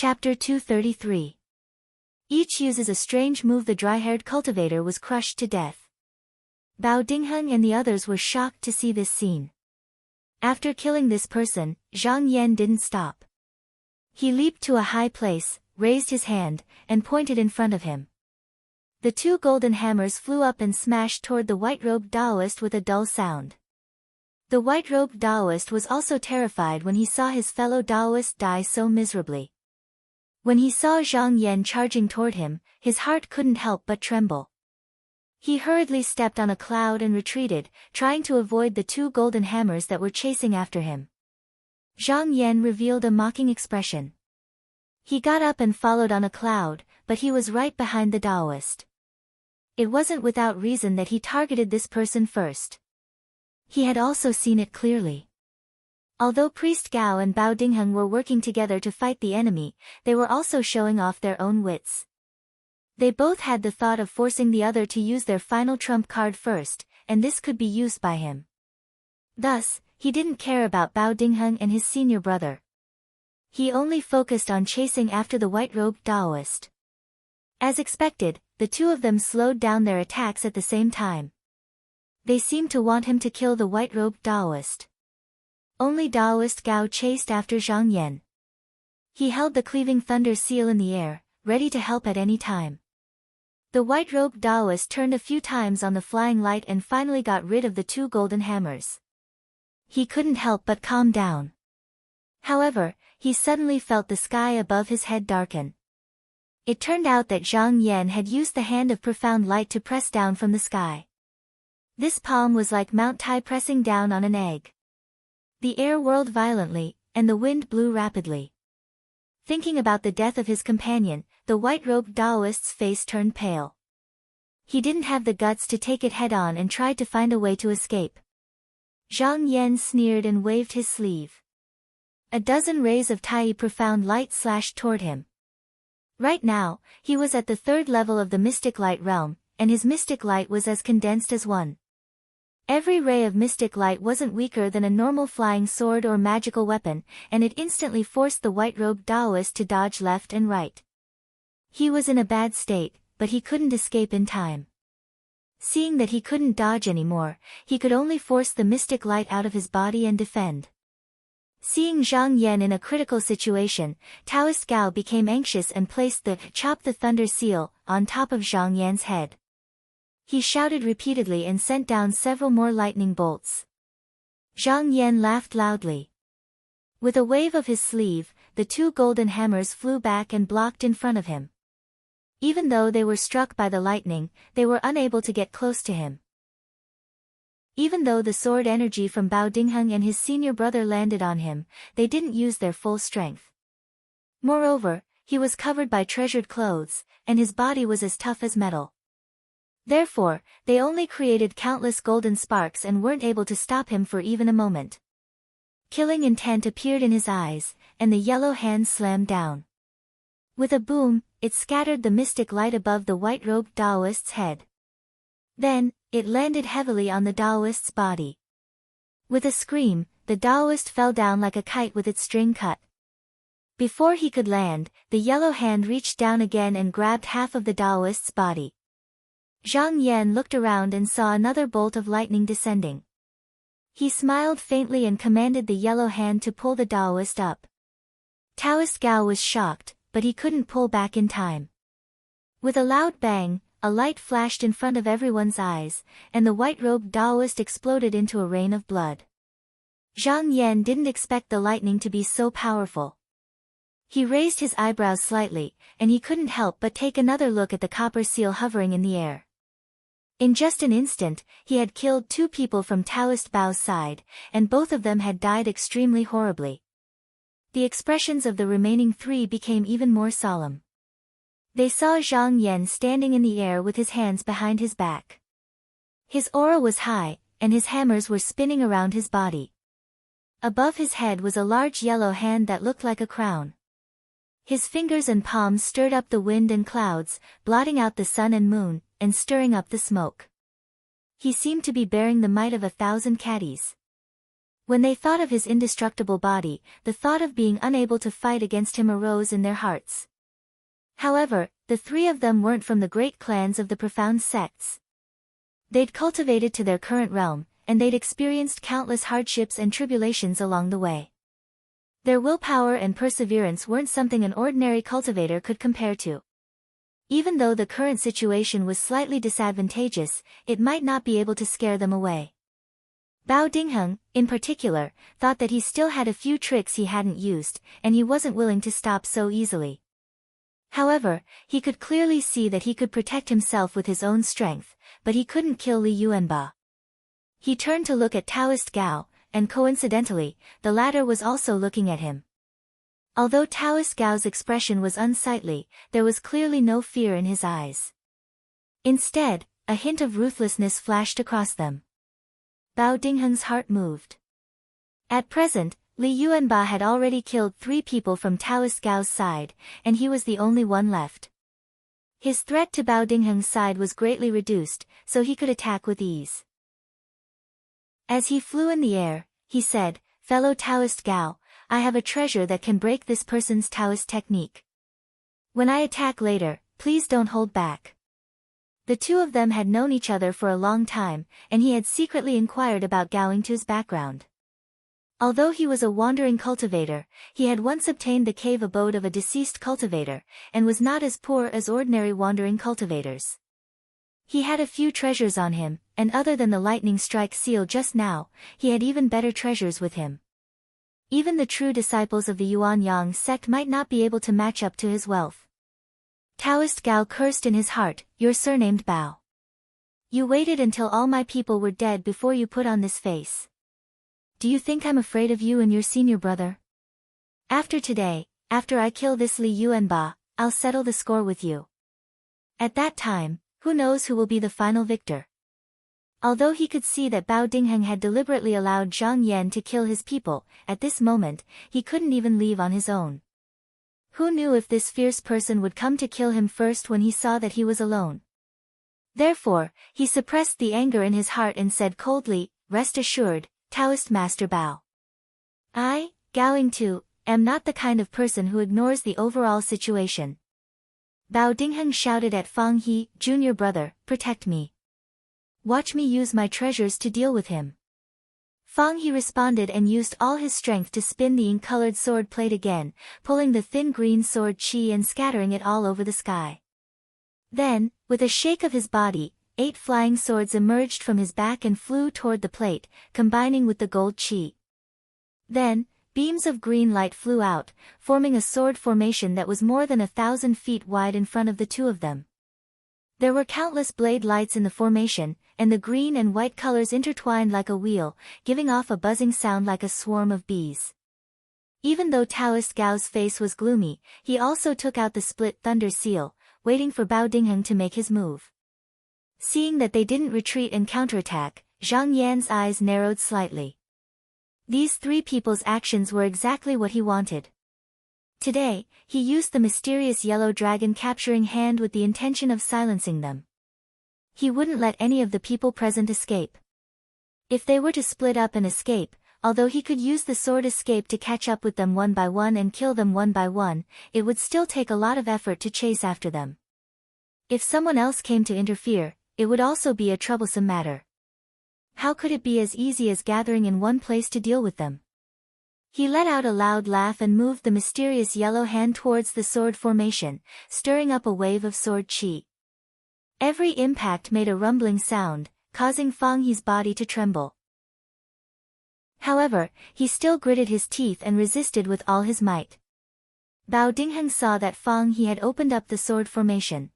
Chapter 233. Each uses a strange move. The dry-haired cultivator was crushed to death. Bao Dingheng and the others were shocked to see this scene. After killing this person, Zhang Yan didn't stop. He leaped to a high place, raised his hand, and pointed in front of him. The two golden hammers flew up and smashed toward the white-robed Taoist with a dull sound. The white-robed Taoist was also terrified when he saw his fellow Taoist die so miserably. When he saw Zhang Yan charging toward him, his heart couldn't help but tremble. He hurriedly stepped on a cloud and retreated, trying to avoid the two golden hammers that were chasing after him. Zhang Yan revealed a mocking expression. He got up and followed on a cloud, but he was right behind the Taoist. It wasn't without reason that he targeted this person first. He had also seen it clearly. Although Priest Gao and Bao Dingheng were working together to fight the enemy, they were also showing off their own wits. They both had the thought of forcing the other to use their final trump card first, and this could be used by him. Thus, he didn't care about Bao Dingheng and his senior brother. He only focused on chasing after the white-robed Taoist. As expected, the two of them slowed down their attacks at the same time. They seemed to want him to kill the white-robed Taoist. Only Taoist Gao chased after Zhang Yan. He held the cleaving thunder seal in the air, ready to help at any time. The white-robed Taoist turned a few times on the flying light and finally got rid of the two golden hammers. He couldn't help but calm down. However, he suddenly felt the sky above his head darken. It turned out that Zhang Yan had used the hand of profound light to press down from the sky. This palm was like Mount Tai pressing down on an egg. The air whirled violently, and the wind blew rapidly. Thinking about the death of his companion, the white-robed Taoist's face turned pale. He didn't have the guts to take it head-on and tried to find a way to escape. Zhang Yan sneered and waved his sleeve. A dozen rays of Tai profound light slashed toward him. Right now, he was at the third level of the mystic light realm, and his mystic light was as condensed as one. Every ray of mystic light wasn't weaker than a normal flying sword or magical weapon, and it instantly forced the white-robed Taoist to dodge left and right. He was in a bad state, but he couldn't escape in time. Seeing that he couldn't dodge anymore, he could only force the mystic light out of his body and defend. Seeing Zhang Yan in a critical situation, Taoist Gao became anxious and placed the Chop the Thunder seal on top of Zhang Yan's head. He shouted repeatedly and sent down several more lightning bolts. Zhang Yan laughed loudly. With a wave of his sleeve, the two golden hammers flew back and blocked in front of him. Even though they were struck by the lightning, they were unable to get close to him. Even though the sword energy from Bao Dingheng and his senior brother landed on him, they didn't use their full strength. Moreover, he was covered by treasured clothes, and his body was as tough as metal. Therefore, they only created countless golden sparks and weren't able to stop him for even a moment. Killing intent appeared in his eyes, and the yellow hand slammed down. With a boom, it scattered the mystic light above the white-robed Taoist's head. Then, it landed heavily on the Taoist's body. With a scream, the Taoist fell down like a kite with its string cut. Before he could land, the yellow hand reached down again and grabbed half of the Taoist's body. Zhang Yan looked around and saw another bolt of lightning descending. He smiled faintly and commanded the yellow hand to pull the Taoist up. Taoist Gao was shocked, but he couldn't pull back in time. With a loud bang, a light flashed in front of everyone's eyes, and the white-robed Taoist exploded into a rain of blood. Zhang Yan didn't expect the lightning to be so powerful. He raised his eyebrows slightly, and he couldn't help but take another look at the copper seal hovering in the air. In just an instant, he had killed two people from Taoist Bao's side, and both of them had died extremely horribly. The expressions of the remaining three became even more solemn. They saw Zhang Yan standing in the air with his hands behind his back. His aura was high, and his hammers were spinning around his body. Above his head was a large yellow hand that looked like a crown. His fingers and palms stirred up the wind and clouds, blotting out the sun and moon, and stirring up the smoke. He seemed to be bearing the might of 1,000 caddies. When they thought of his indestructible body, the thought of being unable to fight against him arose in their hearts. However, the three of them weren't from the great clans of the profound sects. They'd cultivated to their current realm, and they'd experienced countless hardships and tribulations along the way. Their willpower and perseverance weren't something an ordinary cultivator could compare to. Even though the current situation was slightly disadvantageous, it might not be able to scare them away. Bao Dingheng, in particular, thought that he still had a few tricks he hadn't used, and he wasn't willing to stop so easily. However, he could clearly see that he could protect himself with his own strength, but he couldn't kill Li Yuanba. He turned to look at Taoist Gao, and coincidentally, the latter was also looking at him. Although Taoist Gao's expression was unsightly, there was clearly no fear in his eyes. Instead, a hint of ruthlessness flashed across them. Bao Dingheng's heart moved. At present, Li Yuanba had already killed 3 people from Taoist Gao's side, and he was the only one left. His threat to Bao Dingheng's side was greatly reduced, so he could attack with ease. As he flew in the air, he said, "Fellow Taoist Gao, I have a treasure that can break this person's Taoist technique. When I attack later, please don't hold back." The two of them had known each other for a long time, and he had secretly inquired about Gao Yingtu's background. Although he was a wandering cultivator, he had once obtained the cave abode of a deceased cultivator, and was not as poor as ordinary wandering cultivators. He had a few treasures on him, and other than the lightning strike seal just now, he had even better treasures with him. Even the true disciples of the Yuan Yang sect might not be able to match up to his wealth. Taoist Gao cursed in his heart, "You're surnamed Bao. You waited until all my people were dead before you put on this face. Do you think I'm afraid of you and your senior brother? After today, after I kill this Li Yuanba, I'll settle the score with you. At that time, who knows who will be the final victor?" Although he could see that Bao Dingheng had deliberately allowed Zhang Yan to kill his people, at this moment, he couldn't even leave on his own. Who knew if this fierce person would come to kill him first when he saw that he was alone? Therefore, he suppressed the anger in his heart and said coldly, "Rest assured, Taoist Master Bao. I, Gao Yingtu, am not the kind of person who ignores the overall situation." Bao Dingheng shouted at Fang He, "Junior brother, protect me. Watch me use my treasures to deal with him." Fang He responded and used all his strength to spin the ink-colored sword plate again, pulling the thin green sword chi and scattering it all over the sky. Then, with a shake of his body, 8 flying swords emerged from his back and flew toward the plate, combining with the gold chi. Then, beams of green light flew out, forming a sword formation that was more than 1,000 feet wide in front of the two of them. There were countless blade lights in the formation, and the green and white colors intertwined like a wheel, giving off a buzzing sound like a swarm of bees. Even though Taoist Gao's face was gloomy, he also took out the split thunder seal, waiting for Bao Dingheng to make his move. Seeing that they didn't retreat and counterattack, Zhang Yan's eyes narrowed slightly. These 3 people's actions were exactly what he wanted. Today, he used the mysterious yellow dragon capturing hand with the intention of silencing them. He wouldn't let any of the people present escape. If they were to split up and escape, although he could use the sword escape to catch up with them one by one and kill them one by one, it would still take a lot of effort to chase after them. If someone else came to interfere, it would also be a troublesome matter. How could it be as easy as gathering in one place to deal with them? He let out a loud laugh and moved the mysterious yellow hand towards the sword formation, stirring up a wave of sword chi. Every impact made a rumbling sound, causing Fang He's body to tremble. However, he still gritted his teeth and resisted with all his might. Bao Dingheng saw that Fang He had opened up the sword formation.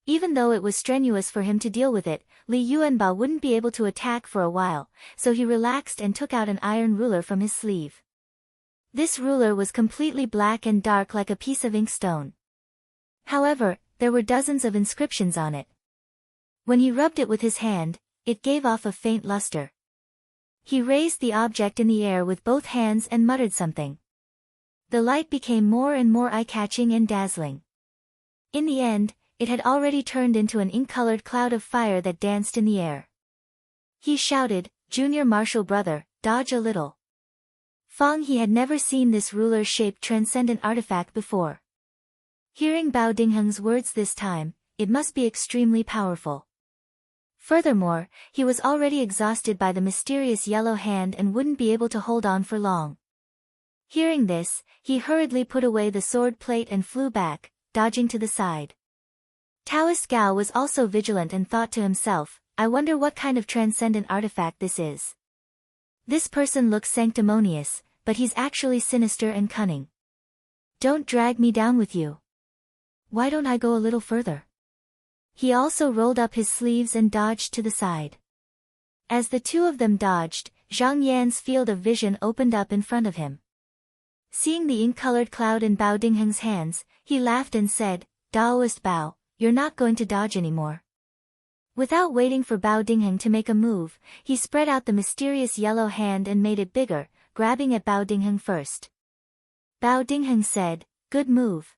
Even though it was strenuous for him to deal with it, Li Yuanba wouldn't be able to attack for a while, so he relaxed and took out an iron ruler from his sleeve. This ruler was completely black and dark like a piece of inkstone. However, there were dozens of inscriptions on it. When he rubbed it with his hand, it gave off a faint luster. He raised the object in the air with both hands and muttered something. The light became more and more eye-catching and dazzling. In the end, it had already turned into an ink-colored cloud of fire that danced in the air. He shouted, "Junior martial brother, dodge a little. Fong He had never seen this ruler-shaped transcendent artifact before. Hearing Bao Dingheng's words this time, it must be extremely powerful. Furthermore, he was already exhausted by the mysterious yellow hand and wouldn't be able to hold on for long. Hearing this, he hurriedly put away the sword plate and flew back, dodging to the side. Taoist Gao was also vigilant and thought to himself, I wonder what kind of transcendent artifact this is. This person looks sanctimonious, but he's actually sinister and cunning. Don't drag me down with you. Why don't I go a little further? He also rolled up his sleeves and dodged to the side. As the two of them dodged, Zhang Yan's field of vision opened up in front of him. Seeing the ink-colored cloud in Bao Dingheng's hands, he laughed and said, Daoist Bao, you're not going to dodge anymore. Without waiting for Bao Dingheng to make a move, he spread out the mysterious yellow hand and made it bigger, grabbing at Bao Dingheng first. Bao Dingheng said, good move.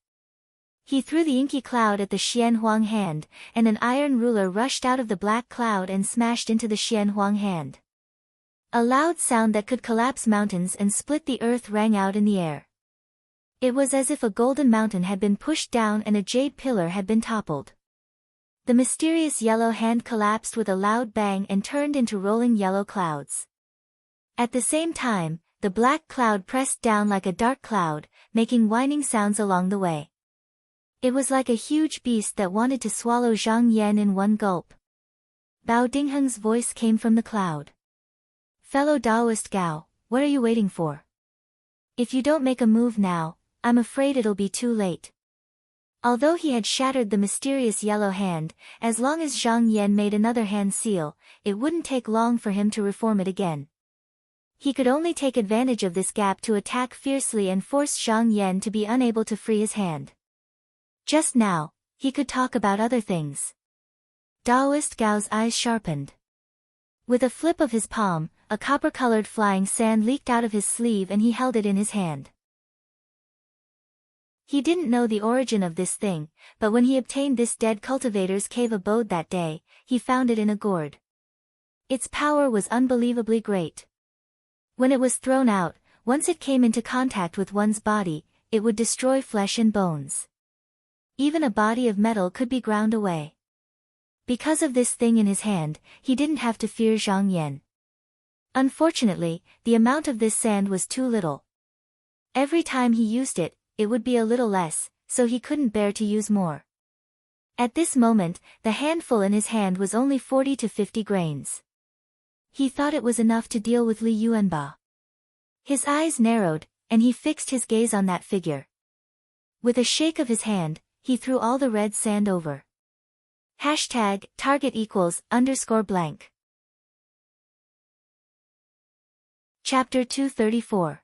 He threw the inky cloud at the Xian Huang hand, and an iron ruler rushed out of the black cloud and smashed into the Xian Huang hand. A loud sound that could collapse mountains and split the earth rang out in the air. It was as if a golden mountain had been pushed down and a jade pillar had been toppled. The mysterious yellow hand collapsed with a loud bang and turned into rolling yellow clouds. At the same time, the black cloud pressed down like a dark cloud, making whining sounds along the way. It was like a huge beast that wanted to swallow Zhang Yan in one gulp. Bao Dingheng's voice came from the cloud. Fellow Daoist Gao, what are you waiting for? If you don't make a move now, I'm afraid it'll be too late. Although he had shattered the mysterious yellow hand, as long as Zhang Yan made another hand seal, it wouldn't take long for him to reform it again. He could only take advantage of this gap to attack fiercely and force Zhang Yan to be unable to free his hand. Just now, he could talk about other things. Daoist Gao's eyes sharpened. With a flip of his palm, a copper-colored flying sand leaked out of his sleeve and he held it in his hand. He didn't know the origin of this thing, but when he obtained this dead cultivator's cave abode that day, he found it in a gourd. Its power was unbelievably great. When it was thrown out, once it came into contact with one's body, it would destroy flesh and bones. Even a body of metal could be ground away. Because of this thing in his hand, he didn't have to fear Zhang Yan. Unfortunately, the amount of this sand was too little. Every time he used it, it would be a little less, so he couldn't bear to use more. At this moment, the handful in his hand was only 40 to 50 grains. He thought it was enough to deal with Li Yuanba. His eyes narrowed, and he fixed his gaze on that figure. With a shake of his hand, he threw all the red sand over. #target =_ blank. Chapter 234.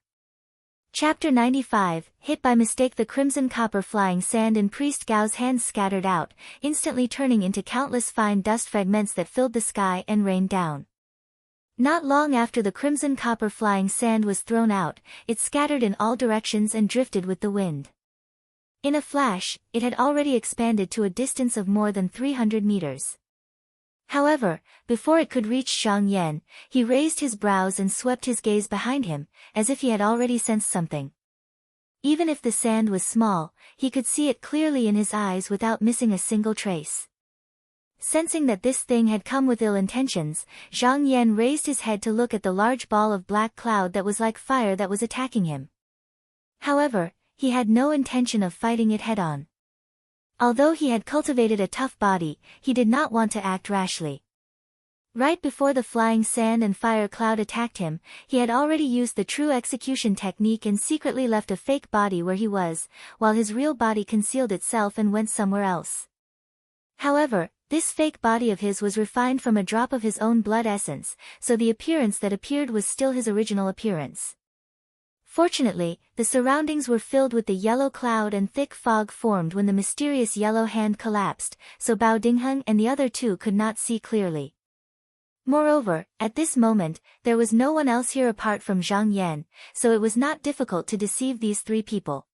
Chapter 95, hit by mistake. The crimson copper flying sand in Priest Gao's hands scattered out, instantly turning into countless fine dust fragments that filled the sky and rained down. Not long after the crimson copper flying sand was thrown out, it scattered in all directions and drifted with the wind. In a flash, it had already expanded to a distance of more than 300 meters. However, before it could reach Zhang Yan, he raised his brows and swept his gaze behind him, as if he had already sensed something. Even if the sand was small, he could see it clearly in his eyes without missing a single trace. Sensing that this thing had come with ill intentions, Zhang Yan raised his head to look at the large ball of black cloud that was like fire that was attacking him. However, he had no intention of fighting it head-on. Although he had cultivated a tough body, he did not want to act rashly. Right before the flying sand and fire cloud attacked him, he had already used the true execution technique and secretly left a fake body where he was, while his real body concealed itself and went somewhere else. However, this fake body of his was refined from a drop of his own blood essence, so the appearance that appeared was still his original appearance. Fortunately, the surroundings were filled with the yellow cloud and thick fog formed when the mysterious yellow hand collapsed, so Bao Dingheng and the other two could not see clearly. Moreover, at this moment, there was no one else here apart from Zhang Yan, so it was not difficult to deceive these three people.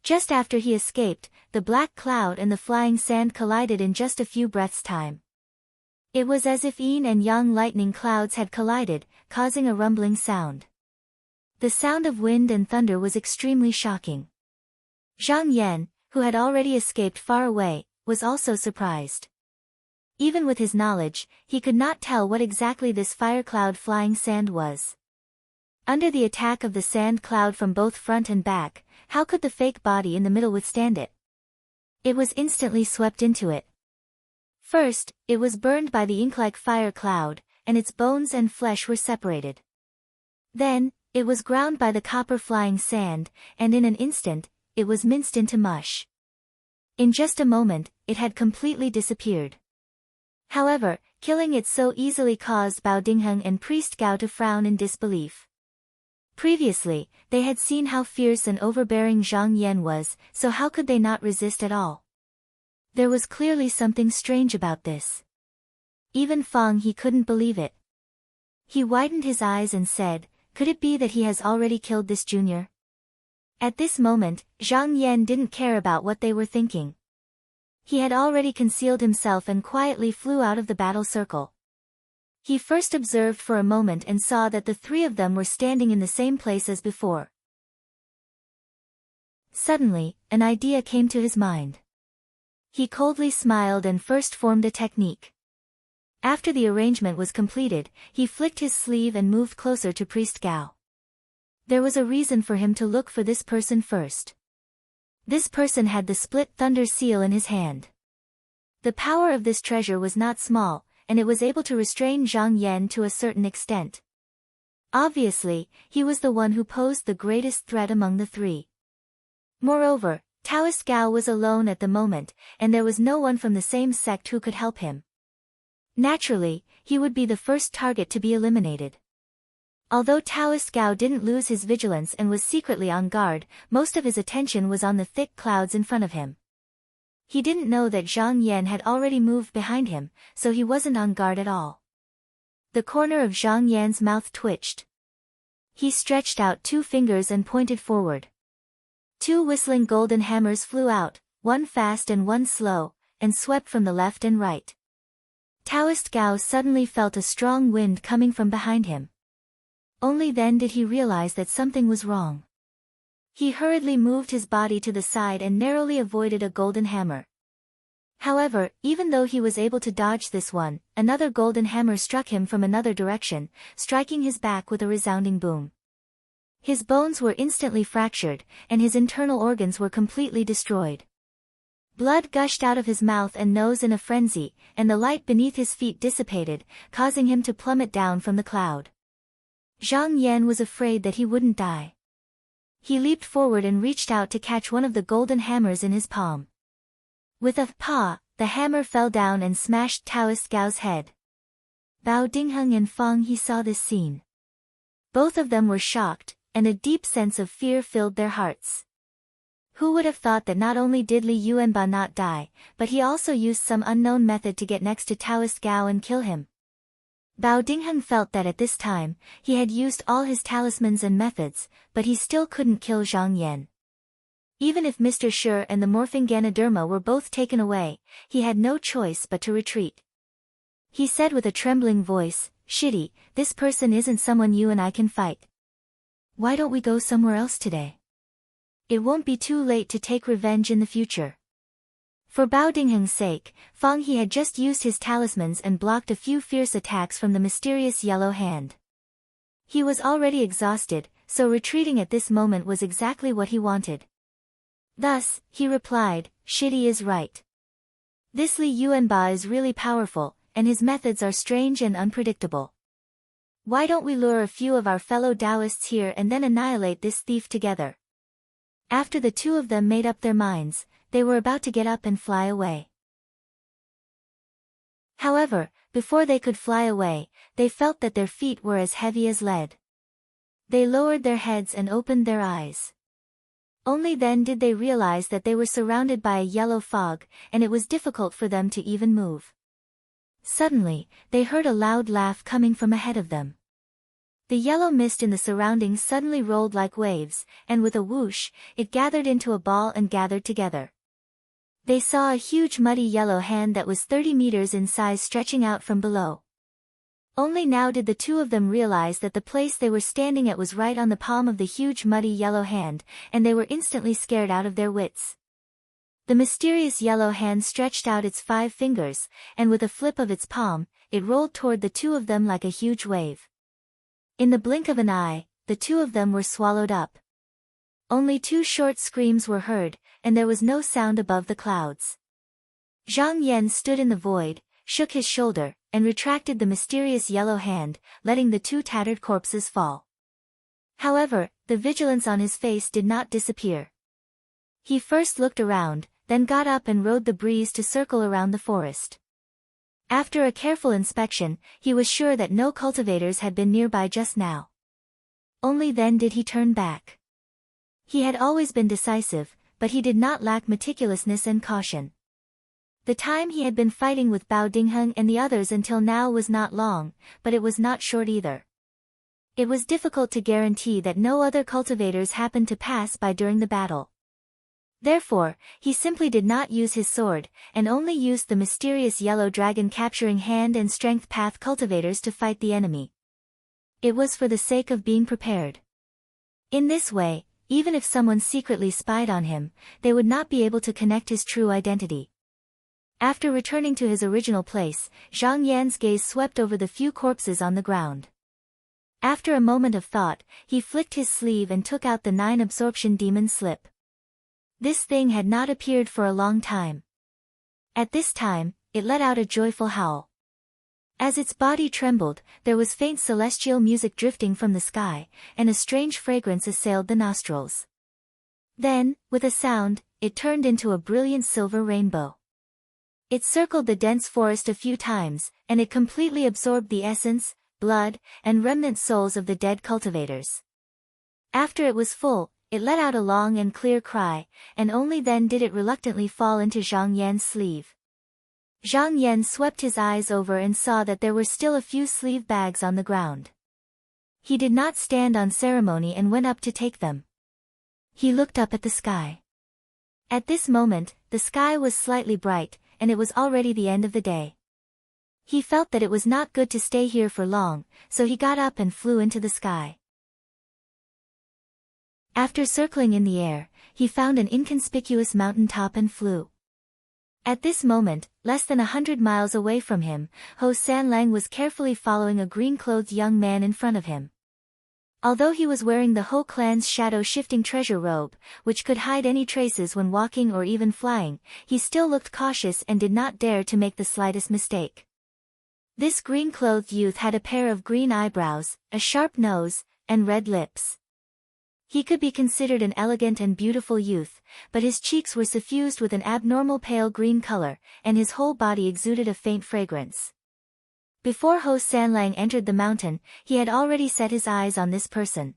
Just after he escaped, the black cloud and the flying sand collided in just a few breaths' time. It was as if yin and yang lightning clouds had collided, causing a rumbling sound. The sound of wind and thunder was extremely shocking. Zhang Yan, who had already escaped far away, was also surprised. Even with his knowledge, he could not tell what exactly this fire cloud flying sand was. Under the attack of the sand cloud from both front and back, how could the fake body in the middle withstand it? It was instantly swept into it. First, it was burned by the ink-like fire cloud, and its bones and flesh were separated. Then, it was ground by the copper flying sand, and in an instant, it was minced into mush. In just a moment, it had completely disappeared. However, killing it so easily caused Bao Dingheng and Priest Gao to frown in disbelief. Previously, they had seen how fierce and overbearing Zhang Yan was, so how could they not resist at all? There was clearly something strange about this. Even Fang He couldn't believe it. He widened his eyes and said, "Could it be that he has already killed this junior?" At this moment, Zhang Yan didn't care about what they were thinking. He had already concealed himself and quietly flew out of the battle circle. He first observed for a moment and saw that the three of them were standing in the same place as before. Suddenly, an idea came to his mind. He coldly smiled and first formed a technique. After the arrangement was completed, he flicked his sleeve and moved closer to Priest Gao. There was a reason for him to look for this person first. This person had the split thunder seal in his hand. The power of this treasure was not small, and it was able to restrain Zhang Yan to a certain extent. Obviously, he was the one who posed the greatest threat among the three. Moreover, Taoist Gao was alone at the moment, and there was no one from the same sect who could help him. Naturally, he would be the first target to be eliminated. Although Taoist Gao didn't lose his vigilance and was secretly on guard, most of his attention was on the thick clouds in front of him. He didn't know that Zhang Yan had already moved behind him, so he wasn't on guard at all. The corner of Zhang Yan's mouth twitched. He stretched out 2 fingers and pointed forward. 2 whistling golden hammers flew out, one fast and one slow, and swept from the left and right. Taoist Gao suddenly felt a strong wind coming from behind him. Only then did he realize that something was wrong. He hurriedly moved his body to the side and narrowly avoided a golden hammer. However, even though he was able to dodge this one, another golden hammer struck him from another direction, striking his back with a resounding boom. His bones were instantly fractured, and his internal organs were completely destroyed. Blood gushed out of his mouth and nose in a frenzy, and the light beneath his feet dissipated, causing him to plummet down from the cloud. Zhang Yan was afraid that he wouldn't die. He leaped forward and reached out to catch one of the golden hammers in his palm. With a "pa," the hammer fell down and smashed Taoist Gao's head. Bao Dingheng and Fang He saw this scene. Both of them were shocked, and a deep sense of fear filled their hearts. Who would have thought that not only did Li Yuanba not die, but he also used some unknown method to get next to Taoist Gao and kill him? Bao Dingheng felt that at this time, he had used all his talismans and methods, but he still couldn't kill Zhang Yan. Even if Mr. Shi and the morphing Ganoderma were both taken away, he had no choice but to retreat. He said with a trembling voice, "Shitty, this person isn't someone you and I can fight. Why don't we go somewhere else today? It won't be too late to take revenge in the future." For Bao Dingheng's sake, Fang He had just used his talismans and blocked a few fierce attacks from the mysterious yellow hand. He was already exhausted, so retreating at this moment was exactly what he wanted. Thus, he replied, "Shitty is right. This Li Yuanba is really powerful, and his methods are strange and unpredictable. Why don't we lure a few of our fellow Taoists here and then annihilate this thief together?" After the two of them made up their minds, they were about to get up and fly away. However, before they could fly away, they felt that their feet were as heavy as lead. They lowered their heads and opened their eyes. Only then did they realize that they were surrounded by a yellow fog, and it was difficult for them to even move. Suddenly, they heard a loud laugh coming from ahead of them. The yellow mist in the surroundings suddenly rolled like waves, and with a whoosh, it gathered into a ball and gathered together. They saw a huge muddy yellow hand that was 30 meters in size stretching out from below. Only now did the two of them realize that the place they were standing at was right on the palm of the huge muddy yellow hand, and they were instantly scared out of their wits. The mysterious yellow hand stretched out its 5 fingers, and with a flip of its palm, it rolled toward the two of them like a huge wave. In the blink of an eye, the two of them were swallowed up. Only 2 short screams were heard, and there was no sound above the clouds. Zhang Yan stood in the void, shook his shoulder, and retracted the mysterious yellow hand, letting the 2 tattered corpses fall. However, the vigilance on his face did not disappear. He first looked around, then got up and rode the breeze to circle around the forest. After a careful inspection, he was sure that no cultivators had been nearby just now. Only then did he turn back. He had always been decisive, but he did not lack meticulousness and caution. The time he had been fighting with Bao Dingheng and the others until now was not long, but it was not short either. It was difficult to guarantee that no other cultivators happened to pass by during the battle. Therefore, he simply did not use his sword, and only used the mysterious yellow dragon capturing hand and strength path cultivators to fight the enemy. It was for the sake of being prepared. In this way, even if someone secretly spied on him, they would not be able to connect his true identity. After returning to his original place, Zhang Yan's gaze swept over the few corpses on the ground. After a moment of thought, he flicked his sleeve and took out the 9 absorption demon slip. This thing had not appeared for a long time. At this time, it let out a joyful howl. As its body trembled, there was faint celestial music drifting from the sky, and a strange fragrance assailed the nostrils. Then, with a sound, it turned into a brilliant silver rainbow. It circled the dense forest a few times, and it completely absorbed the essence, blood, and remnant souls of the dead cultivators. After it was full, it let out a long and clear cry, and only then did it reluctantly fall into Zhang Yan's sleeve. Zhang Yan swept his eyes over and saw that there were still a few sleeve bags on the ground. He did not stand on ceremony and went up to take them. He looked up at the sky. At this moment, the sky was slightly bright, and it was already the end of the day. He felt that it was not good to stay here for long, so he got up and flew into the sky. After circling in the air, he found an inconspicuous mountain top and flew. At this moment, less than 100 miles away from him, Ho Sanlang was carefully following a green-clothed young man in front of him. Although he was wearing the Ho clan's shadow-shifting treasure robe, which could hide any traces when walking or even flying, he still looked cautious and did not dare to make the slightest mistake. This green-clothed youth had a pair of green eyebrows, a sharp nose, and red lips. He could be considered an elegant and beautiful youth, but his cheeks were suffused with an abnormal pale green color, and his whole body exuded a faint fragrance. Before Ho Sanlang entered the mountain, he had already set his eyes on this person.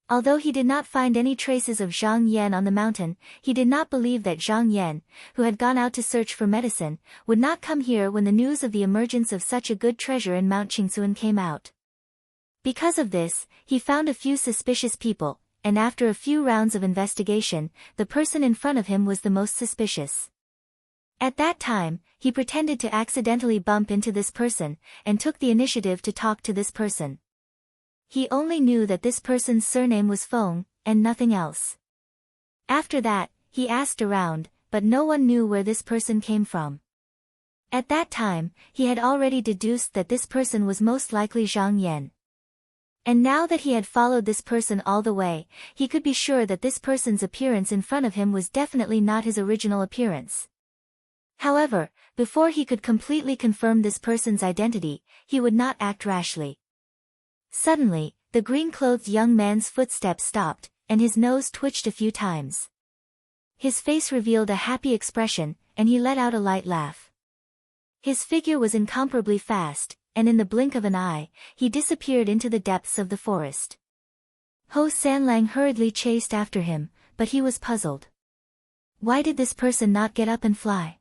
Although he did not find any traces of Zhang Yan on the mountain, he did not believe that Zhang Yan, who had gone out to search for medicine, would not come here when the news of the emergence of such a good treasure in Mount Qingsuan came out. Because of this, he found a few suspicious people, and after a few rounds of investigation, the person in front of him was the most suspicious. At that time, he pretended to accidentally bump into this person, and took the initiative to talk to this person. He only knew that this person's surname was Feng, and nothing else. After that, he asked around, but no one knew where this person came from. At that time, he had already deduced that this person was most likely Zhang Yan. And now that he had followed this person all the way, he could be sure that this person's appearance in front of him was definitely not his original appearance. However, before he could completely confirm this person's identity, he would not act rashly. Suddenly, the green-clothed young man's footsteps stopped, and his nose twitched a few times. His face revealed a happy expression, and he let out a light laugh. His figure was incomparably fast, and in the blink of an eye, he disappeared into the depths of the forest. Ho Sanlang hurriedly chased after him, but he was puzzled. Why did this person not get up and fly?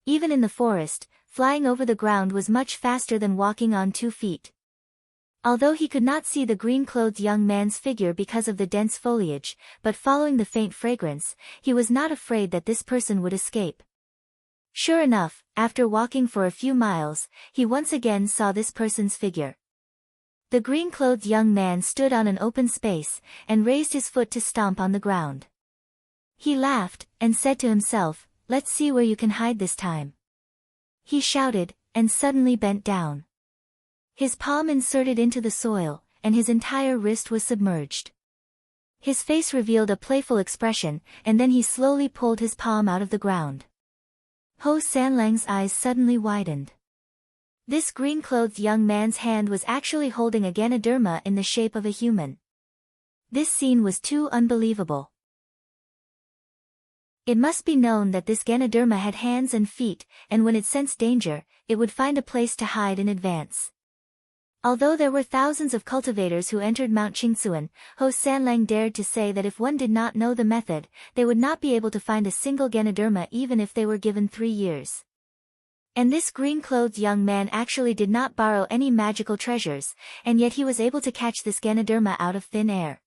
Even in the forest, flying over the ground was much faster than walking on 2 feet. Although he could not see the green-clothed young man's figure because of the dense foliage, but following the faint fragrance, he was not afraid that this person would escape. Sure enough, after walking for a few miles, he once again saw this person's figure. The green-clothed young man stood on an open space, and raised his foot to stomp on the ground. He laughed, and said to himself, "Let's see where you can hide this time." He shouted, and suddenly bent down. His palm inserted into the soil, and his entire wrist was submerged. His face revealed a playful expression, and then he slowly pulled his palm out of the ground. Ho Sanlang's eyes suddenly widened. This green-clothed young man's hand was actually holding a Ganoderma in the shape of a human. This scene was too unbelievable. It must be known that this Ganoderma had hands and feet, and when it sensed danger, it would find a place to hide in advance. Although there were thousands of cultivators who entered Mount Qingsuan, Ho Sanlang dared to say that if one did not know the method, they would not be able to find a single Ganoderma even if they were given 3 years. And this green-clothed young man actually did not borrow any magical treasures, and yet he was able to catch this Ganoderma out of thin air.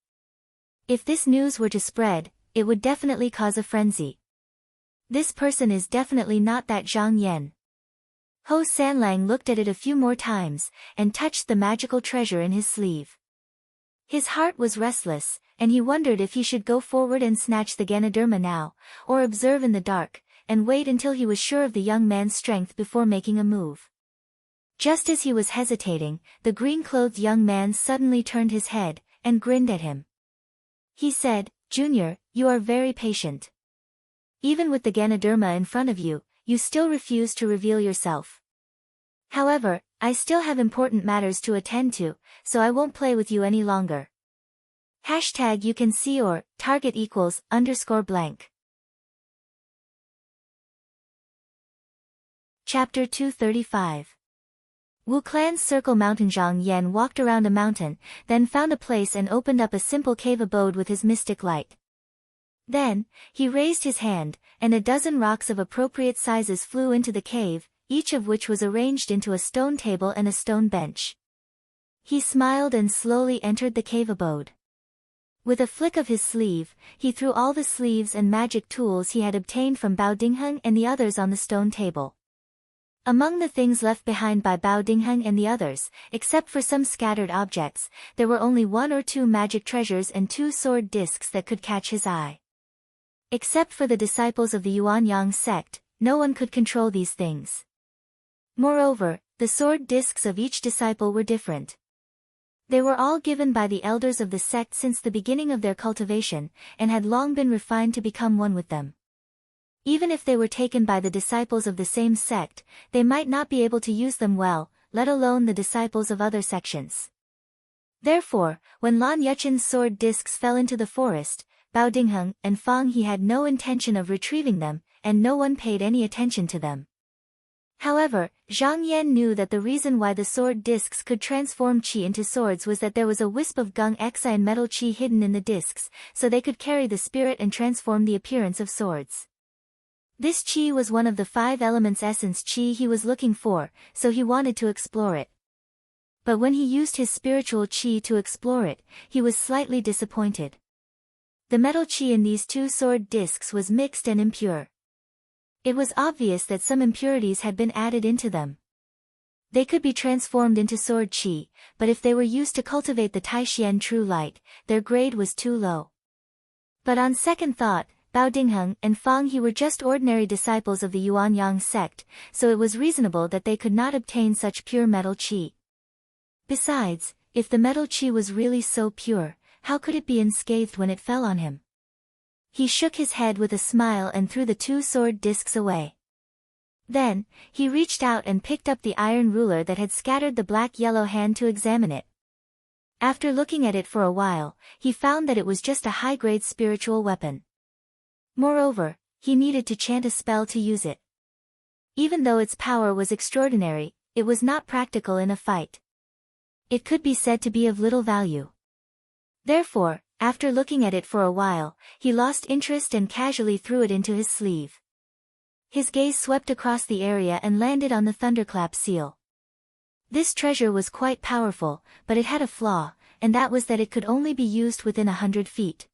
If this news were to spread, it would definitely cause a frenzy. This person is definitely not that Zhang Yan. Ho Sanlang looked at it a few more times, and touched the magical treasure in his sleeve. His heart was restless, and he wondered if he should go forward and snatch the Ganoderma now, or observe in the dark, and wait until he was sure of the young man's strength before making a move. Just as he was hesitating, the green-clothed young man suddenly turned his head, and grinned at him. He said, "Junior, you are very patient. Even with the Ganoderma in front of you, you still refuse to reveal yourself. However, I still have important matters to attend to, so I won't play with you any longer. Hashtag you can see or, target equals, _blank. Chapter 235. Wu Clan's Circle Mountain. Zhang Yan walked around a mountain, then found a place and opened up a simple cave abode with his mystic light. Then, he raised his hand, and a dozen rocks of appropriate sizes flew into the cave, each of which was arranged into a stone table and a stone bench. He smiled and slowly entered the cave abode. With a flick of his sleeve, he threw all the sleeves and magic tools he had obtained from Bao Dingheng and the others on the stone table. Among the things left behind by Bao Dingheng and the others, except for some scattered objects, there were only 1 or 2 magic treasures and 2 sword discs that could catch his eye. Except for the disciples of the Yuanyang sect, no one could control these things. Moreover, the sword discs of each disciple were different. They were all given by the elders of the sect since the beginning of their cultivation, and had long been refined to become one with them. Even if they were taken by the disciples of the same sect, they might not be able to use them well, let alone the disciples of other sections. Therefore, when Lan Yuchen's sword discs fell into the forest, Bao Dingheng and Fang He had no intention of retrieving them, and no one paid any attention to them. However, Zhang Yan knew that the reason why the sword discs could transform qi into swords was that there was a wisp of Gung Xi and metal qi hidden in the discs, so they could carry the spirit and transform the appearance of swords. This qi was one of the 5 elements essence qi he was looking for, so he wanted to explore it. But when he used his spiritual qi to explore it, he was slightly disappointed. The metal qi in these 2 sword discs was mixed and impure. It was obvious that some impurities had been added into them. They could be transformed into sword qi, but if they were used to cultivate the Taishian true light, their grade was too low. But on second thought, Bao Dingheng and Fang He were just ordinary disciples of the Yuanyang sect, so it was reasonable that they could not obtain such pure metal qi. Besides, if the metal qi was really so pure, how could it be unscathed when it fell on him? He shook his head with a smile and threw the 2 sword discs away. Then, he reached out and picked up the iron ruler that had scattered the black-yellow hand to examine it. After looking at it for a while, he found that it was just a high-grade spiritual weapon. Moreover, he needed to chant a spell to use it. Even though its power was extraordinary, it was not practical in a fight. It could be said to be of little value. Therefore, after looking at it for a while, he lost interest and casually threw it into his sleeve. His gaze swept across the area and landed on the thunderclap seal. This treasure was quite powerful, but it had a flaw, and that was that it could only be used within 100 feet.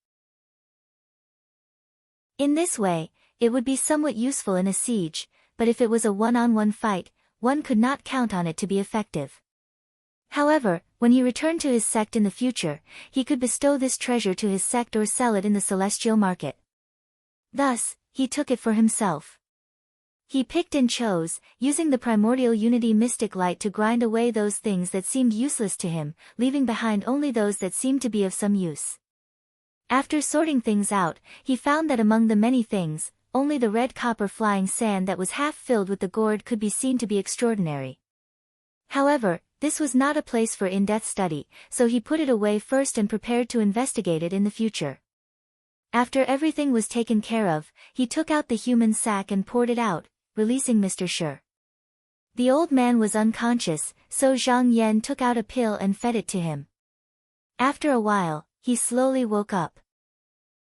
In this way, it would be somewhat useful in a siege, but if it was a one-on-one fight, one could not count on it to be effective. However, when he returned to his sect in the future, he could bestow this treasure to his sect or sell it in the celestial market. Thus, he took it for himself. He picked and chose, using the primordial unity mystic light to grind away those things that seemed useless to him, leaving behind only those that seemed to be of some use. After sorting things out, he found that among the many things, only the red copper flying sand that was half filled with the gourd could be seen to be extraordinary. However, this was not a place for in-depth study, so he put it away first and prepared to investigate it in the future. After everything was taken care of, he took out the human sack and poured it out, releasing Mr. Shi. The old man was unconscious, so Zhang Yan took out a pill and fed it to him. After a while, he slowly woke up.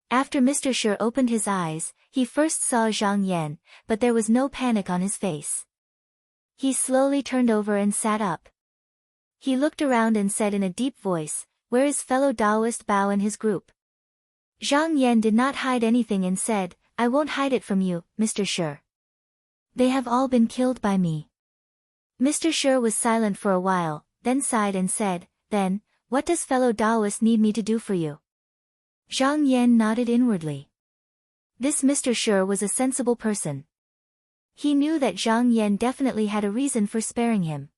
After Mr. Shi opened his eyes, he first saw Zhang Yan, but there was no panic on his face. He slowly turned over and sat up. He looked around and said in a deep voice, "Where is fellow Taoist Bao and his group?" Zhang Yan did not hide anything and said, "I won't hide it from you, Mr. Shi. They have all been killed by me." Mr. Shi was silent for a while, then sighed and said, "Then, what does fellow Taoist need me to do for you?" Zhang Yan nodded inwardly. This Mr. Shi was a sensible person. He knew that Zhang Yan definitely had a reason for sparing him.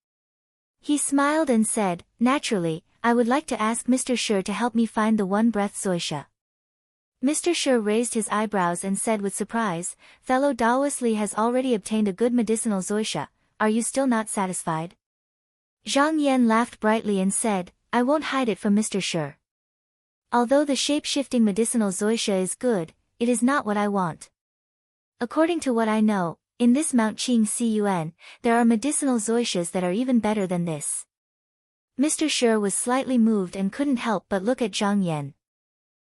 He smiled and said, "Naturally, I would like to ask Mr. Shi to help me find the one-breath Zoisha." Mr. Shi raised his eyebrows and said with surprise, "Fellow Taoist Li has already obtained a good medicinal Zoisha, are you still not satisfied?" Zhang Yan laughed brightly and said, "I won't hide it from Mr. Shi. Although the shape-shifting medicinal Zoisha is good, it is not what I want. According to what I know, in this Mount Qing Cun, there are medicinal Zoishas that are even better than this." Mr. Shi was slightly moved and couldn't help but look at Zhang Yan.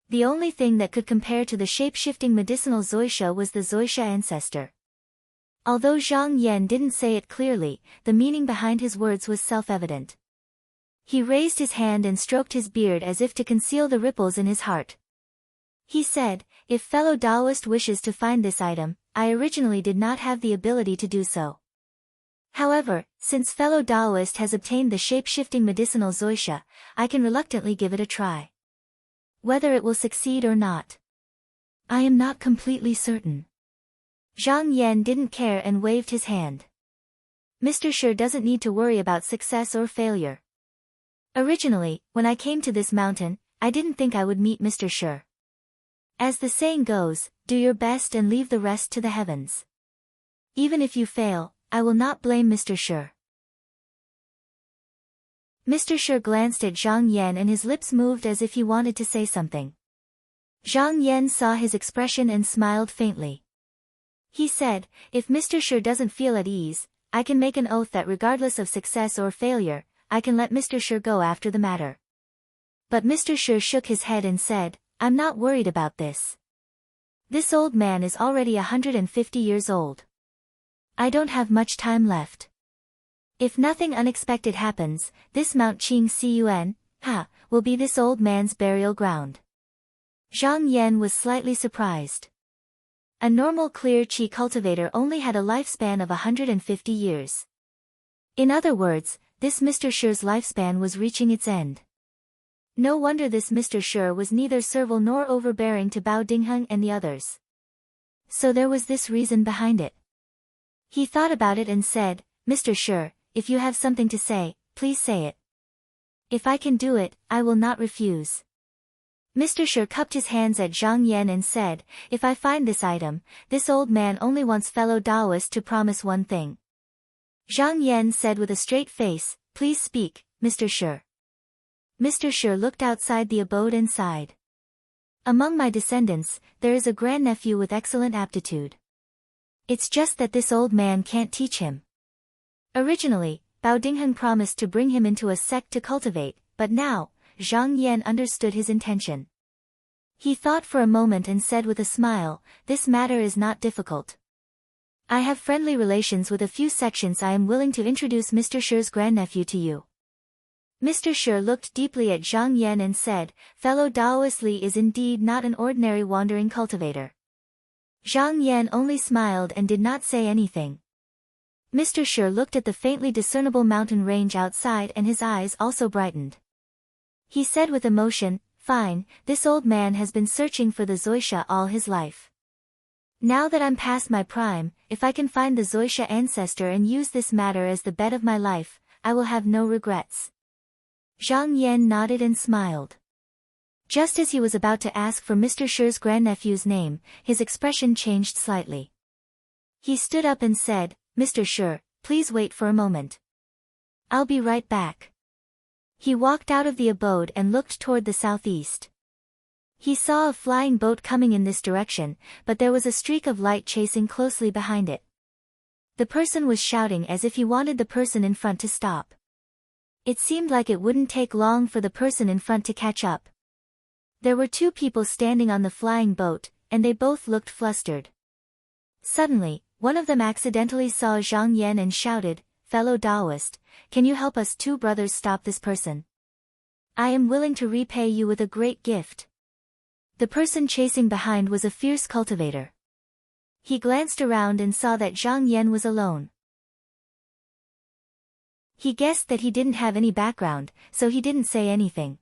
The only thing that could compare to the shape-shifting medicinal Zoisha was the Zoisha ancestor. Although Zhang Yan didn't say it clearly, the meaning behind his words was self-evident. He raised his hand and stroked his beard as if to conceal the ripples in his heart. He said, "If fellow Taoist wishes to find this item, I originally did not have the ability to do so. However, since fellow Taoist has obtained the shape-shifting medicinal Zoisha, I can reluctantly give it a try. Whether it will succeed or not, I am not completely certain." Zhang Yan didn't care and waved his hand. "Mr. Shi doesn't need to worry about success or failure. Originally, when I came to this mountain, I didn't think I would meet Mr. Shi. As the saying goes, do your best and leave the rest to the heavens. Even if you fail, I will not blame Mr. Shi." Mr. Shi glanced at Zhang Yan and his lips moved as if he wanted to say something. Zhang Yan saw his expression and smiled faintly. He said, "If Mr. Shi doesn't feel at ease, I can make an oath that regardless of success or failure, I can let Mr. Shi go after the matter." But Mr. Shi shook his head and said, "I'm not worried about this. This old man is already 150 years old. I don't have much time left. If nothing unexpected happens, this Mount Qing Cun, will be this old man's burial ground." Zhang Yan was slightly surprised. A normal clear qi cultivator only had a lifespan of 150 years. In other words, this Mr. Shi's lifespan was reaching its end. No wonder this Mr. Shi was neither servile nor overbearing to Bao Dingheng and the others. So there was this reason behind it. He thought about it and said, "Mr. Shi, if you have something to say, please say it. If I can do it, I will not refuse." Mr. Shi cupped his hands at Zhang Yan and said, "If I find this item, this old man only wants fellow Taoist to promise one thing." Zhang Yan said with a straight face, "Please speak, Mr. Shi." Mr. Shi looked outside the abode and sighed. "Among my descendants, there is a grandnephew with excellent aptitude. It's just that this old man can't teach him. Originally, Bao Dingheng promised to bring him into a sect to cultivate, but now, Zhang Yan understood his intention. He thought for a moment and said with a smile, "This matter is not difficult. I have friendly relations with a few sections. I am willing to introduce Mr. Shi's grandnephew to you. Mr. Shi looked deeply at Zhang Yan and said, fellow Daoist Li is indeed not an ordinary wandering cultivator. Zhang Yan only smiled and did not say anything. Mr. Shi looked at the faintly discernible mountain range outside and his eyes also brightened. He said with emotion, fine, this old man has been searching for the Zoisha all his life. Now that I'm past my prime, if I can find the Zoisha ancestor and use this matter as the bed of my life, I will have no regrets. Zhang Yan nodded and smiled. Just as he was about to ask for Mr. Shi's grandnephew's name, his expression changed slightly. He stood up and said, Mr. Shi, please wait for a moment. I'll be right back. He walked out of the abode and looked toward the southeast. He saw a flying boat coming in this direction, but there was a streak of light chasing closely behind it. The person was shouting as if he wanted the person in front to stop. It seemed like it wouldn't take long for the person in front to catch up. There were two people standing on the flying boat, and they both looked flustered. Suddenly, one of them accidentally saw Zhang Yan and shouted, fellow Daoist, can you help us two brothers stop this person? I am willing to repay you with a great gift. The person chasing behind was a fierce cultivator. He glanced around and saw that Zhang Yan was alone. He guessed that he didn't have any background, so he didn't say anything.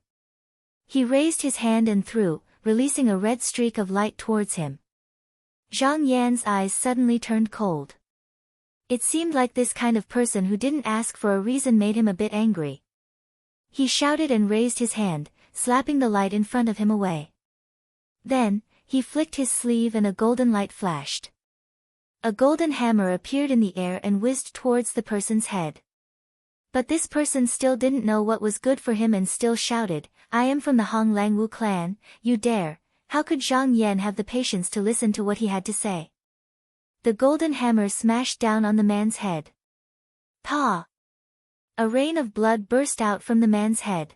He raised his hand and threw, releasing a red streak of light towards him. Zhang Yan's eyes suddenly turned cold. It seemed like this kind of person who didn't ask for a reason made him a bit angry. He shouted and raised his hand, slapping the light in front of him away. Then, he flicked his sleeve and a golden light flashed. A golden hammer appeared in the air and whizzed towards the person's head. But this person still didn't know what was good for him and still shouted, I am from the Hong Langwu clan, you dare. How could Zhang Yan have the patience to listen to what he had to say? The golden hammer smashed down on the man's head. Pa! A rain of blood burst out from the man's head.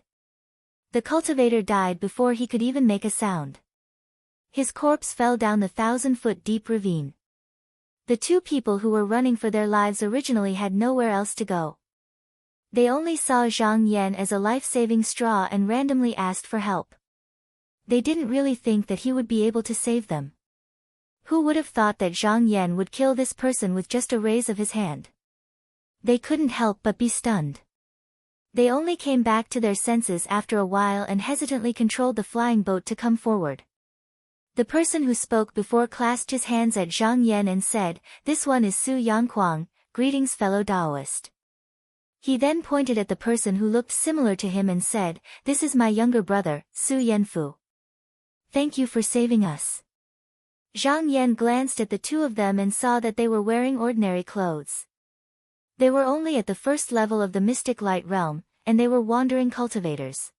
The cultivator died before he could even make a sound. His corpse fell down the 1,000-foot deep ravine. The two people who were running for their lives originally had nowhere else to go. They only saw Zhang Yan as a life-saving straw and randomly asked for help. They didn't really think that he would be able to save them. Who would have thought that Zhang Yan would kill this person with just a raise of his hand? They couldn't help but be stunned. They only came back to their senses after a while and hesitantly controlled the flying boat to come forward. The person who spoke before clasped his hands at Zhang Yan and said, this one is Su Yanquang, greetings fellow Daoist. He then pointed at the person who looked similar to him and said, this is my younger brother, Su Yanfu. Thank you for saving us. Zhang Yan glanced at the two of them and saw that they were wearing ordinary clothes. They were only at the first level of the mystic light realm, and they were wandering cultivators.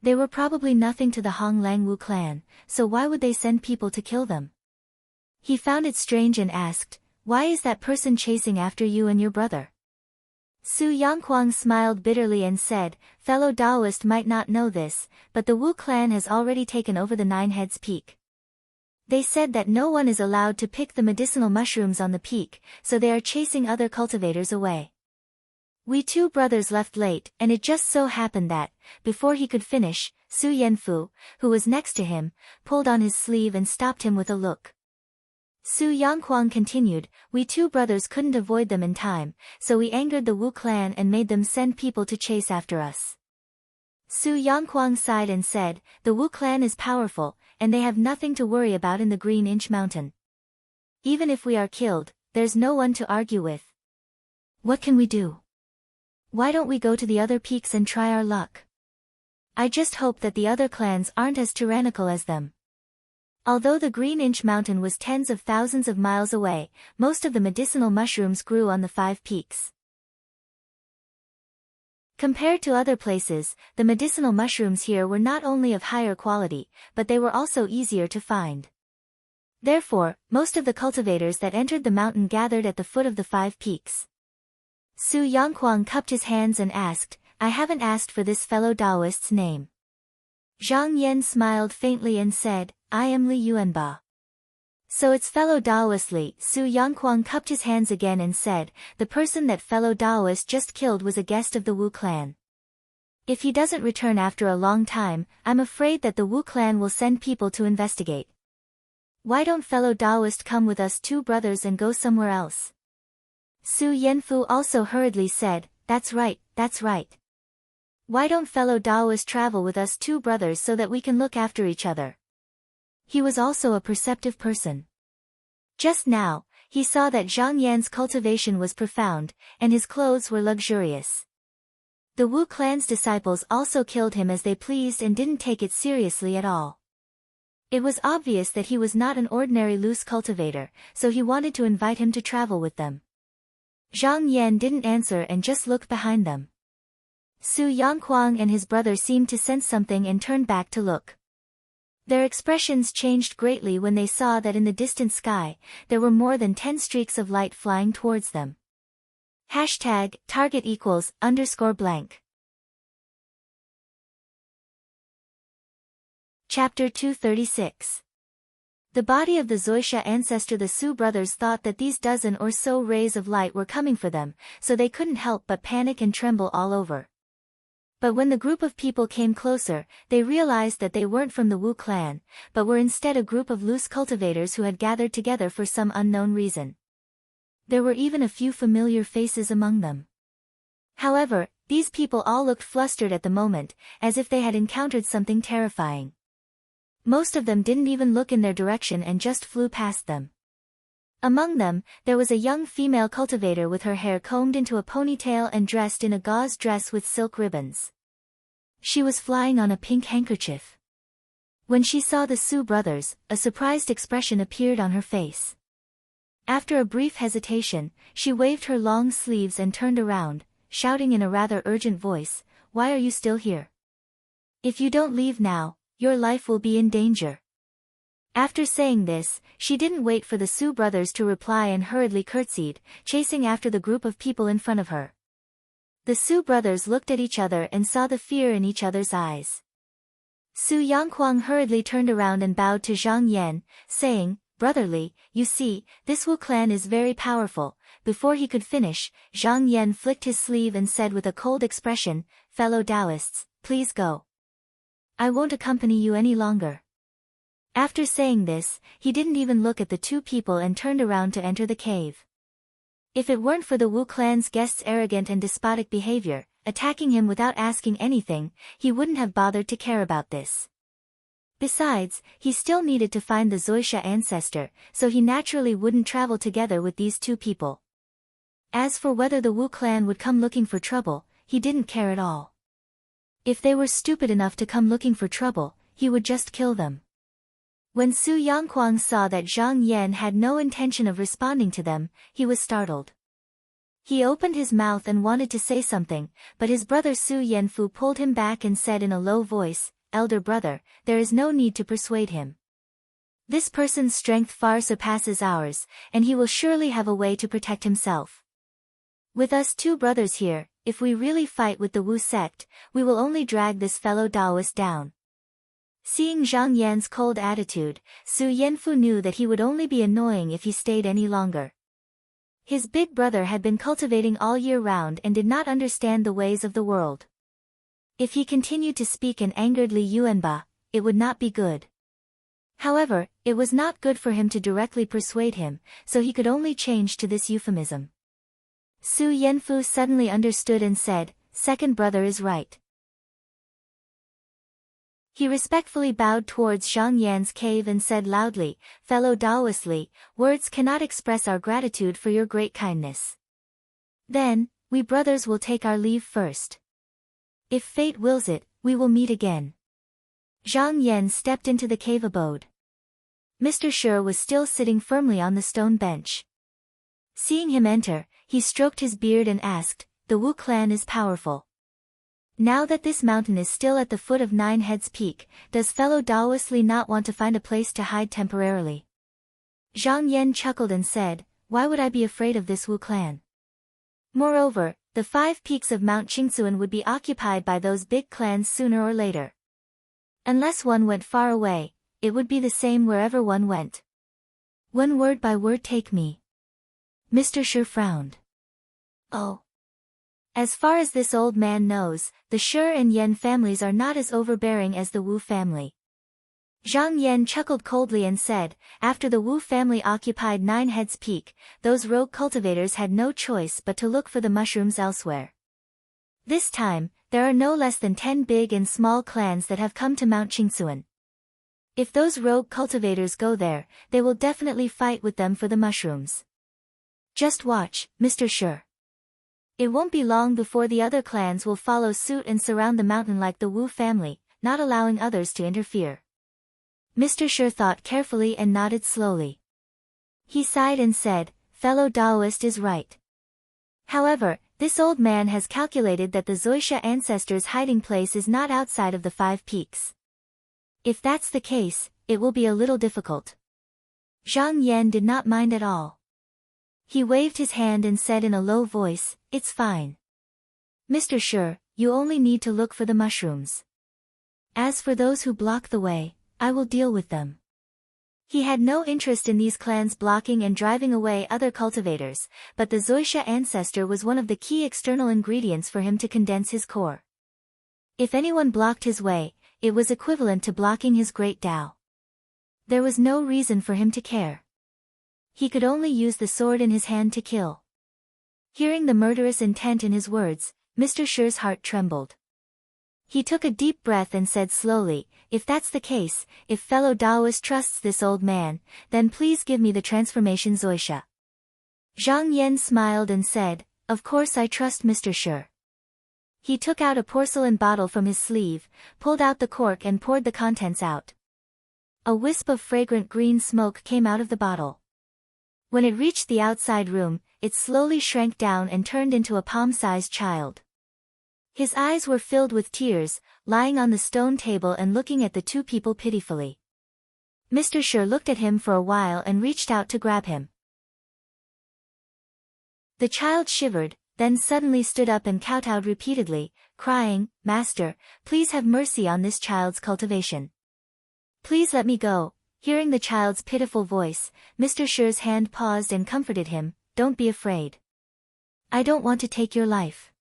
They were probably nothing to the Hong Langwu clan, so why would they send people to kill them? He found it strange and asked, why is that person chasing after you and your brother? Su Yanquang smiled bitterly and said, fellow Daoist might not know this, but the Wu clan has already taken over the Nine Heads Peak. They said that no one is allowed to pick the medicinal mushrooms on the peak, so they are chasing other cultivators away. We two brothers left late, and it just so happened that, before he could finish, Su Yanfu, who was next to him, pulled on his sleeve and stopped him with a look. Su Yanquang continued, we two brothers couldn't avoid them in time, so we angered the Wu clan and made them send people to chase after us. Su Yanquang sighed and said, the Wu clan is powerful, and they have nothing to worry about in the Green Inch Mountain. Even if we are killed, there's no one to argue with. What can we do? Why don't we go to the other peaks and try our luck? I just hope that the other clans aren't as tyrannical as them. Although the Green Inch Mountain was tens of thousands of miles away, most of the medicinal mushrooms grew on the 5 peaks. Compared to other places, the medicinal mushrooms here were not only of higher quality, but they were also easier to find. Therefore, most of the cultivators that entered the mountain gathered at the foot of the 5 peaks. Su Yanquang cupped his hands and asked, I haven't asked for this fellow Daoist's name. Zhang Yan smiled faintly and said, I am Li Yuanba. So it's fellow Daoist Li. Su Yangquang cupped his hands again and said, the person that fellow Daoist just killed was a guest of the Wu clan. If he doesn't return after a long time, I'm afraid that the Wu clan will send people to investigate. Why don't fellow Daoist come with us two brothers and go somewhere else? Su Yanfu also hurriedly said, that's right, that's right. Why don't fellow Daoist travel with us two brothers so that we can look after each other? He was also a perceptive person. Just now, he saw that Zhang Yan's cultivation was profound, and his clothes were luxurious. The Wu clan's disciples also killed him as they pleased and didn't take it seriously at all. It was obvious that he was not an ordinary loose cultivator, so he wanted to invite him to travel with them. Zhang Yan didn't answer and just looked behind them. Su Yangquang and his brother seemed to sense something and turned back to look. Their expressions changed greatly when they saw that in the distant sky, there were more than 10 streaks of light flying towards them. #target =_. Chapter 236. The body of the Zoisha ancestor. The Su brothers thought that these dozen or so rays of light were coming for them, so they couldn't help but panic and tremble all over. But when the group of people came closer, they realized that they weren't from the Wu clan, but were instead a group of loose cultivators who had gathered together for some unknown reason. There were even a few familiar faces among them. However, these people all looked flustered at the moment, as if they had encountered something terrifying. Most of them didn't even look in their direction and just flew past them. Among them, there was a young female cultivator with her hair combed into a ponytail and dressed in a gauze dress with silk ribbons. She was flying on a pink handkerchief. When she saw the Su brothers, a surprised expression appeared on her face. After a brief hesitation, she waved her long sleeves and turned around, shouting in a rather urgent voice, "Why are you still here? If you don't leave now, your life will be in danger." After saying this, she didn't wait for the Su brothers to reply and hurriedly curtsied, chasing after the group of people in front of her. The Su brothers looked at each other and saw the fear in each other's eyes. Su Yangquang hurriedly turned around and bowed to Zhang Yan, saying, "Brotherly, you see, this Wu clan is very powerful." Before he could finish, Zhang Yan flicked his sleeve and said with a cold expression, "Fellow Taoists, please go. I won't accompany you any longer." After saying this, he didn't even look at the two people and turned around to enter the cave. If it weren't for the Wu clan's guests' arrogant and despotic behavior, attacking him without asking anything, he wouldn't have bothered to care about this. Besides, he still needed to find the Zoisha ancestor, so he naturally wouldn't travel together with these two people. As for whether the Wu clan would come looking for trouble, he didn't care at all. If they were stupid enough to come looking for trouble, he would just kill them. When Su Yangquang saw that Zhang Yan had no intention of responding to them, he was startled. He opened his mouth and wanted to say something, but his brother Su Yanfu pulled him back and said in a low voice, "Elder brother, there is no need to persuade him. This person's strength far surpasses ours, and he will surely have a way to protect himself. With us two brothers here, if we really fight with the Wu sect, we will only drag this fellow Taoist down." Seeing Zhang Yan's cold attitude, Su Yanfu knew that he would only be annoying if he stayed any longer. His big brother had been cultivating all year round and did not understand the ways of the world. If he continued to speak and angered Li Yuanba, it would not be good. However, it was not good for him to directly persuade him, so he could only change to this euphemism. Su Yanfu suddenly understood and said, "Second brother is right." He respectfully bowed towards Zhang Yan's cave and said loudly, "Fellow Taoist Li, words cannot express our gratitude for your great kindness. Then, we brothers will take our leave first. If fate wills it, we will meet again." Zhang Yan stepped into the cave abode. Mr. Shi was still sitting firmly on the stone bench. Seeing him enter, he stroked his beard and asked, "The Wu clan is powerful. Now that this mountain is still at the foot of Nine Heads Peak, does fellow Taoist Li not want to find a place to hide temporarily?" Zhang Yan chuckled and said, "Why would I be afraid of this Wu clan? Moreover, the 5 peaks of Mount Qingsuan would be occupied by those big clans sooner or later. Unless one went far away, it would be the same wherever one went. One word by word take me. Mr. Shi frowned. Oh. As far as this old man knows, the Shi and Yan families are not as overbearing as the Wu family. Zhang Yan chuckled coldly and said, after the Wu family occupied Nine Heads Peak, those rogue cultivators had no choice but to look for the mushrooms elsewhere. This time, there are no less than 10 big and small clans that have come to Mount Qingsuan. If those rogue cultivators go there, they will definitely fight with them for the mushrooms. Just watch, Mr. Shi. It won't be long before the other clans will follow suit and surround the mountain like the Wu family, not allowing others to interfere. Mr. Shi thought carefully and nodded slowly. He sighed and said, fellow Taoist is right. However, this old man has calculated that the Zoisha ancestors' hiding place is not outside of the 5 peaks. If that's the case, it will be a little difficult. Zhang Yan did not mind at all. He waved his hand and said in a low voice, it's fine. Mr. Shi, you only need to look for the mushrooms. As for those who block the way, I will deal with them. He had no interest in these clans blocking and driving away other cultivators, but the Zoisha ancestor was one of the key external ingredients for him to condense his core. If anyone blocked his way, it was equivalent to blocking his great Tao. There was no reason for him to care. He could only use the sword in his hand to kill. Hearing the murderous intent in his words, Mr. Shi's heart trembled. He took a deep breath and said slowly, if that's the case, if fellow Taoist trusts this old man, then please give me the transformation Zoisha. Zhang Yan smiled and said, of course I trust Mr. Shi. He took out a porcelain bottle from his sleeve, pulled out the cork and poured the contents out. A wisp of fragrant green smoke came out of the bottle. When it reached the outside room, it slowly shrank down and turned into a palm-sized child. His eyes were filled with tears, lying on the stone table and looking at the two people pitifully. Mr. Shi looked at him for a while and reached out to grab him. The child shivered, then suddenly stood up and kowtowed repeatedly, crying, Master, please have mercy on this child's cultivation. Please let me go. Hearing the child's pitiful voice, Mr. Shi's hand paused and comforted him, don't be afraid. I don't want to take your life.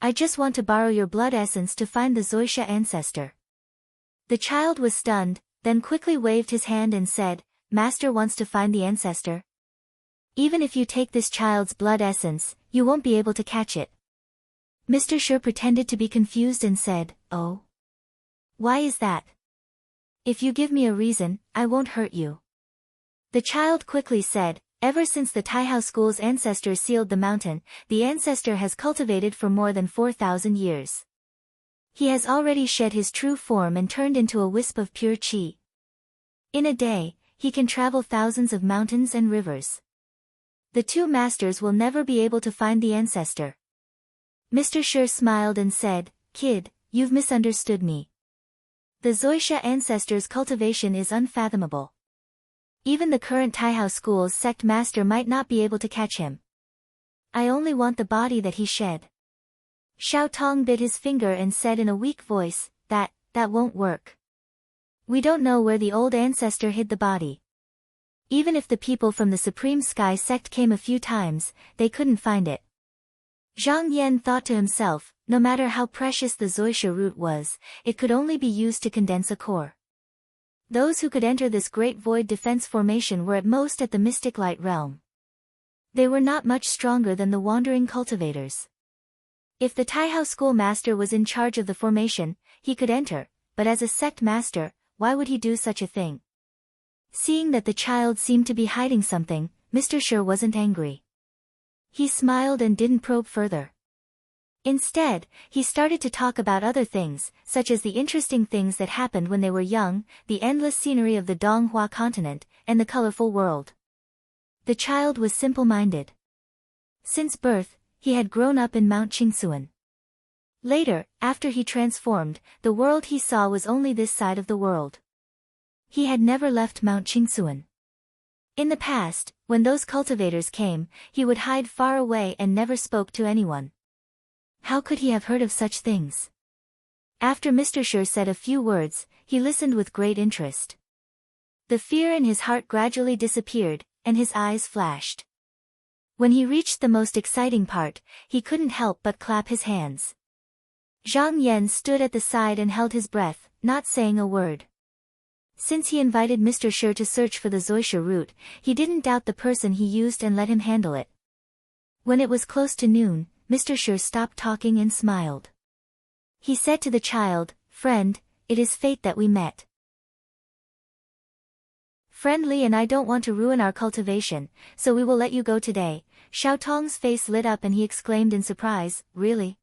I just want to borrow your blood essence to find the Zoisha ancestor. The child was stunned, then quickly waved his hand and said, Master wants to find the ancestor. Even if you take this child's blood essence, you won't be able to catch it. Mr. Shi pretended to be confused and said, oh. Why is that? If you give me a reason, I won't hurt you. The child quickly said, ever since the Taihao school's ancestors sealed the mountain, the ancestor has cultivated for more than 4,000 years. He has already shed his true form and turned into a wisp of pure qi. In a day, he can travel thousands of mountains and rivers. The two masters will never be able to find the ancestor. Mr. Shi smiled and said, Kid, you've misunderstood me. The Zoisha ancestor's cultivation is unfathomable. Even the current Taihao school's sect master might not be able to catch him. I only want the body that he shed. Xiao Tong bit his finger and said in a weak voice, that won't work. We don't know where the old ancestor hid the body. Even if the people from the Supreme Sky sect came a few times, they couldn't find it. Zhang Yan thought to himself, no matter how precious the Zoisha root was, it could only be used to condense a core. Those who could enter this great void defense formation were at most at the mystic light realm. They were not much stronger than the wandering cultivators. If the Taihao school master was in charge of the formation, he could enter, but as a sect master, why would he do such a thing? Seeing that the child seemed to be hiding something, Mr. Shi wasn't angry. He smiled and didn't probe further. Instead, he started to talk about other things, such as the interesting things that happened when they were young, the endless scenery of the Donghua continent, and the colorful world. The child was simple-minded. Since birth, he had grown up in Mount Qingsuan. Later, after he transformed, the world he saw was only this side of the world. He had never left Mount Qingsuan. In the past, when those cultivators came, he would hide far away and never spoke to anyone. How could he have heard of such things? After Mr. Shi said a few words, he listened with great interest. The fear in his heart gradually disappeared, and his eyes flashed. When he reached the most exciting part, he couldn't help but clap his hands. Zhang Yan stood at the side and held his breath, not saying a word. Since he invited Mr. Shi to search for the Zoisha route, he didn't doubt the person he used and let him handle it. When it was close to noon, Mr. Shi stopped talking and smiled. He said to the child, "Friend, it is fate that we met. Friend Li and I don't want to ruin our cultivation, so we will let you go today." Xiao Tong's face lit up and he exclaimed in surprise, "Really?"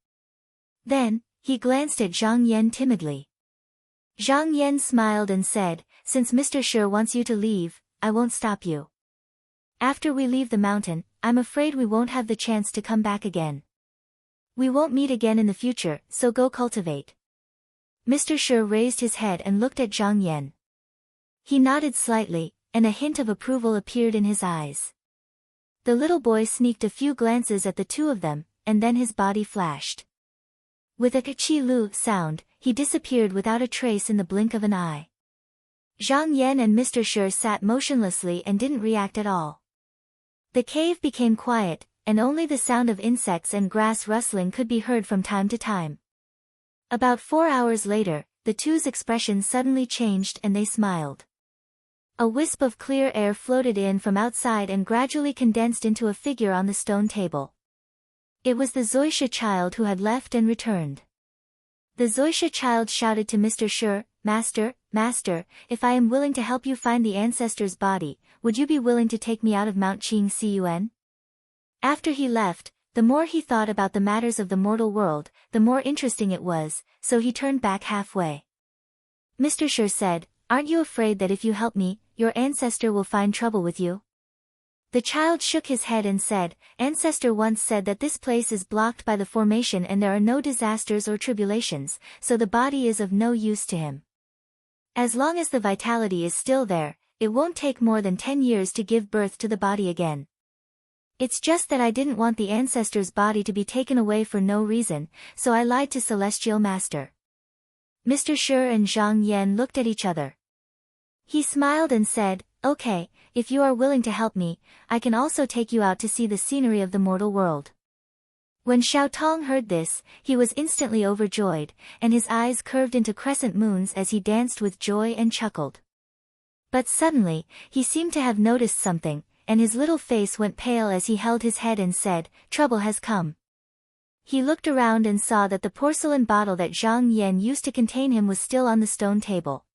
Then, he glanced at Zhang Yan timidly. Zhang Yan smiled and said, "Since Mr. Shi wants you to leave, I won't stop you. After we leave the mountain, I'm afraid we won't have the chance to come back again. We won't meet again in the future, so go cultivate." Mr. Shi raised his head and looked at Zhang Yan. He nodded slightly, and a hint of approval appeared in his eyes. The little boy sneaked a few glances at the two of them, and then his body flashed. With a ka-chi-lu sound, he disappeared without a trace in the blink of an eye. Zhang Yan and Mr. Shi sat motionlessly and didn't react at all. The cave became quiet, and only the sound of insects and grass rustling could be heard from time to time. About 4 hours later, the two's expression suddenly changed and they smiled. A wisp of clear air floated in from outside and gradually condensed into a figure on the stone table. It was the Zoisha child who had left and returned. The Zoisha child shouted to Mr. Shi, Master, if I am willing to help you find the ancestor's body, would you be willing to take me out of Mount Qing Cun?" After he left, the more he thought about the matters of the mortal world, the more interesting it was, so he turned back halfway. Mr. Shi said, "Aren't you afraid that if you help me, your ancestor will find trouble with you?" The child shook his head and said, "Ancestor once said that this place is blocked by the formation and there are no disasters or tribulations, so the body is of no use to him. As long as the vitality is still there, it won't take more than 10 years to give birth to the body again. It's just that I didn't want the ancestor's body to be taken away for no reason, so I lied to Celestial Master." Mr. Shi and Zhang Yan looked at each other. He smiled and said, "Okay, if you are willing to help me, I can also take you out to see the scenery of the mortal world." When Xiao Tong heard this, he was instantly overjoyed, and his eyes curved into crescent moons as he danced with joy and chuckled. But suddenly, he seemed to have noticed something, and his little face went pale as he held his head and said, "Trouble has come." He looked around and saw that the porcelain bottle that Zhang Yan used to contain him was still on the stone table.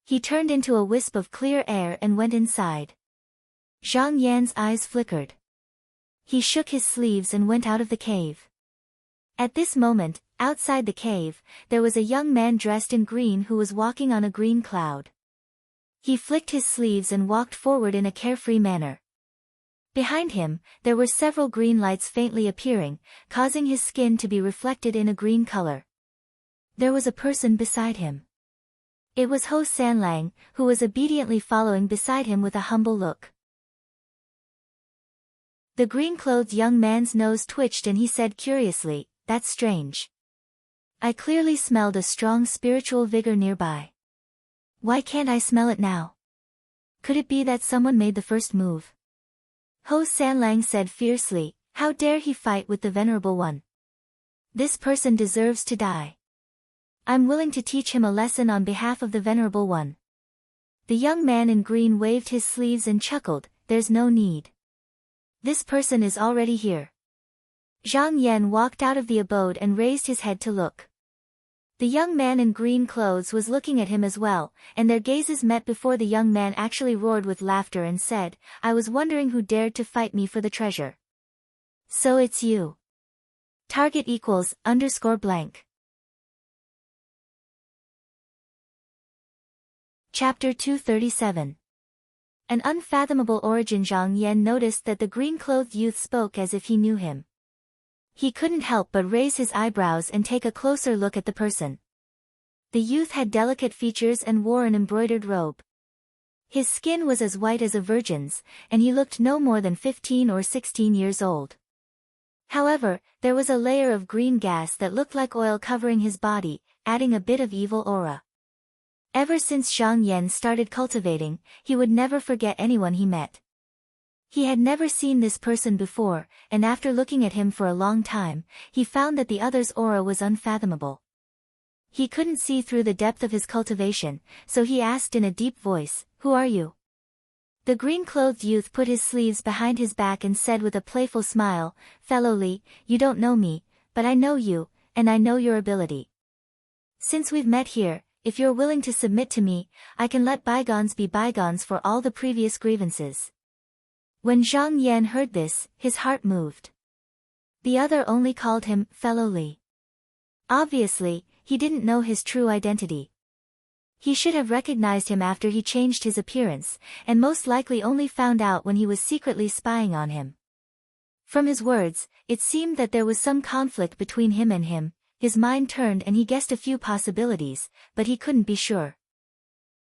He turned into a wisp of clear air and went inside. Zhang Yan's eyes flickered. He shook his sleeves and went out of the cave. At this moment, outside the cave, there was a young man dressed in green who was walking on a green cloud. He flicked his sleeves and walked forward in a carefree manner. Behind him, there were several green lights faintly appearing, causing his skin to be reflected in a green color. There was a person beside him. It was Ho Sanlang, who was obediently following beside him with a humble look. The green-clothed young man's nose twitched and he said curiously, "That's strange. I clearly smelled a strong spiritual vigor nearby. Why can't I smell it now? Could it be that someone made the first move?" Ho Sanlang said fiercely, "How dare he fight with the Venerable One? This person deserves to die. I'm willing to teach him a lesson on behalf of the Venerable One." The young man in green waved his sleeves and chuckled, "There's no need. This person is already here." Zhang Yan walked out of the abode and raised his head to look. The young man in green clothes was looking at him as well, and their gazes met before the young man actually roared with laughter and said, "I was wondering who dared to fight me for the treasure. So it's you. Target equals _blank. Chapter 237. An unfathomable origin. Zhang Yan noticed that the green-clothed youth spoke as if he knew him. He couldn't help but raise his eyebrows and take a closer look at the person. The youth had delicate features and wore an embroidered robe. His skin was as white as a virgin's, and he looked no more than 15 or 16 years old. However, there was a layer of green gas that looked like oil covering his body, adding a bit of evil aura. Ever since Zhang Yan started cultivating, he would never forget anyone he met. He had never seen this person before, and after looking at him for a long time, he found that the other's aura was unfathomable. He couldn't see through the depth of his cultivation, so he asked in a deep voice, "Who are you?" The green-clothed youth put his sleeves behind his back and said with a playful smile, "Fellow Li, you don't know me, but I know you, and I know your ability. Since we've met here, if you're willing to submit to me, I can let bygones be bygones for all the previous grievances." When Zhang Yan heard this, his heart moved. The other only called him Fellow Li. Obviously, he didn't know his true identity. He should have recognized him after he changed his appearance, and most likely only found out when he was secretly spying on him. From his words, it seemed that there was some conflict between him and him. His mind turned and he guessed a few possibilities, but he couldn't be sure.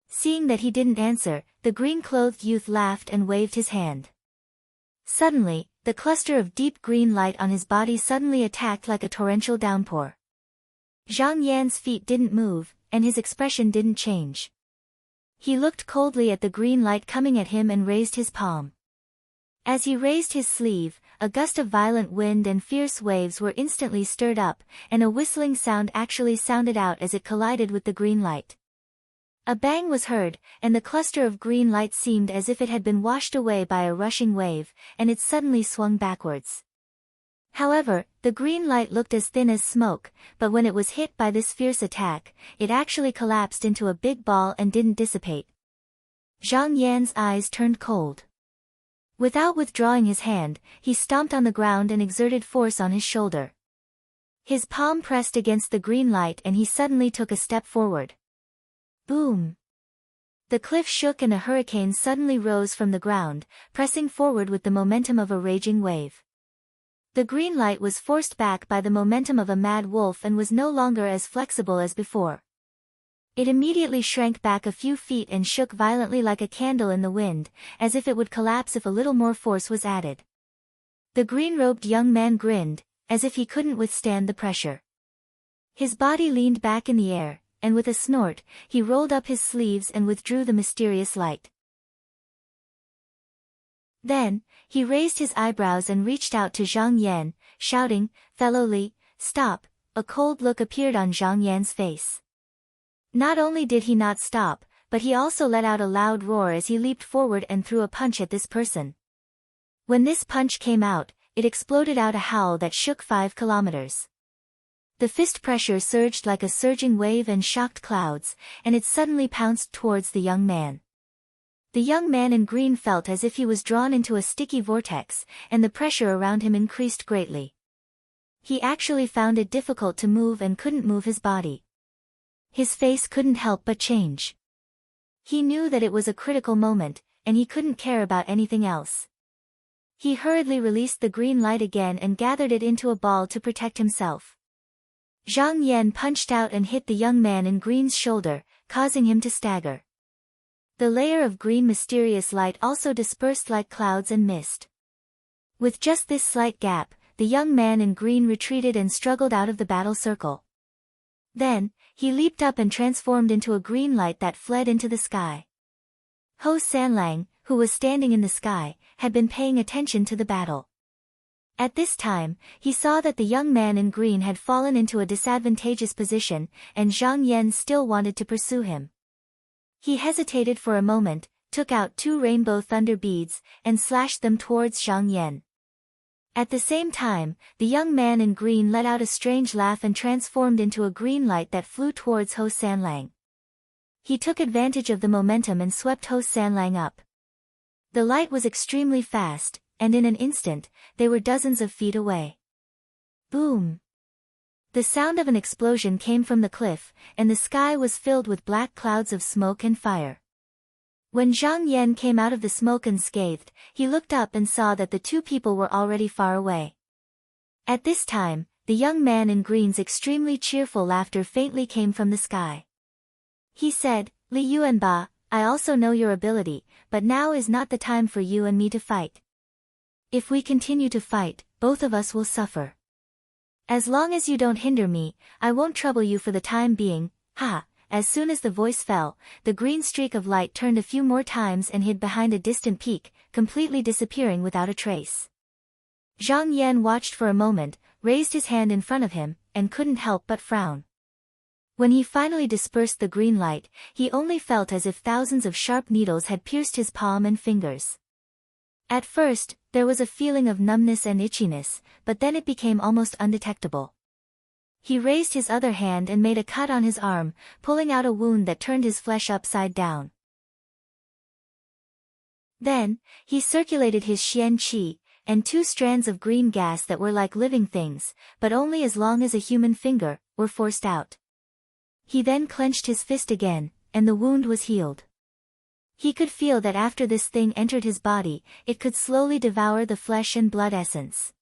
Seeing that he didn't answer, the green-clothed youth laughed and waved his hand. Suddenly, the cluster of deep green light on his body suddenly attacked like a torrential downpour. Zhang Yan's feet didn't move, and his expression didn't change. He looked coldly at the green light coming at him and raised his palm. As he raised his sleeve, a gust of violent wind and fierce waves were instantly stirred up, and a whistling sound actually sounded out as it collided with the green light. A bang was heard, and the cluster of green light seemed as if it had been washed away by a rushing wave, and it suddenly swung backwards. However, the green light looked as thin as smoke, but when it was hit by this fierce attack, it actually collapsed into a big ball and didn't dissipate. Zhang Yan's eyes turned cold. Without withdrawing his hand, he stomped on the ground and exerted force on his shoulder. His palm pressed against the green light and he suddenly took a step forward. Boom! The cliff shook and a hurricane suddenly rose from the ground, pressing forward with the momentum of a raging wave. The green light was forced back by the momentum of a mad wolf and was no longer as flexible as before. It immediately shrank back a few feet and shook violently like a candle in the wind, as if it would collapse if a little more force was added. The green-robed young man grinned, as if he couldn't withstand the pressure. His body leaned back in the air, and with a snort, he rolled up his sleeves and withdrew the mysterious light. Then, he raised his eyebrows and reached out to Zhang Yan, shouting, "Fellow Li, stop!" A cold look appeared on Zhang Yan's face. Not only did he not stop, but he also let out a loud roar as he leaped forward and threw a punch at this person. When this punch came out, it exploded out a howl that shook 5 kilometers. The fist pressure surged like a surging wave and shocked clouds, and it suddenly pounced towards the young man. The young man in green felt as if he was drawn into a sticky vortex, and the pressure around him increased greatly. He actually found it difficult to move and couldn't move his body. His face couldn't help but change. He knew that it was a critical moment, and he couldn't care about anything else. He hurriedly released the green light again and gathered it into a ball to protect himself. Zhang Yan punched out and hit the young man in green's shoulder, causing him to stagger. The layer of green mysterious light also dispersed like clouds and mist. With just this slight gap, the young man in green retreated and struggled out of the battle circle. Then, he leaped up and transformed into a green light that fled into the sky. Ho Sanlang, who was standing in the sky, had been paying attention to the battle. At this time, he saw that the young man in green had fallen into a disadvantageous position, and Zhang Yan still wanted to pursue him. He hesitated for a moment, took out 2 rainbow thunder beads, and slashed them towards Zhang Yan. At the same time, the young man in green let out a strange laugh and transformed into a green light that flew towards Ho Sanlang. He took advantage of the momentum and swept Ho Sanlang up. The light was extremely fast, and in an instant, they were dozens of feet away. Boom! The sound of an explosion came from the cliff, and the sky was filled with black clouds of smoke and fire. When Zhang Yan came out of the smoke unscathed, he looked up and saw that the 2 people were already far away. At this time, the young man in green's extremely cheerful laughter faintly came from the sky. He said, "Li Yuanba, I also know your ability, but now is not the time for you and me to fight. If we continue to fight, both of us will suffer. As long as you don't hinder me, I won't trouble you for the time being." Ha! as soon as the voice fell, the green streak of light turned a few more times and hid behind a distant peak, completely disappearing without a trace. Zhang Yan watched for a moment, raised his hand in front of him, and couldn't help but frown. When he finally dispersed the green light, he only felt as if thousands of sharp needles had pierced his palm and fingers. At first, there was a feeling of numbness and itchiness, but then it became almost undetectable. He raised his other hand and made a cut on his arm, pulling out a wound that turned his flesh upside down. Then, he circulated his xian qi, and 2 strands of green gas that were like living things, but only as long as a human finger, were forced out. He then clenched his fist again, and the wound was healed. He could feel that after this thing entered his body, it could slowly devour the flesh and blood essence.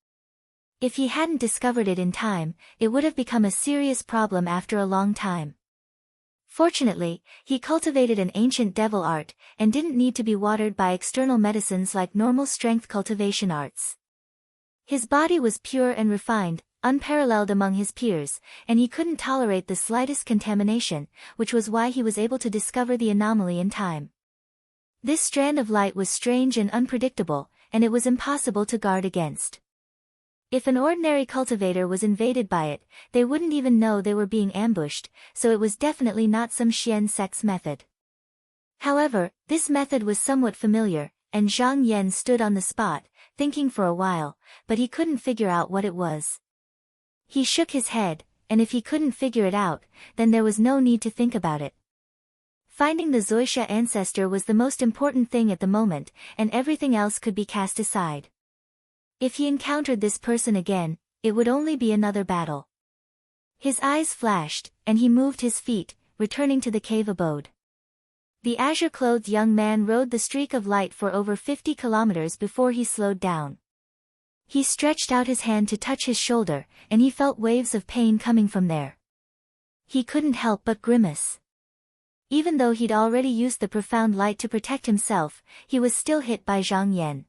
If he hadn't discovered it in time, it would have become a serious problem after a long time. Fortunately, he cultivated an ancient devil art, and didn't need to be watered by external medicines like normal strength cultivation arts. His body was pure and refined, unparalleled among his peers, and he couldn't tolerate the slightest contamination, which was why he was able to discover the anomaly in time. This strand of light was strange and unpredictable, and it was impossible to guard against. If an ordinary cultivator was invaded by it, they wouldn't even know they were being ambushed, so it was definitely not some Xian sect's method. However, this method was somewhat familiar, and Zhang Yan stood on the spot, thinking for a while, but he couldn't figure out what it was. He shook his head, and if he couldn't figure it out, then there was no need to think about it. Finding the Zoisha ancestor was the most important thing at the moment, and everything else could be cast aside. If he encountered this person again, it would only be another battle. His eyes flashed, and he moved his feet, returning to the cave abode. The azure-clothed young man rode the streak of light for over 50 kilometers before he slowed down. He stretched out his hand to touch his shoulder, and he felt waves of pain coming from there. He couldn't help but grimace. Even though he'd already used the profound light to protect himself, he was still hit by Zhang Yan.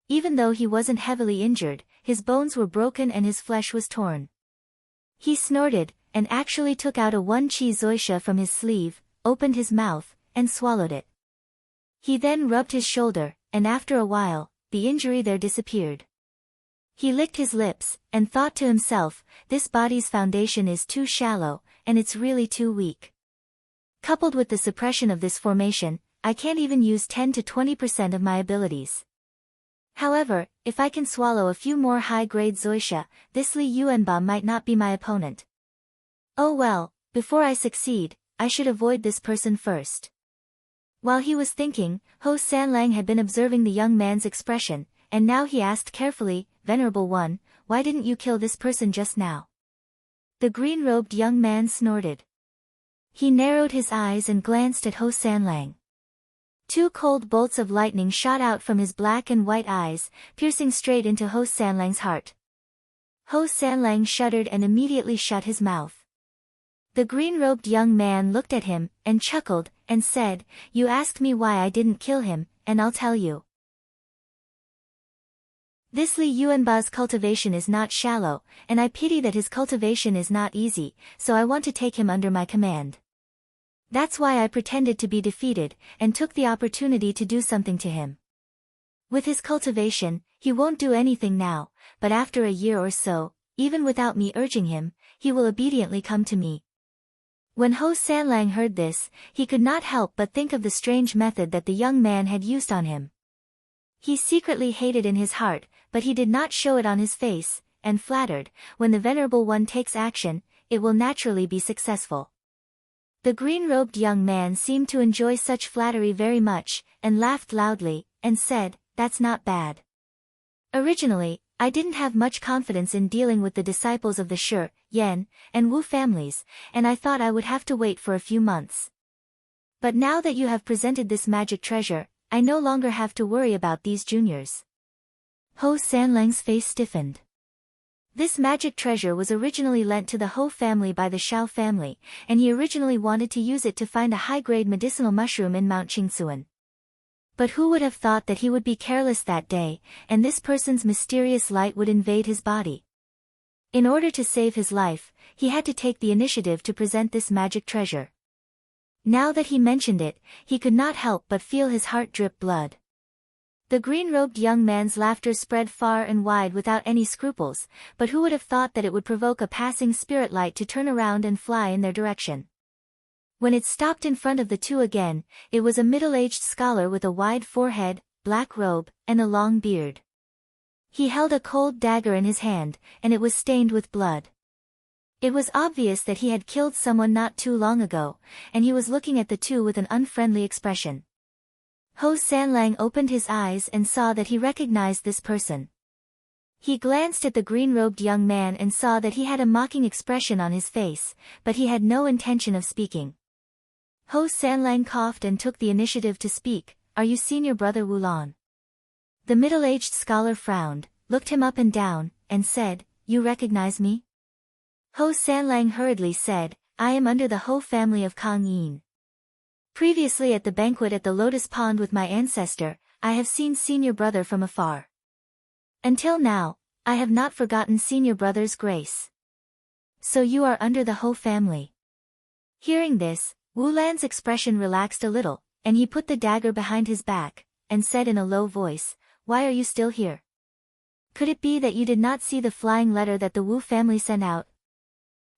Even though he wasn't heavily injured, his bones were broken and his flesh was torn. He snorted, and actually took out a 1-qi zoisha from his sleeve, opened his mouth, and swallowed it. He then rubbed his shoulder, and after a while, the injury there disappeared. He licked his lips, and thought to himself, this body's foundation is too shallow, and it's really too weak. Coupled with the suppression of this formation, I can't even use 10 to 20% of my abilities. However, if I can swallow a few more high-grade zoisha, this Li Yuanba might not be my opponent. Oh well, before I succeed, I should avoid this person first. While he was thinking, Ho Sanlang had been observing the young man's expression, and now he asked carefully, Venerable One, why didn't you kill this person just now? The green-robed young man snorted. He narrowed his eyes and glanced at Ho Sanlang. 2 cold bolts of lightning shot out from his black and white eyes, piercing straight into Ho Sanlang's heart. Ho Sanlang shuddered and immediately shut his mouth. The green-robed young man looked at him, and chuckled, and said, You asked me why I didn't kill him, and I'll tell you. This Li Yuanba's cultivation is not shallow, and I pity that his cultivation is not easy, so I want to take him under my command. That's why I pretended to be defeated, and took the opportunity to do something to him. With his cultivation, he won't do anything now, but after a year or so, even without me urging him, he will obediently come to me. When Ho Sanlang heard this, he could not help but think of the strange method that the young man had used on him. He secretly hated in his heart, but he did not show it on his face, and flattered, when the Venerable One takes action, it will naturally be successful. The green-robed young man seemed to enjoy such flattery very much, and laughed loudly, and said, That's not bad. Originally, I didn't have much confidence in dealing with the disciples of the Shi, Yan, and Wu families, and I thought I would have to wait for a few months. But now that you have presented this magic treasure, I no longer have to worry about these juniors. Ho Sanlang's face stiffened. This magic treasure was originally lent to the Ho family by the Shao family, and he originally wanted to use it to find a high-grade medicinal mushroom in Mount Qingsuan. But who would have thought that he would be careless that day, and this person's mysterious light would invade his body? In order to save his life, he had to take the initiative to present this magic treasure. Now that he mentioned it, he could not help but feel his heart drip blood. The green-robed young man's laughter spread far and wide without any scruples, but who would have thought that it would provoke a passing spirit light to turn around and fly in their direction? When it stopped in front of the two again, it was a middle-aged scholar with a wide forehead, black robe, and a long beard. He held a cold dagger in his hand, and it was stained with blood. It was obvious that he had killed someone not too long ago, and he was looking at the two with an unfriendly expression. Ho Sanlang opened his eyes and saw that he recognized this person. He glanced at the green-robed young man and saw that he had a mocking expression on his face, but he had no intention of speaking. Ho Sanlang coughed and took the initiative to speak. "Are you senior brother Wulan?" The middle-aged scholar frowned, looked him up and down, and said, "You recognize me?" Ho Sanlang hurriedly said, "I am under the Ho family of Kang Yin. Previously at the banquet at the Lotus Pond with my ancestor, I have seen senior brother from afar. Until now, I have not forgotten senior brother's grace. So you are under the Ho family." Hearing this, Wu Lan's expression relaxed a little, and he put the dagger behind his back, and said in a low voice, "Why are you still here? Could it be that you did not see the flying letter that the Wu family sent out?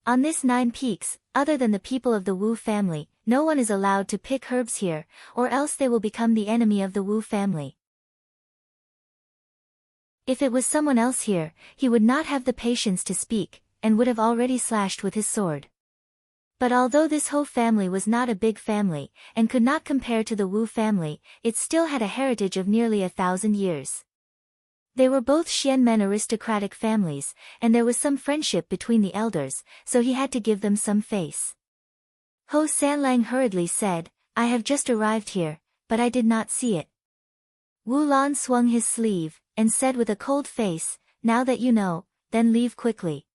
On this 9 peaks, other than the people of the Wu family, no one is allowed to pick herbs here, or else they will become the enemy of the Wu family. If it was someone else here, he would not have the patience to speak, and would have already slashed with his sword. But although this Ho family was not a big family, and could not compare to the Wu family, it still had a heritage of nearly 1,000 years. They were both Xianmen aristocratic families, and there was some friendship between the elders, so he had to give them some face. Ho Sanlang hurriedly said, "I have just arrived here, but I did not see it." Wu Lan swung his sleeve, and said with a cold face, "Now that you know, then leave quickly."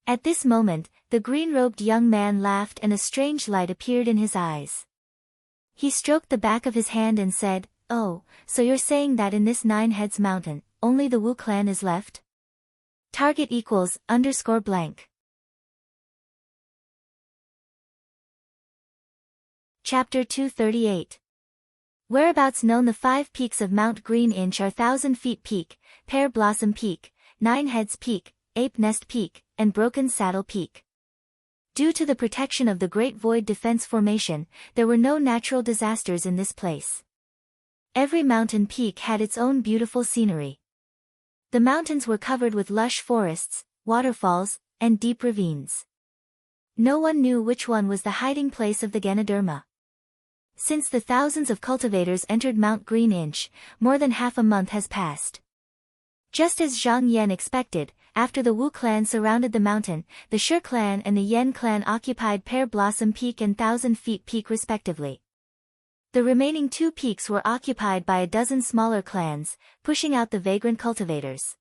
At this moment, the green-robed young man laughed and a strange light appeared in his eyes. He stroked the back of his hand and said, "Oh, so you're saying that in this 9 Heads mountain, only the Wu clan is left? Target equals _blank. Chapter 238. Whereabouts known. The 5 peaks of Mount Green Inch are 1,000 Feet Peak, Pear Blossom Peak, 9 Heads Peak, Ape Nest Peak, and Broken Saddle Peak. Due to the protection of the Great Void Defense Formation, there were no natural disasters in this place. Every mountain peak had its own beautiful scenery. The mountains were covered with lush forests, waterfalls, and deep ravines. No one knew which one was the hiding place of the Ganoderma. Since the thousands of cultivators entered Mount Green Inch, more than half a month has passed. Just as Zhang Yan expected, after the Wu clan surrounded the mountain, the Shi clan and the Yen clan occupied Pear Blossom Peak and 1,000 Feet Peak respectively. The remaining 2 peaks were occupied by a dozen smaller clans, pushing out the vagrant cultivators.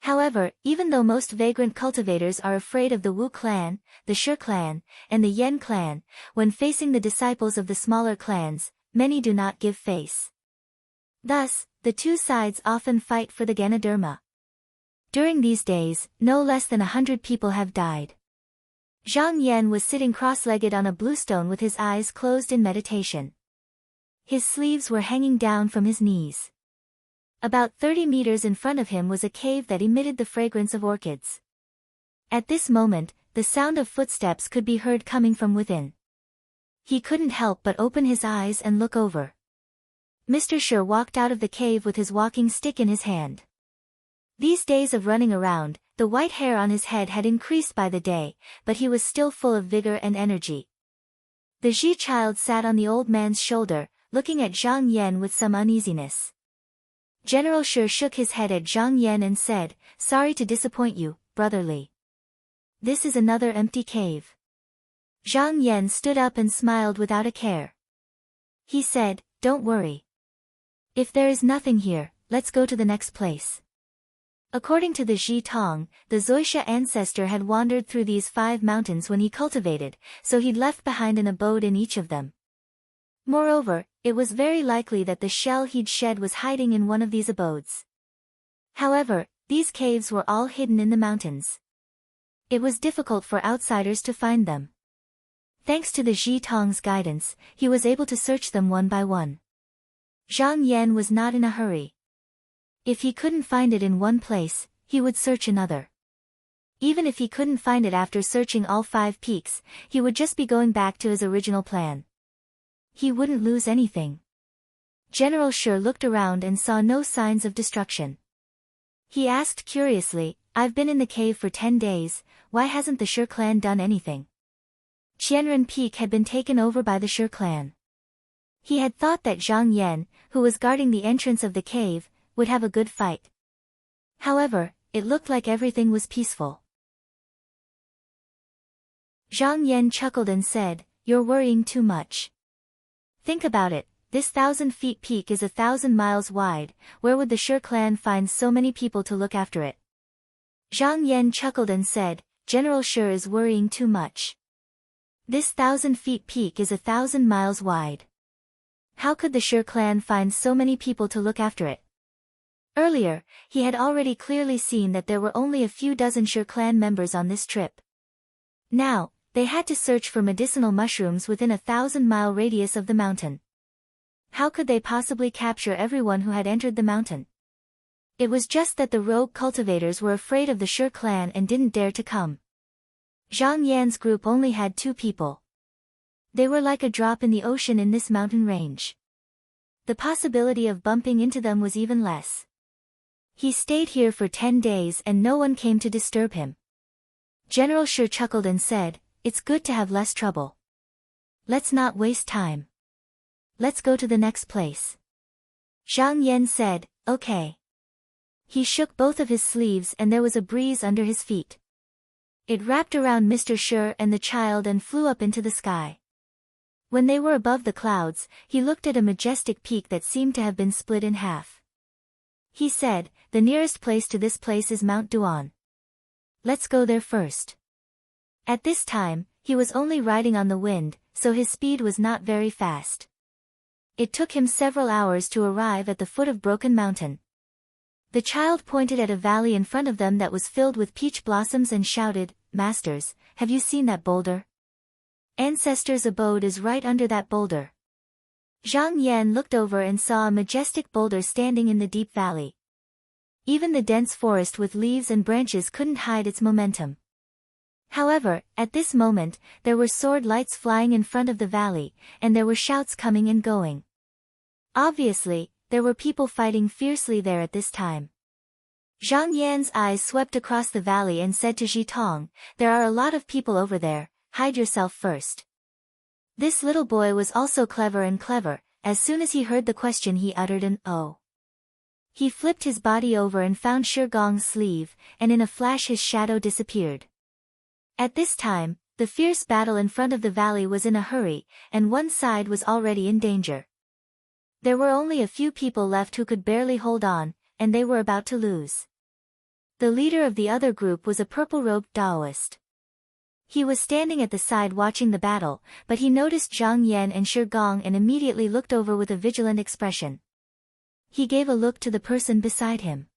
However, even though most vagrant cultivators are afraid of the Wu clan, the Shi clan, and the Yen clan, when facing the disciples of the smaller clans, many do not give face. Thus, the two sides often fight for the Ganoderma. During these days, no less than 100 people have died. Zhang Yan was sitting cross-legged on a bluestone with his eyes closed in meditation. His sleeves were hanging down from his knees. About 30 meters in front of him was a cave that emitted the fragrance of orchids. At this moment, the sound of footsteps could be heard coming from within. He couldn't help but open his eyes and look over. Mr. Shi walked out of the cave with his walking stick in his hand. These days of running around, the white hair on his head had increased by the day, but he was still full of vigor and energy. The Ji child sat on the old man's shoulder, looking at Zhang Yan with some uneasiness. General Shi shook his head at Zhang Yan and said, "Sorry to disappoint you, brotherly. This is another empty cave." Zhang Yan stood up and smiled without a care. He said, "Don't worry. If there is nothing here, let's go to the next place." According to the Ji Tong, the Zoisha ancestor had wandered through these 5 mountains when he cultivated, so he'd left behind an abode in each of them. Moreover, it was very likely that the shell he'd shed was hiding in one of these abodes. However, these caves were all hidden in the mountains. It was difficult for outsiders to find them. Thanks to the Ji Tong's guidance, he was able to search them one by one. Zhang Yan was not in a hurry. If he couldn't find it in one place, he would search another. Even if he couldn't find it after searching all 5 peaks, he would just be going back to his original plan. He wouldn't lose anything. General Shi looked around and saw no signs of destruction. He asked curiously, "I've been in the cave for 10 days, why hasn't the Shi clan done anything?" Qianren Peak had been taken over by the Shi clan. He had thought that Zhang Yan, who was guarding the entrance of the cave, would have a good fight. However, it looked like everything was peaceful. Zhang Yan chuckled and said, "You're worrying too much. Think about it, this 1,000-feet peak is 1,000 miles wide, where would the Shi clan find so many people to look after it?" Zhang Yan chuckled and said, "General Shi is worrying too much. This 1,000-feet peak is 1,000 miles wide. How could the Shi clan find so many people to look after it?" Earlier, he had already clearly seen that there were only a few dozen Shi clan members on this trip. Now, they had to search for medicinal mushrooms within a 1,000-mile radius of the mountain. How could they possibly capture everyone who had entered the mountain? It was just that the rogue cultivators were afraid of the Shi clan and didn't dare to come. Zhang Yan's group only had 2 people. They were like a drop in the ocean in this mountain range. The possibility of bumping into them was even less. He stayed here for 10 days and no one came to disturb him. General Shi chuckled and said, "It's good to have less trouble. Let's not waste time. Let's go to the next place." Zhang Yan said, "Okay." He shook both of his sleeves and there was a breeze under his feet. It wrapped around Mr. Shi and the child and flew up into the sky. When they were above the clouds, he looked at a majestic peak that seemed to have been split in half. He said, "The nearest place to this place is Mount Duan. Let's go there first." At this time, he was only riding on the wind, so his speed was not very fast. It took him several hours to arrive at the foot of Broken Mountain. The child pointed at a valley in front of them that was filled with peach blossoms and shouted, "Masters, have you seen that boulder? Ancestors' abode is right under that boulder." Zhang Yan looked over and saw a majestic boulder standing in the deep valley. Even the dense forest with leaves and branches couldn't hide its momentum. However, at this moment, there were sword lights flying in front of the valley, and there were shouts coming and going. Obviously, there were people fighting fiercely there at this time. Zhang Yan's eyes swept across the valley and said to Ji Tong, "There are a lot of people over there, hide yourself first." This little boy was also clever and clever. As soon as he heard the question he uttered an "oh." He flipped his body over and found Shi Gong's sleeve, and in a flash his shadow disappeared. At this time, the fierce battle in front of the valley was in a hurry, and one side was already in danger. There were only a few people left who could barely hold on, and they were about to lose. The leader of the other group was a purple-robed Taoist. He was standing at the side watching the battle, but he noticed Zhang Yan and Shi Gong and immediately looked over with a vigilant expression. He gave a look to the person beside him.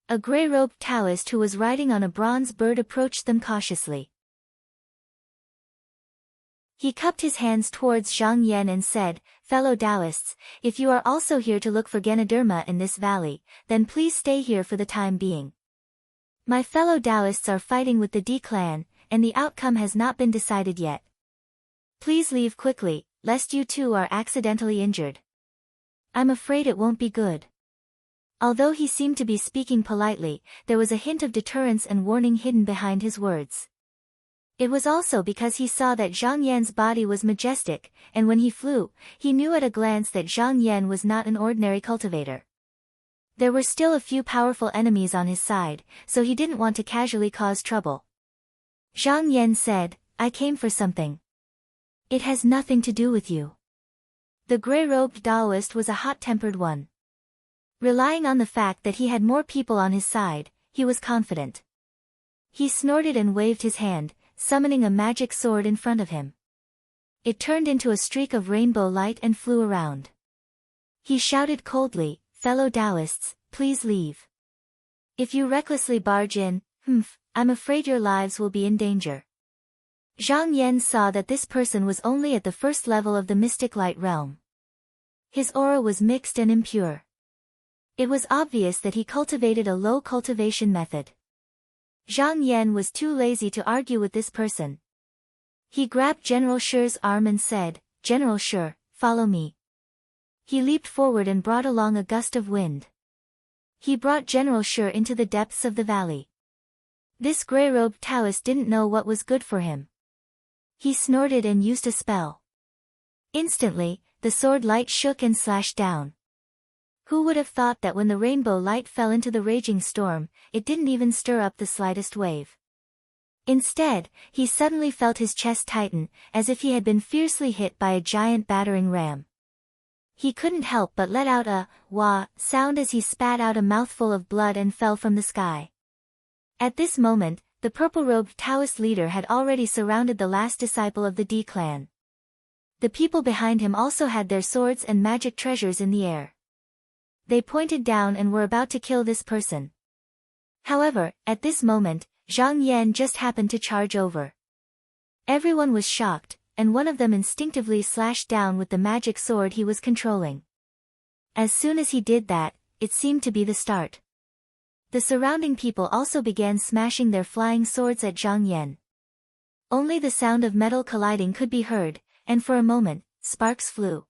A gray-robed Taoist who was riding on a bronze bird approached them cautiously. He cupped his hands towards Zhang Yan and said, "Fellow Taoists, if you are also here to look for Ganoderma in this valley, then please stay here for the time being. My fellow Taoists are fighting with the D clan, and the outcome has not been decided yet. Please leave quickly, lest you too are accidentally injured. I'm afraid it won't be good." Although he seemed to be speaking politely, there was a hint of deterrence and warning hidden behind his words. It was also because he saw that Zhang Yan's body was majestic, and when he flew, he knew at a glance that Zhang Yan was not an ordinary cultivator. There were still a few powerful enemies on his side, so he didn't want to casually cause trouble. Zhang Yan said, "I came for something. It has nothing to do with you." The gray-robed Taoist was a hot-tempered one. Relying on the fact that he had more people on his side, he was confident. He snorted and waved his hand, summoning a magic sword in front of him. It turned into a streak of rainbow light and flew around. He shouted coldly, "Fellow Taoists, please leave. If you recklessly barge in, I'm afraid your lives will be in danger." Zhang Yan saw that this person was only at the first level of the mystic light realm. His aura was mixed and impure. It was obvious that he cultivated a low cultivation method. Zhang Yan was too lazy to argue with this person. He grabbed General Shi's arm and said, "General Shi, follow me." He leaped forward and brought along a gust of wind. He brought General Shi into the depths of the valley. This grey-robed Taoist didn't know what was good for him. He snorted and used a spell. Instantly, the sword light shook and slashed down. Who would have thought that when the rainbow light fell into the raging storm, it didn't even stir up the slightest wave. Instead, he suddenly felt his chest tighten, as if he had been fiercely hit by a giant battering ram. He couldn't help but let out a wah sound as he spat out a mouthful of blood and fell from the sky. At this moment, the purple-robed Taoist leader had already surrounded the last disciple of the D clan. The people behind him also had their swords and magic treasures in the air. They pointed down and were about to kill this person. However, at this moment, Zhang Yan just happened to charge over. Everyone was shocked, and one of them instinctively slashed down with the magic sword he was controlling. As soon as he did that, it seemed to be the start. The surrounding people also began smashing their flying swords at Zhang Yan. Only the sound of metal colliding could be heard, and for a moment, sparks flew.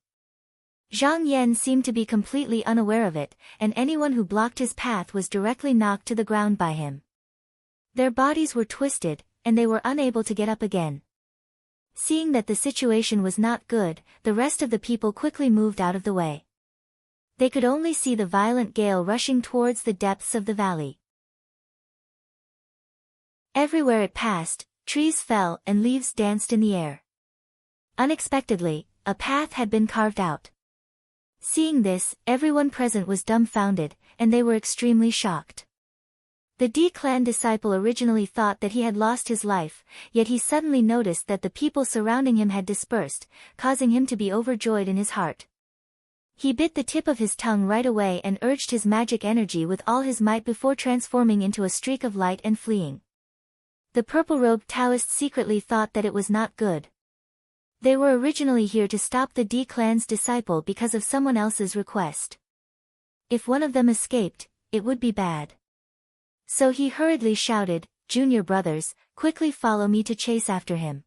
Zhang Yan seemed to be completely unaware of it, and anyone who blocked his path was directly knocked to the ground by him. Their bodies were twisted, and they were unable to get up again. Seeing that the situation was not good, the rest of the people quickly moved out of the way. They could only see the violent gale rushing towards the depths of the valley. Everywhere it passed, trees fell and leaves danced in the air. Unexpectedly, a path had been carved out. Seeing this, everyone present was dumbfounded, and they were extremely shocked. The D clan disciple originally thought that he had lost his life, yet he suddenly noticed that the people surrounding him had dispersed, causing him to be overjoyed in his heart. He bit the tip of his tongue right away and urged his magic energy with all his might before transforming into a streak of light and fleeing. The purple-robed Taoists secretly thought that it was not good. They were originally here to stop the D clan's disciple because of someone else's request. If one of them escaped, it would be bad. So he hurriedly shouted, "Junior brothers, quickly follow me to chase after him.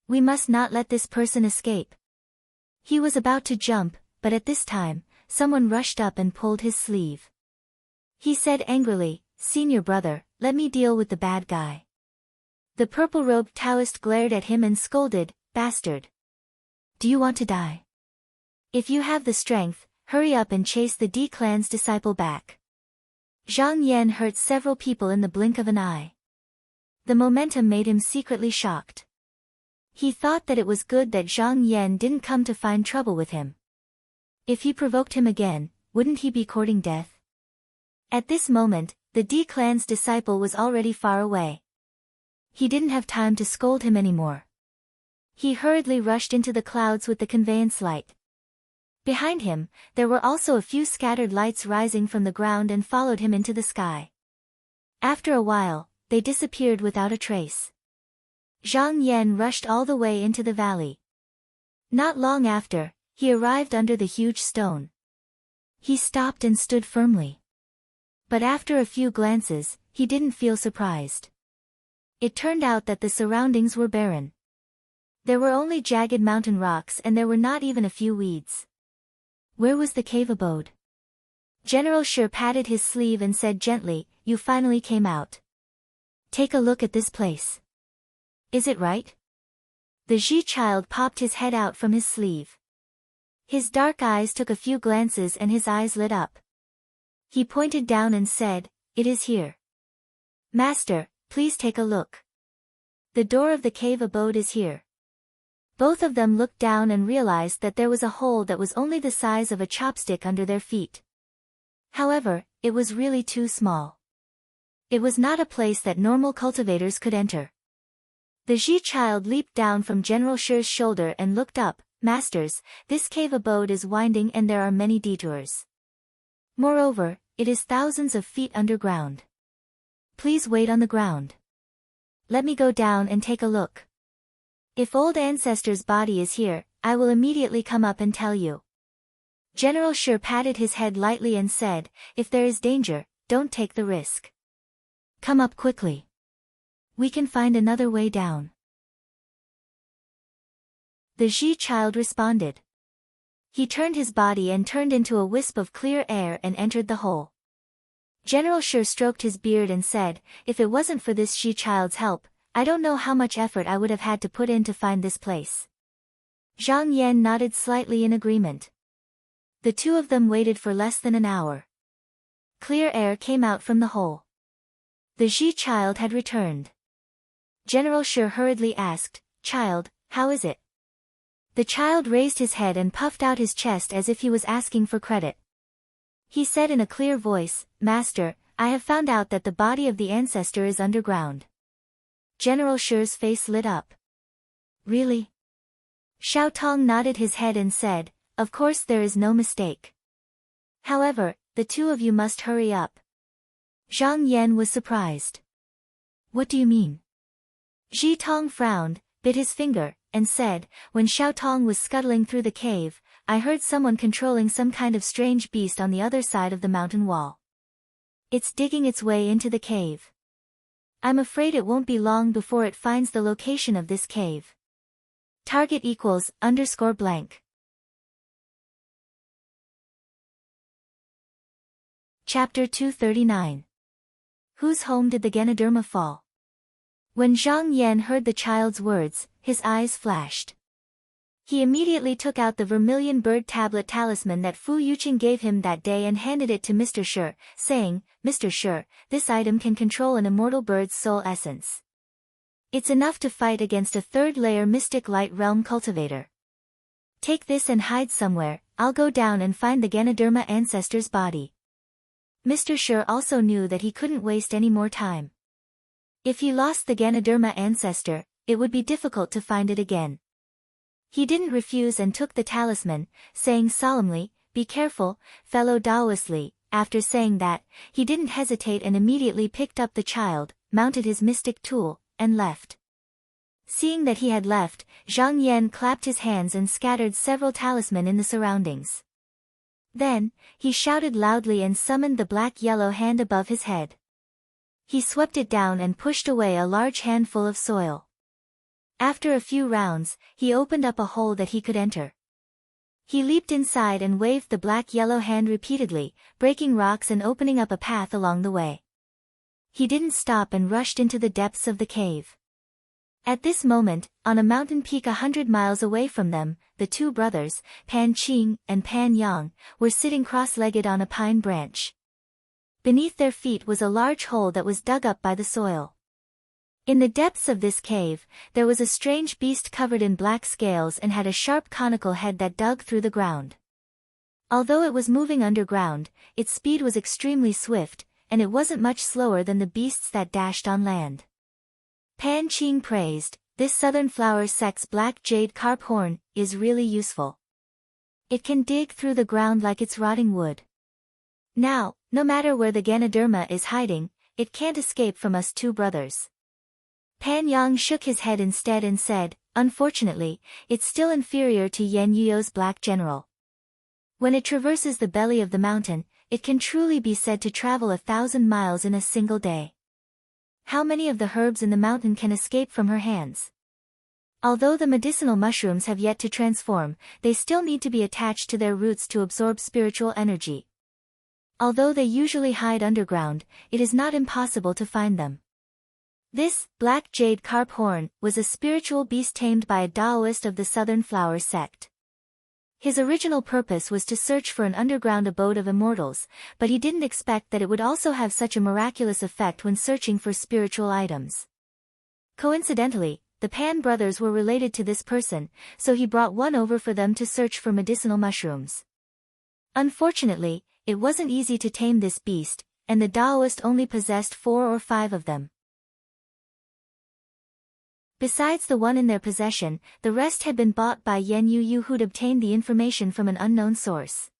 We must not let this person escape." He was about to jump, but at this time, someone rushed up and pulled his sleeve. He said angrily, "Senior brother, let me deal with the bad guy." The purple-robed Taoist glared at him and scolded, "Bastard! Do you want to die? If you have the strength, hurry up and chase the D clan's disciple back." Zhang Yan hurt several people in the blink of an eye. The momentum made him secretly shocked. He thought that it was good that Zhang Yan didn't come to find trouble with him. If he provoked him again, wouldn't he be courting death? At this moment, the D clan's disciple was already far away. He didn't have time to scold him anymore. He hurriedly rushed into the clouds with the conveyance light. Behind him, there were also a few scattered lights rising from the ground and followed him into the sky. After a while, they disappeared without a trace. Zhang Yan rushed all the way into the valley. Not long after, he arrived under the huge stone. He stopped and stood firmly. But after a few glances, he didn't feel surprised. It turned out that the surroundings were barren. There were only jagged mountain rocks and there were not even a few weeds. Where was the cave abode? General Shi patted his sleeve and said gently, "You finally came out. Take a look at this place. Is it right?" The Ji child popped his head out from his sleeve. His dark eyes took a few glances and his eyes lit up. He pointed down and said, "It is here. Master, please take a look. The door of the cave abode is here." Both of them looked down and realized that there was a hole that was only the size of a chopstick under their feet. However, it was really too small. It was not a place that normal cultivators could enter. The Ji child leaped down from General Shi's shoulder and looked up. "Masters, this cave abode is winding and there are many detours. Moreover, it is thousands of feet underground. Please wait on the ground. Let me go down and take a look." If old ancestor's body is here, I will immediately come up and tell you. General Shi patted his head lightly and said, if there is danger, don't take the risk. Come up quickly. We can find another way down. The Ji child responded. He turned his body and turned into a wisp of clear air and entered the hole. General Shi stroked his beard and said, if it wasn't for this Ji child's help, I don't know how much effort I would have had to put in to find this place. Zhang Yan nodded slightly in agreement. The two of them waited for less than an hour. Clear air came out from the hole. The Ji child had returned. General Shi hurriedly asked, child, how is it? The child raised his head and puffed out his chest as if he was asking for credit. He said in a clear voice, Master, I have found out that the body of the ancestor is underground. General Shi's face lit up. Really? Xiao Tong nodded his head and said, of course there is no mistake. However, the two of you must hurry up. Zhang Yan was surprised. What do you mean? Ji Tong frowned, bit his finger, and said, when Xiao Tong was scuttling through the cave, I heard someone controlling some kind of strange beast on the other side of the mountain wall. It's digging its way into the cave. I'm afraid it won't be long before it finds the location of this cave. Target equals _blank. Chapter 239. Whose home did the Ganoderma fall? When Zhang Yan heard the child's words, his eyes flashed. He immediately took out the vermilion bird tablet talisman that Fu Yuqing gave him that day and handed it to Mr. Shi, saying, Mr. Shi, this item can control an immortal bird's soul essence. It's enough to fight against a third-layer mystic light realm cultivator. Take this and hide somewhere, I'll go down and find the Ganoderma ancestor's body. Mr. Shi also knew that he couldn't waste any more time. If he lost the Ganoderma ancestor, it would be difficult to find it again. He didn't refuse and took the talisman, saying solemnly, be careful, fellow Taoist Li. After saying that, he didn't hesitate and immediately picked up the child, mounted his mystic tool, and left. Seeing that he had left, Zhang Yan clapped his hands and scattered several talisman in the surroundings. Then, he shouted loudly and summoned the black-yellow hand above his head. He swept it down and pushed away a large handful of soil. After a few rounds, he opened up a hole that he could enter. He leaped inside and waved the black-yellow hand repeatedly, breaking rocks and opening up a path along the way. He didn't stop and rushed into the depths of the cave. At this moment, on a mountain peak 100 miles away from them, the two brothers, Pan Qing and Pan Yang, were sitting cross-legged on a pine branch. Beneath their feet was a large hole that was dug up by the soil. In the depths of this cave, there was a strange beast covered in black scales and had a sharp conical head that dug through the ground. Although it was moving underground, its speed was extremely swift, and it wasn't much slower than the beasts that dashed on land. Pan Qing praised, this southern flower sect's black jade carp horn is really useful. It can dig through the ground like it's rotting wood. Now, no matter where the Ganoderma is hiding, it can't escape from us two brothers. Pan Yang shook his head instead and said, unfortunately, it's still inferior to Yan Yuo's black general. When it traverses the belly of the mountain, it can truly be said to travel 1,000 miles in a single day. How many of the herbs in the mountain can escape from her hands? Although the medicinal mushrooms have yet to transform, they still need to be attached to their roots to absorb spiritual energy. Although they usually hide underground, it is not impossible to find them. This, black jade carp horn, was a spiritual beast tamed by a Taoist of the Southern Flower sect. His original purpose was to search for an underground abode of immortals, but he didn't expect that it would also have such a miraculous effect when searching for spiritual items. Coincidentally, the Pan brothers were related to this person, so he brought one over for them to search for medicinal mushrooms. Unfortunately, it wasn't easy to tame this beast, and the Taoist only possessed 4 or 5 of them. Besides the one in their possession, the rest had been bought by Yan Yu who'd obtained the information from an unknown source.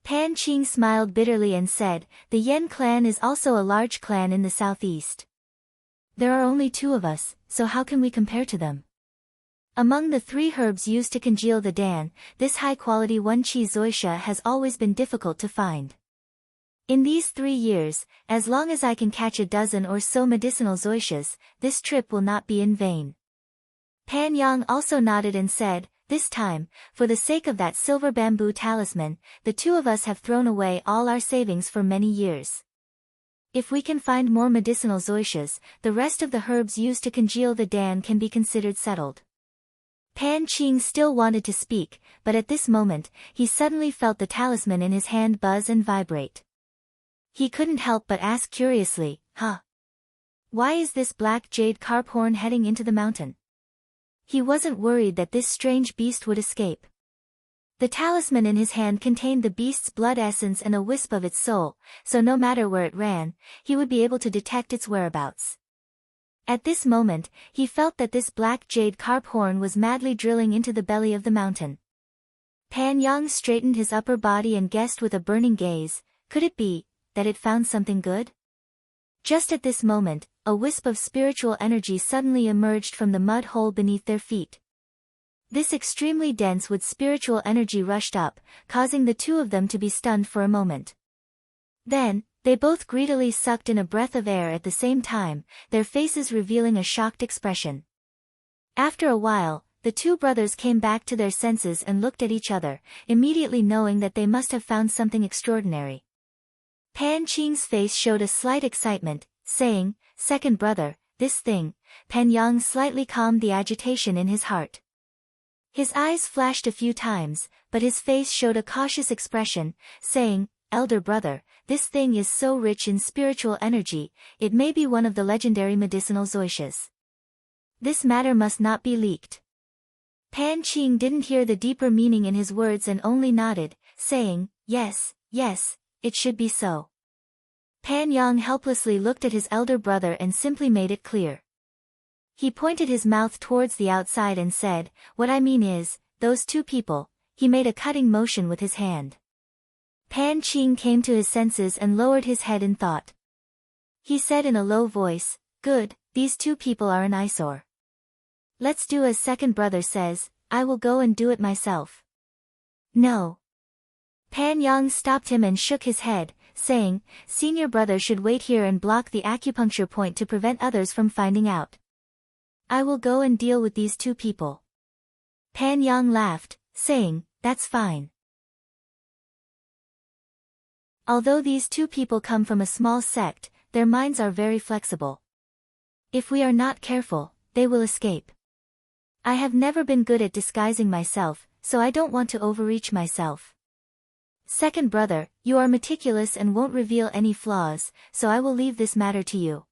Pan Qing smiled bitterly and said, the Yan clan is also a large clan in the southeast. There are only 2 of us, so how can we compare to them? Among the 3 herbs used to congeal the dan, this high-quality one-chi zoisha has always been difficult to find. In these 3 years, as long as I can catch a dozen or so medicinal zoishas, this trip will not be in vain. Pan Yang also nodded and said, this time, for the sake of that silver bamboo talisman, the 2 of us have thrown away all our savings for many years. If we can find more medicinal zoishas, the rest of the herbs used to congeal the dan can be considered settled. Pan Qing still wanted to speak, but at this moment, he suddenly felt the talisman in his hand buzz and vibrate. He couldn't help but ask curiously, why is this black jade carp horn heading into the mountain? He wasn't worried that this strange beast would escape. The talisman in his hand contained the beast's blood essence and a wisp of its soul, so no matter where it ran, he would be able to detect its whereabouts. At this moment, he felt that this black jade carp horn was madly drilling into the belly of the mountain. Pan Yang straightened his upper body and guessed with a burning gaze, could it be that it found something good? Just at this moment, a wisp of spiritual energy suddenly emerged from the mud hole beneath their feet. This extremely dense wood spiritual energy rushed up, causing the 2 of them to be stunned for a moment. Then, they both greedily sucked in a breath of air at the same time, their faces revealing a shocked expression. After a while, the 2 brothers came back to their senses and looked at each other, immediately knowing that they must have found something extraordinary. Pan Qing's face showed a slight excitement, saying, second brother, this thing. Pan Yang slightly calmed the agitation in his heart. His eyes flashed a few times, but his face showed a cautious expression, saying, elder brother, this thing is so rich in spiritual energy, it may be one of the legendary medicinal zoishas. This matter must not be leaked. Pan Qing didn't hear the deeper meaning in his words and only nodded, saying, yes, it should be so. Pan Yang helplessly looked at his elder brother and simply made it clear. He pointed his mouth towards the outside and said, what I mean is, those 2 people, he made a cutting motion with his hand. Pan Qing came to his senses and lowered his head in thought. He said in a low voice, good, these 2 people are an eyesore. Let's do as second brother says, I will go and do it myself. No. Pan Yang stopped him and shook his head, saying, senior brother should wait here and block the acupuncture point to prevent others from finding out. I will go and deal with these 2 people. Pan Yang laughed, saying, that's fine. Although these 2 people come from a small sect, their minds are very flexible. If we are not careful, they will escape. I have never been good at disguising myself, so I don't want to overreach myself. Second brother, you are meticulous and won't reveal any flaws, so I will leave this matter to you.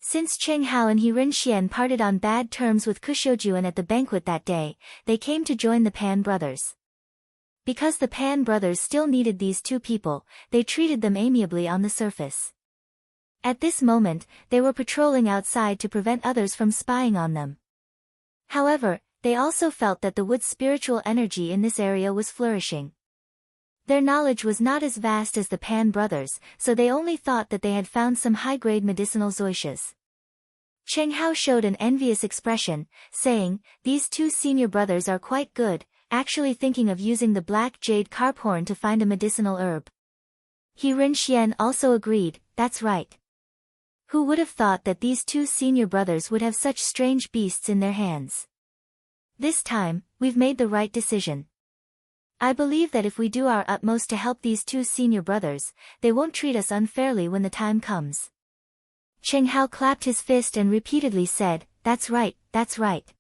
Since Cheng Hao and He Rinxian parted on bad terms with Kushoujuan at the banquet that day, they came to join the Pan brothers. Because the Pan brothers still needed these 2 people, they treated them amiably on the surface. At this moment, they were patrolling outside to prevent others from spying on them. However, they also felt that the wood's spiritual energy in this area was flourishing. Their knowledge was not as vast as the Pan brothers, so they only thought that they had found some high-grade medicinal zoishas. Cheng Hao showed an envious expression, saying, these 2 senior brothers are quite good, actually thinking of using the black jade carp horn to find a medicinal herb. He Rinxian also agreed, that's right. Who would have thought that these 2 senior brothers would have such strange beasts in their hands? This time, we've made the right decision. I believe that if we do our utmost to help these 2 senior brothers, they won't treat us unfairly when the time comes. Cheng Hao clapped his fist and repeatedly said, that's right, that's right.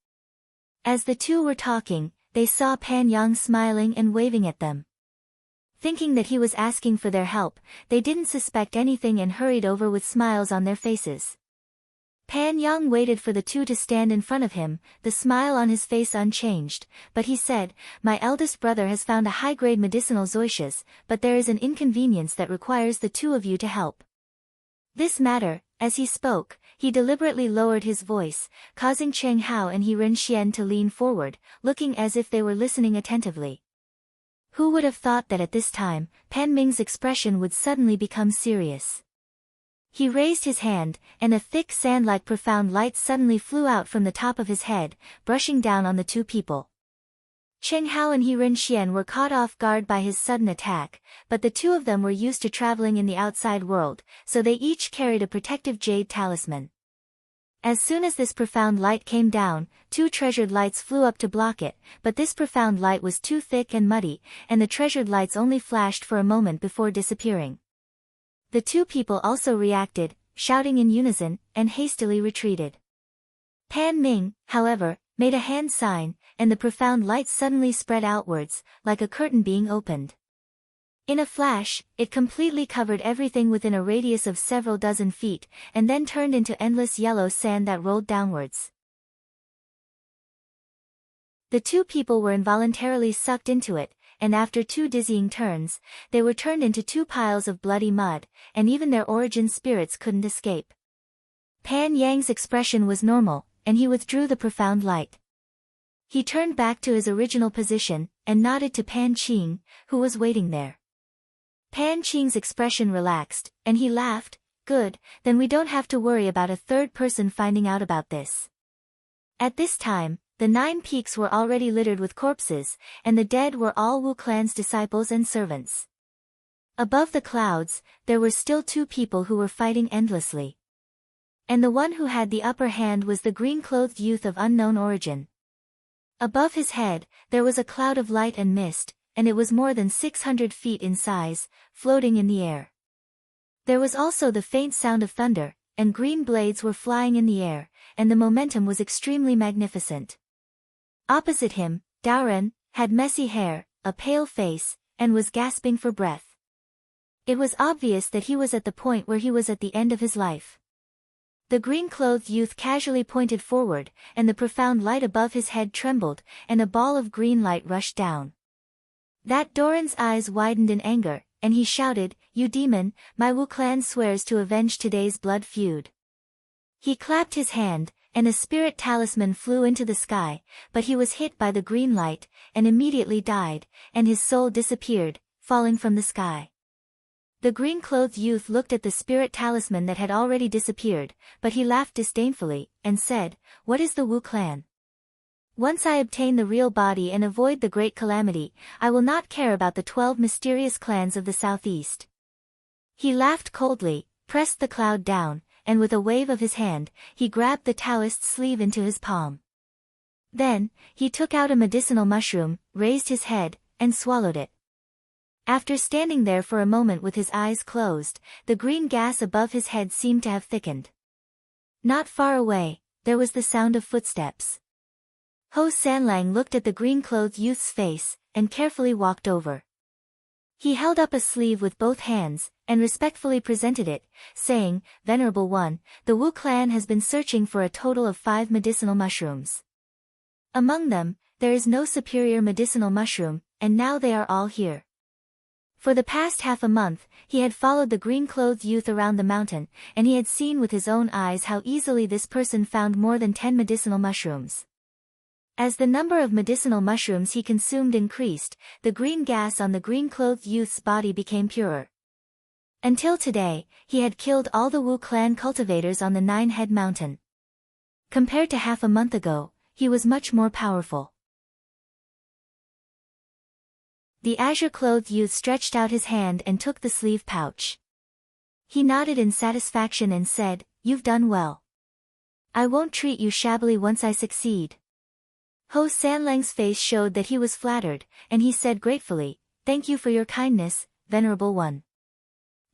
As the 2 were talking, they saw Pan Yang smiling and waving at them. Thinking that he was asking for their help, they didn't suspect anything and hurried over with smiles on their faces. Pan Yang waited for the 2 to stand in front of him, the smile on his face unchanged, but he said, my eldest brother has found a high-grade medicinal zoishas, but there is an inconvenience that requires the 2 of you to help. This matter, as he spoke, he deliberately lowered his voice, causing Cheng Hao and He Rinxian to lean forward, looking as if they were listening attentively. Who would have thought that at this time, Pan Ming's expression would suddenly become serious? He raised his hand, and a thick sand-like profound light suddenly flew out from the top of his head, brushing down on the two people. Cheng Hao and He Ren Xian were caught off guard by his sudden attack, but the two of them were used to traveling in the outside world, so they each carried a protective jade talisman. As soon as this profound light came down, two treasured lights flew up to block it, but this profound light was too thick and muddy, and the treasured lights only flashed for a moment before disappearing. The two people also reacted, shouting in unison, and hastily retreated. Pan Ming, however, made a hand sign, and the profound light suddenly spread outwards, like a curtain being opened. In a flash, it completely covered everything within a radius of several dozen feet, and then turned into endless yellow sand that rolled downwards. The two people were involuntarily sucked into it, and after two dizzying turns, they were turned into two piles of bloody mud, and even their origin spirits couldn't escape. Pan Yang's expression was normal, and he withdrew the profound light. He turned back to his original position, and nodded to Pan Qing, who was waiting there. Pan Qing's expression relaxed, and he laughed. Good, then we don't have to worry about a third person finding out about this. At this time, the 9 peaks were already littered with corpses, and the dead were all Wu clan's disciples and servants. Above the clouds, there were still 2 people who were fighting endlessly. And the one who had the upper hand was the green-clothed youth of unknown origin. Above his head, there was a cloud of light and mist, and it was more than 600 feet in size, floating in the air. There was also the faint sound of thunder, and green blades were flying in the air, and the momentum was extremely magnificent. Opposite him, Daoren had messy hair, a pale face, and was gasping for breath. It was obvious that he was at the point where he was at the end of his life. The green-clothed youth casually pointed forward, and the profound light above his head trembled, and a ball of green light rushed down. That Doran's eyes widened in anger, and he shouted, "You demon, my Wu clan swears to avenge today's blood feud." He clapped his hand, and a spirit talisman flew into the sky, but he was hit by the green light, and immediately died, and his soul disappeared, falling from the sky. The green-clothed youth looked at the spirit talisman that had already disappeared, but he laughed disdainfully, and said, "What is the Wu clan? Once I obtain the real body and avoid the great calamity, I will not care about the 12 mysterious clans of the southeast." He laughed coldly, pressed the cloud down, and with a wave of his hand, he grabbed the Taoist's sleeve into his palm. Then, he took out a medicinal mushroom, raised his head, and swallowed it. After standing there for a moment with his eyes closed, the green gas above his head seemed to have thickened. Not far away, there was the sound of footsteps. Ho Sanlang looked at the green-clothed youth's face, and carefully walked over. He held up a sleeve with both hands, and respectfully presented it, saying, "Venerable One, the Wu clan has been searching for a total of 5 medicinal mushrooms. Among them, there is no superior medicinal mushroom, and now they are all here." For the past half a month, he had followed the green-clothed youth around the mountain, and he had seen with his own eyes how easily this person found more than 10 medicinal mushrooms. As the number of medicinal mushrooms he consumed increased, the green gas on the green-clothed youth's body became purer. Until today, he had killed all the Wu clan cultivators on the 9-Head Mountain. Compared to half a month ago, he was much more powerful. The azure-clothed youth stretched out his hand and took the sleeve pouch. He nodded in satisfaction and said, "You've done well. I won't treat you shabbily once I succeed." Ho Sanlang's face showed that he was flattered, and he said gratefully, "Thank you for your kindness, Venerable One."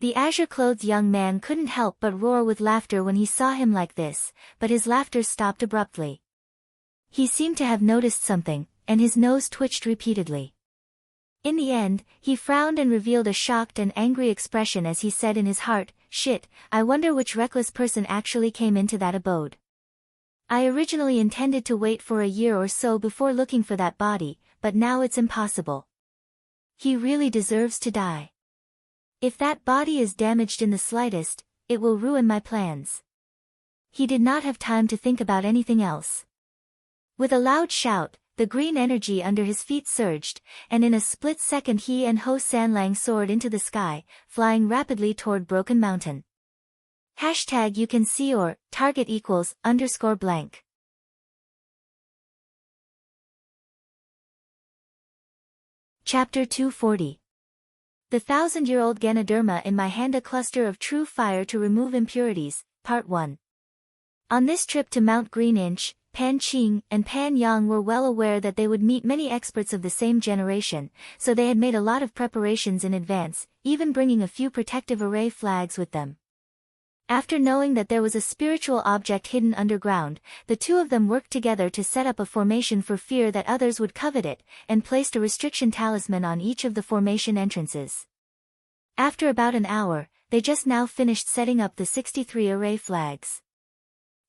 The azure-clothed young man couldn't help but roar with laughter when he saw him like this, but his laughter stopped abruptly. He seemed to have noticed something, and his nose twitched repeatedly. In the end, he frowned and revealed a shocked and angry expression as he said in his heart, "Shit, I wonder which reckless person actually came into that abode. I originally intended to wait for a year or so before looking for that body, but now it's impossible. He really deserves to die. If that body is damaged in the slightest, it will ruin my plans." He did not have time to think about anything else. With a loud shout, the green energy under his feet surged, and in a split second he and Ho Sanlang soared into the sky, flying rapidly toward Broken Mountain. Hashtag you can see or, target equals, _ blank. Chapter 240. The 1000-year-old Ganoderma in my hand, a cluster of true fire to remove impurities, Part 1. On this trip to Mount Green Inch, Pan Qing and Pan Yang were well aware that they would meet many experts of the same generation, so they had made a lot of preparations in advance, even bringing a few protective array flags with them. After knowing that there was a spiritual object hidden underground, the two of them worked together to set up a formation for fear that others would covet it, and placed a restriction talisman on each of the formation entrances. After about an hour, they just now finished setting up the 63 array flags.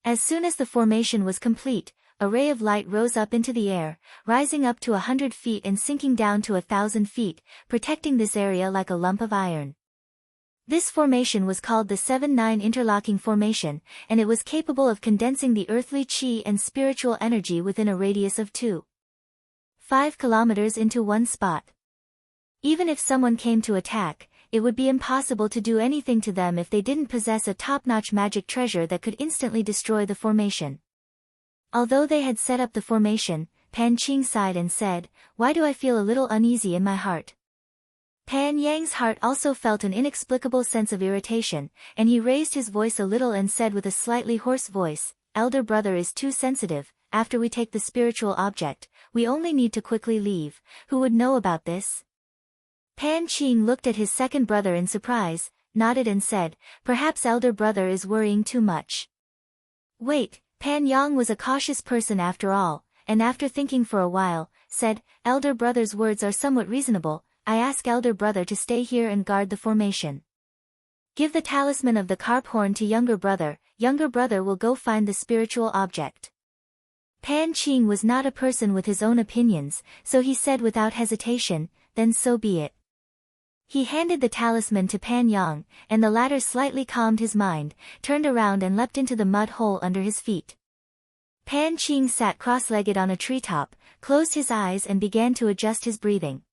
As soon as the formation was complete, a ray of light rose up into the air, rising up to 100 feet and sinking down to 1,000 feet, protecting this area like a lump of iron. This formation was called the 7-9 interlocking formation, and it was capable of condensing the earthly chi and spiritual energy within a radius of 2.5 kilometers into one spot. Even if someone came to attack, it would be impossible to do anything to them if they didn't possess a top-notch magic treasure that could instantly destroy the formation. Although they had set up the formation, Pan Qing sighed and said, "Why do I feel a little uneasy in my heart?" Pan Yang's heart also felt an inexplicable sense of irritation, and he raised his voice a little and said with a slightly hoarse voice, "Elder brother is too sensitive. After we take the spiritual object, we only need to quickly leave. Who would know about this?" Pan Qing looked at his second brother in surprise, nodded and said, "Perhaps elder brother is worrying too much." Wait, Pan Yang was a cautious person after all, and after thinking for a while, said, "Elder brother's words are somewhat reasonable. I ask elder brother to stay here and guard the formation. Give the talisman of the carp horn to younger brother will go find the spiritual object." Pan Qing was not a person with his own opinions, so he said without hesitation, "Then so be it." He handed the talisman to Pan Yang, and the latter slightly calmed his mind, turned around and leapt into the mud hole under his feet. Pan Qing sat cross-legged on a treetop, closed his eyes and began to adjust his breathing.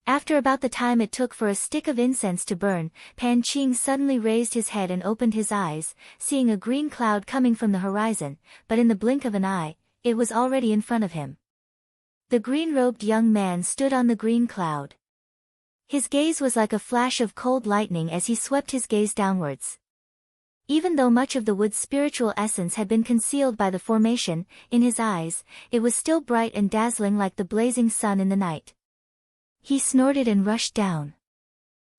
After about the time it took for a stick of incense to burn, Pan Qing suddenly raised his head and opened his eyes, seeing a green cloud coming from the horizon, but in the blink of an eye, it was already in front of him. The green-robed young man stood on the green cloud. His gaze was like a flash of cold lightning as he swept his gaze downwards. Even though much of the wood's spiritual essence had been concealed by the formation, in his eyes, it was still bright and dazzling like the blazing sun in the night. He snorted and rushed down.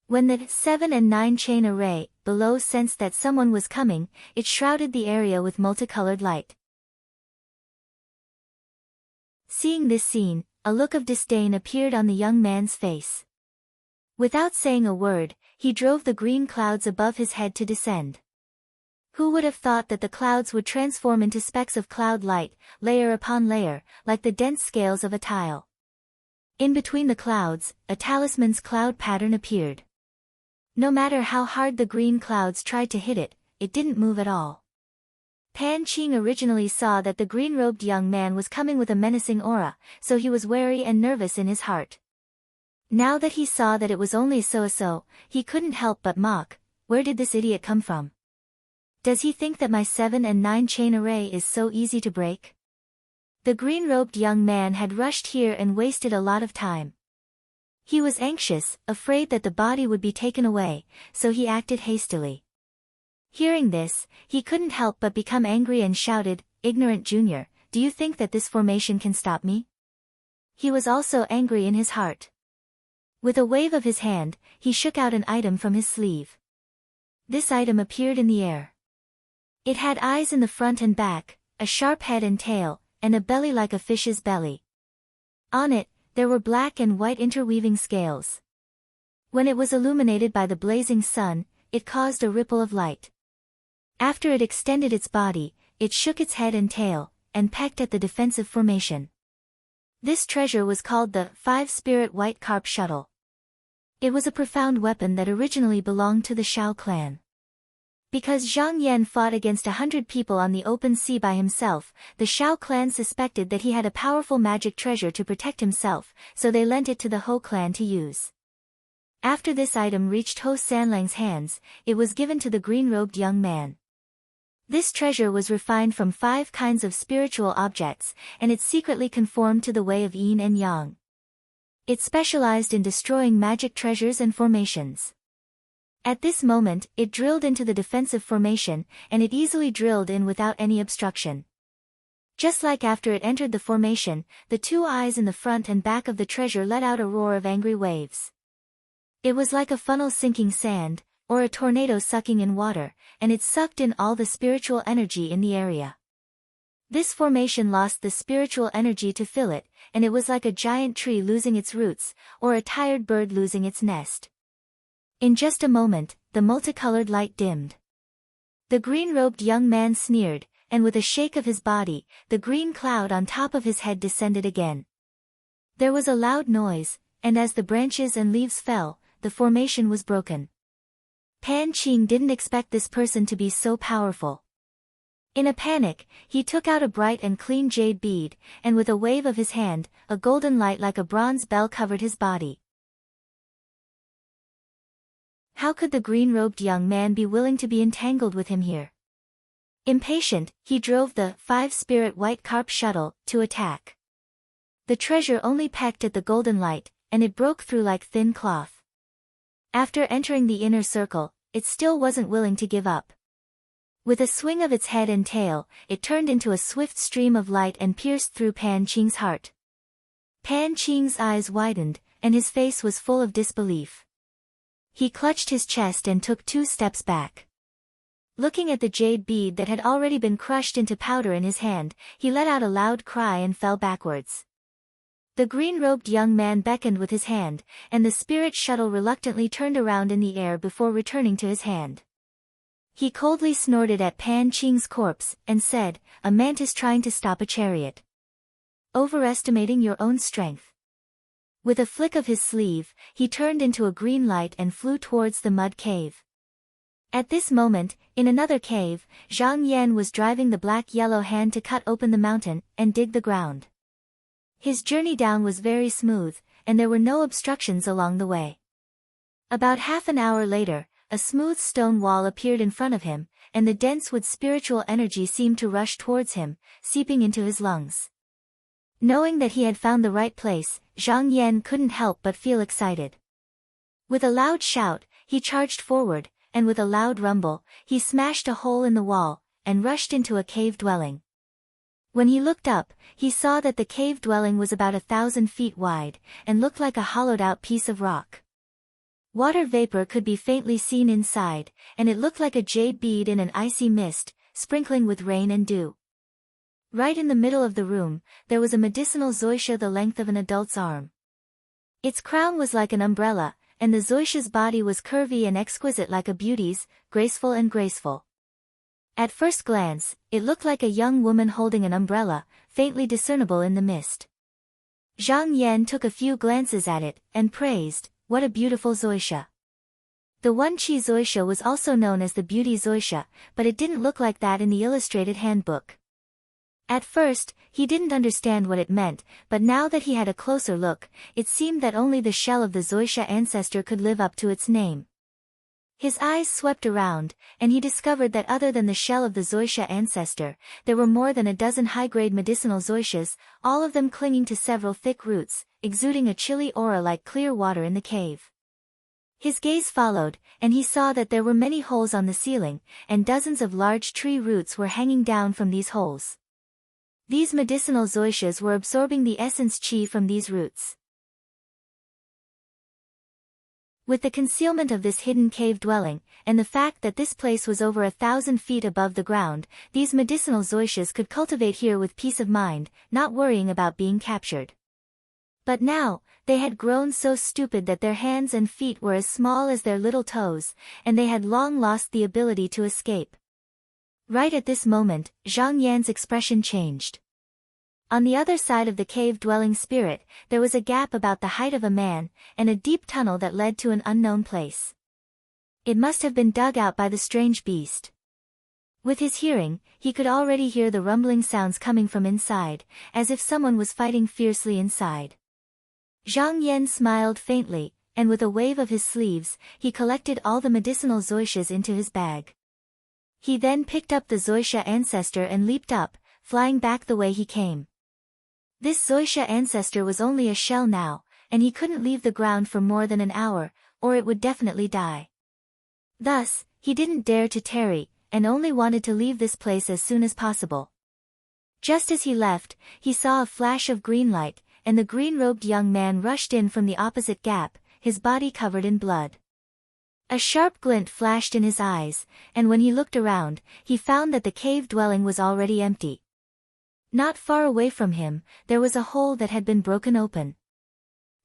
When the 7 and 9 chain array below sensed that someone was coming, it shrouded the area with multicolored light. Seeing this scene, a look of disdain appeared on the young man's face. Without saying a word, he drove the green clouds above his head to descend. Who would have thought that the clouds would transform into specks of cloud light, layer upon layer, like the dense scales of a tile? In between the clouds, a talisman's cloud pattern appeared. No matter how hard the green clouds tried to hit it, it didn't move at all. Pan Qing originally saw that the green-robed young man was coming with a menacing aura, so he was wary and nervous in his heart. Now that he saw that it was only so-so, he couldn't help but mock, "Where did this idiot come from? Does he think that my 7 and 9 chain array is so easy to break?" The green-robed young man had rushed here and wasted a lot of time. He was anxious, afraid that the body would be taken away, so he acted hastily. Hearing this, he couldn't help but become angry and shouted, "Ignorant junior, do you think that this formation can stop me?" He was also angry in his heart. With a wave of his hand, he shook out an item from his sleeve. This item appeared in the air. It had eyes in the front and back, a sharp head and tail, and a belly like a fish's belly. On it, there were black and white interweaving scales. When it was illuminated by the blazing sun, it caused a ripple of light. After it extended its body, it shook its head and tail, and pecked at the defensive formation. This treasure was called the 5-spirit white carp shuttle. It was a profound weapon that originally belonged to the Shao clan. Because Zhang Yan fought against 100 people on the open sea by himself, the Shao clan suspected that he had a powerful magic treasure to protect himself, so they lent it to the Ho clan to use. After this item reached Ho Sanlang's hands, it was given to the green-robed young man. This treasure was refined from 5 kinds of spiritual objects, and it secretly conformed to the way of yin and yang. It specialized in destroying magic treasures and formations. At this moment, it drilled into the defensive formation, and it easily drilled in without any obstruction. Just like after it entered the formation, the 2 eyes in the front and back of the treasure let out a roar of angry waves. It was like a funnel sinking sand, or a tornado sucking in water, and it sucked in all the spiritual energy in the area. This formation lost the spiritual energy to fill it, and it was like a giant tree losing its roots, or a tired bird losing its nest. In just a moment, the multicolored light dimmed. The green-robed young man sneered, and with a shake of his body, the green cloud on top of his head descended again. There was a loud noise, and as the branches and leaves fell, the formation was broken. Pan Qing didn't expect this person to be so powerful. In a panic, he took out a bright and clean jade bead, and with a wave of his hand, a golden light like a bronze bell covered his body. How could the green-robed young man be willing to be entangled with him here? Impatient, he drove the 5-spirit white carp shuttle to attack. The treasure only pecked at the golden light, and it broke through like thin cloth. After entering the inner circle, it still wasn't willing to give up. With a swing of its head and tail, it turned into a swift stream of light and pierced through Pan Qing's heart. Pan Qing's eyes widened, and his face was full of disbelief. He clutched his chest and took 2 steps back. Looking at the jade bead that had already been crushed into powder in his hand, he let out a loud cry and fell backwards. The green-robed young man beckoned with his hand, and the spirit shuttle reluctantly turned around in the air before returning to his hand. He coldly snorted at Pan Qing's corpse, and said, "A mantis trying to stop a chariot. Overestimating your own strength." With a flick of his sleeve, he turned into a green light and flew towards the mud cave. At this moment, in another cave, Zhang Yan was driving the black-yellow hand to cut open the mountain, and dig the ground. His journey down was very smooth, and there were no obstructions along the way. About half an hour later, a smooth stone wall appeared in front of him, and the dense wood spiritual energy seemed to rush towards him, seeping into his lungs. Knowing that he had found the right place, Zhang Yan couldn't help but feel excited. With a loud shout, he charged forward, and with a loud rumble, he smashed a hole in the wall, and rushed into a cave dwelling. When he looked up, he saw that the cave dwelling was about 1,000 feet wide, and looked like a hollowed-out piece of rock. Water vapor could be faintly seen inside, and it looked like a jade bead in an icy mist, sprinkling with rain and dew. Right in the middle of the room, there was a medicinal zoysha the length of an adult's arm. Its crown was like an umbrella, and the zoysha's body was curvy and exquisite like a beauty's, graceful and graceful. At first glance, it looked like a young woman holding an umbrella, faintly discernible in the mist. Zhang Yan took a few glances at it, and praised, "What a beautiful zoysha." The Wenqi zoysha was also known as the beauty zoysha, but it didn't look like that in the illustrated handbook. At first, he didn't understand what it meant, but now that he had a closer look, it seemed that only the shell of the zoysha ancestor could live up to its name. His eyes swept around, and he discovered that other than the shell of the zoysha ancestor, there were more than a dozen high-grade medicinal zoyshas, all of them clinging to several thick roots, exuding a chilly aura like clear water in the cave. His gaze followed, and he saw that there were many holes on the ceiling, and dozens of large tree roots were hanging down from these holes. These medicinal zoyshas were absorbing the essence qi from these roots. With the concealment of this hidden cave dwelling, and the fact that this place was over 1,000 feet above the ground, these medicinal zoyshas could cultivate here with peace of mind, not worrying about being captured. But now, they had grown so stupid that their hands and feet were as small as their little toes, and they had long lost the ability to escape. Right at this moment, Zhang Yan's expression changed. On the other side of the cave-dwelling spirit, there was a gap about the height of a man, and a deep tunnel that led to an unknown place. It must have been dug out by the strange beast. With his hearing, he could already hear the rumbling sounds coming from inside, as if someone was fighting fiercely inside. Zhang Yan smiled faintly, and with a wave of his sleeves, he collected all the medicinal zoysias into his bag. He then picked up the zoysia ancestor and leaped up, flying back the way he came. This zoysia ancestor was only a shell now, and he couldn't leave the ground for more than an hour, or it would definitely die. Thus, he didn't dare to tarry, and only wanted to leave this place as soon as possible. Just as he left, he saw a flash of green light, and the green-robed young man rushed in from the opposite gap, his body covered in blood. A sharp glint flashed in his eyes, and when he looked around, he found that the cave dwelling was already empty. Not far away from him, there was a hole that had been broken open.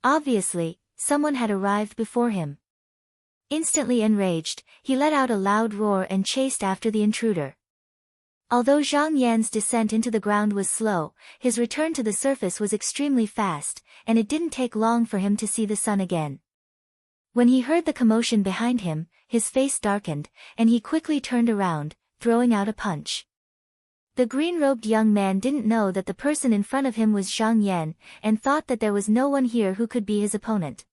Obviously, someone had arrived before him. Instantly enraged, he let out a loud roar and chased after the intruder. Although Zhang Yan's descent into the ground was slow, his return to the surface was extremely fast, and it didn't take long for him to see the sun again. When he heard the commotion behind him, his face darkened, and he quickly turned around, throwing out a punch. The green-robed young man didn't know that the person in front of him was Zhang Yan, and thought that there was no one here who could be his opponent.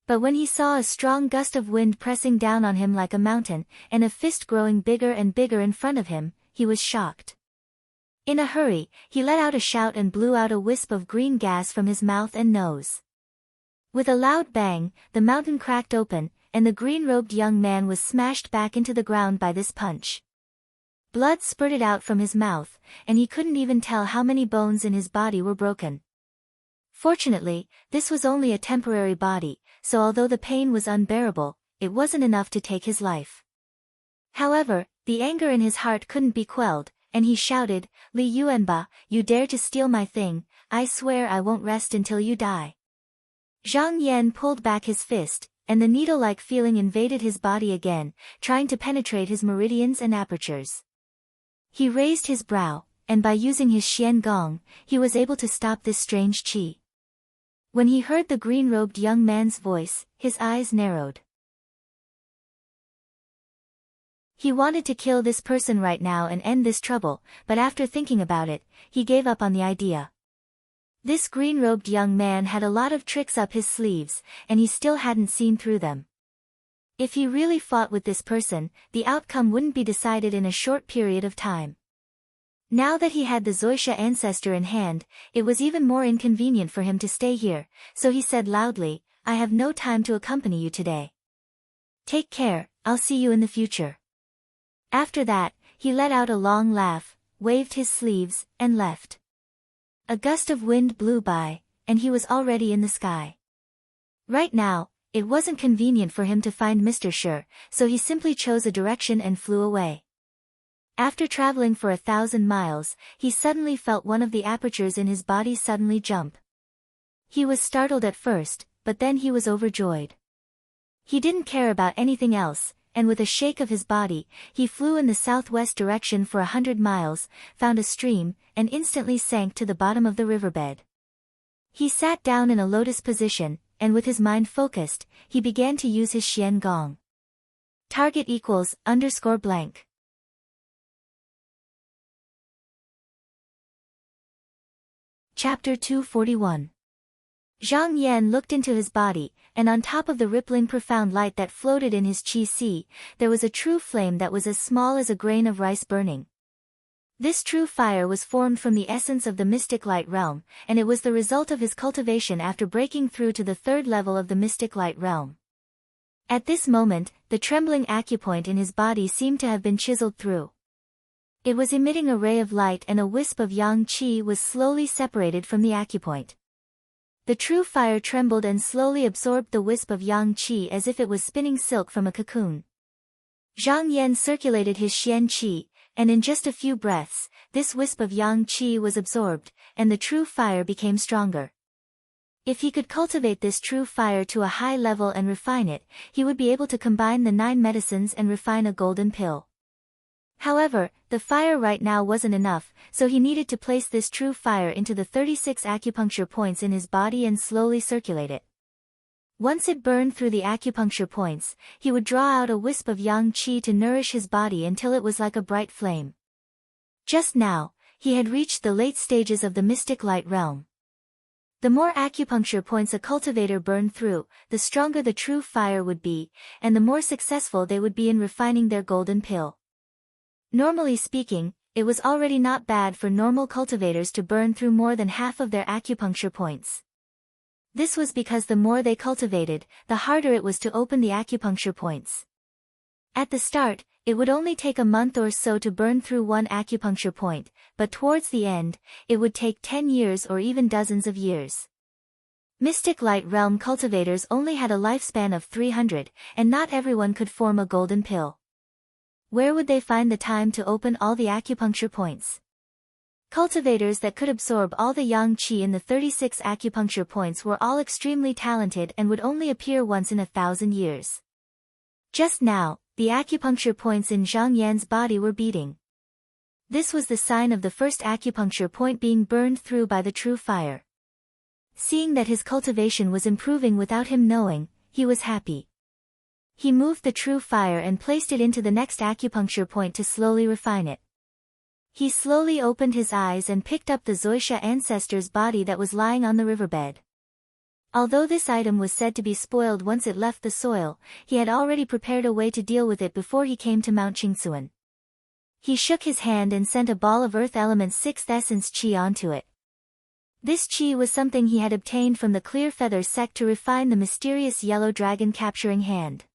But when he saw a strong gust of wind pressing down on him like a mountain, and a fist growing bigger and bigger in front of him, he was shocked. In a hurry, he let out a shout and blew out a wisp of green gas from his mouth and nose. With a loud bang, the mountain cracked open, and the green-robed young man was smashed back into the ground by this punch. Blood spurted out from his mouth, and he couldn't even tell how many bones in his body were broken. Fortunately, this was only a temporary body, so although the pain was unbearable, it wasn't enough to take his life. However, the anger in his heart couldn't be quelled, and he shouted, "Li Yuanba, you dare to steal my thing, I swear I won't rest until you die." Zhang Yan pulled back his fist, and the needle-like feeling invaded his body again, trying to penetrate his meridians and apertures. He raised his brow, and by using his Xian Gong, he was able to stop this strange qi. When he heard the green-robed young man's voice, his eyes narrowed. He wanted to kill this person right now and end this trouble, but after thinking about it, he gave up on the idea. This green-robed young man had a lot of tricks up his sleeves, and he still hadn't seen through them. If he really fought with this person, the outcome wouldn't be decided in a short period of time. Now that he had the zoysia ancestor in hand, it was even more inconvenient for him to stay here, so he said loudly, "I have no time to accompany you today. Take care, I'll see you in the future." After that, he let out a long laugh, waved his sleeves, and left. A gust of wind blew by, and he was already in the sky. Right now, it wasn't convenient for him to find Mr. Shi, so he simply chose a direction and flew away. After traveling for 1,000 miles, he suddenly felt one of the apertures in his body suddenly jump. He was startled at first, but then he was overjoyed. He didn't care about anything else, and with a shake of his body, he flew in the southwest direction for 100 miles, found a stream, and instantly sank to the bottom of the riverbed. He sat down in a lotus position, and with his mind focused, he began to use his Xian Gong. Target equals _blank. Chapter 241. Zhang Yan looked into his body, and on top of the rippling profound light that floated in his qi sea, there was a true flame that was as small as a grain of rice burning. This true fire was formed from the essence of the mystic light realm, and it was the result of his cultivation after breaking through to the third level of the mystic light realm. At this moment, the trembling acupoint in his body seemed to have been chiseled through. It was emitting a ray of light, and a wisp of yang qi was slowly separated from the acupoint. The true fire trembled and slowly absorbed the wisp of yang qi as if it was spinning silk from a cocoon. Zhang Yan circulated his xian qi, and in just a few breaths, this wisp of yang qi was absorbed, and the true fire became stronger. If he could cultivate this true fire to a high level and refine it, he would be able to combine the 9 medicines and refine a golden pill. However, the fire right now wasn't enough, so he needed to place this true fire into the 36 acupuncture points in his body and slowly circulate it. Once it burned through the acupuncture points, he would draw out a wisp of yang qi to nourish his body until it was like a bright flame. Just now, he had reached the late stages of the mystic light realm. The more acupuncture points a cultivator burned through, the stronger the true fire would be, and the more successful they would be in refining their golden pill. Normally speaking, it was already not bad for normal cultivators to burn through more than half of their acupuncture points. This was because the more they cultivated, the harder it was to open the acupuncture points. At the start, it would only take a month or so to burn through one acupuncture point, but towards the end, it would take 10 years or even dozens of years. Mystic Light Realm cultivators only had a lifespan of 300, and not everyone could form a golden pill. Where would they find the time to open all the acupuncture points? Cultivators that could absorb all the yang qi in the 36 acupuncture points were all extremely talented and would only appear once in 1,000 years. Just now, the acupuncture points in Zhang Yan's body were beating. This was the sign of the first acupuncture point being burned through by the true fire. Seeing that his cultivation was improving without him knowing, he was happy. He moved the true fire and placed it into the next acupuncture point to slowly refine it. He slowly opened his eyes and picked up the Zoisha ancestor's body that was lying on the riverbed. Although this item was said to be spoiled once it left the soil, he had already prepared a way to deal with it before he came to Mount Qingsuan. He shook his hand and sent a ball of Earth Element's 6th essence qi onto it. This qi was something he had obtained from the Clear Feather sect to refine the mysterious yellow dragon capturing hand.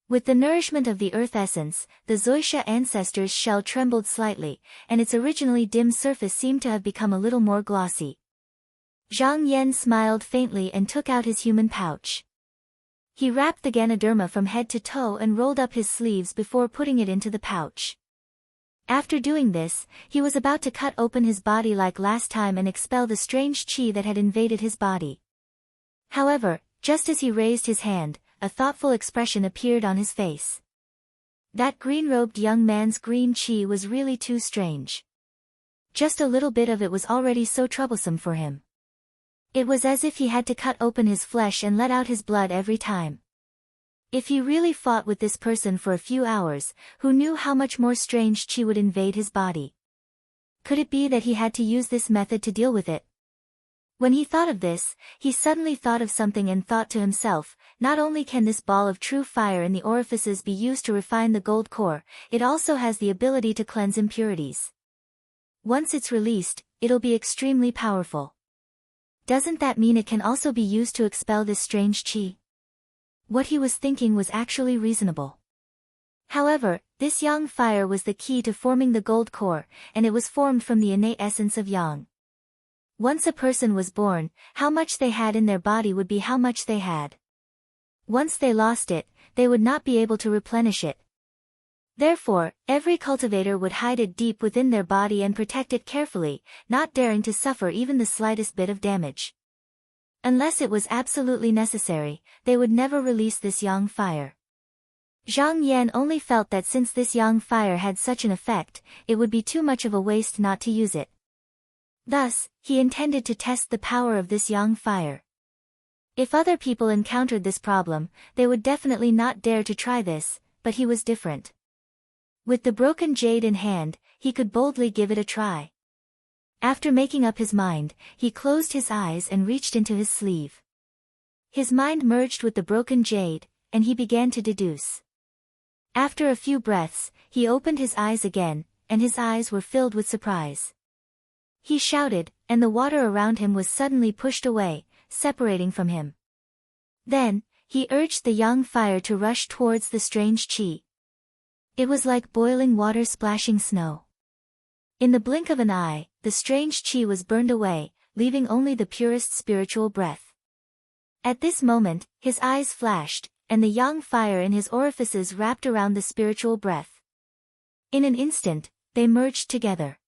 With the nourishment of the Earth Essence, the Zoisha ancestor's shell trembled slightly, and its originally dim surface seemed to have become a little more glossy. Zhang Yan smiled faintly and took out his human pouch. He wrapped the Ganoderma from head to toe and rolled up his sleeves before putting it into the pouch. After doing this, he was about to cut open his body like last time and expel the strange qi that had invaded his body. However, just as he raised his hand, a thoughtful expression appeared on his face. That green-robed young man's green qi was really too strange. Just a little bit of it was already so troublesome for him. It was as if he had to cut open his flesh and let out his blood every time. If he really fought with this person for a few hours, who knew how much more strange qi would invade his body? Could it be that he had to use this method to deal with it? When he thought of this, he suddenly thought of something and thought to himself, not only can this ball of true fire in the orifices be used to refine the gold core, it also has the ability to cleanse impurities. Once it's released, it'll be extremely powerful. Doesn't that mean it can also be used to expel this strange qi? What he was thinking was actually reasonable. However, this yang fire was the key to forming the gold core, and it was formed from the innate essence of yang. Once a person was born, how much they had in their body would be how much they had. Once they lost it, they would not be able to replenish it. Therefore, every cultivator would hide it deep within their body and protect it carefully, not daring to suffer even the slightest bit of damage. Unless it was absolutely necessary, they would never release this yang fire. Zhang Yan only felt that since this yang fire had such an effect, it would be too much of a waste not to use it. Thus, he intended to test the power of this yang fire. If other people encountered this problem, they would definitely not dare to try this, but he was different. With the broken jade in hand, he could boldly give it a try. After making up his mind, he closed his eyes and reached into his sleeve. His mind merged with the broken jade, and he began to deduce. After a few breaths, he opened his eyes again, and his eyes were filled with surprise. He shouted, and the water around him was suddenly pushed away, separating from him. Then, he urged the yang fire to rush towards the strange qi. It was like boiling water splashing snow. In the blink of an eye, the strange qi was burned away, leaving only the purest spiritual breath. At this moment, his eyes flashed, and the yang fire in his orifices wrapped around the spiritual breath. In an instant, they merged together.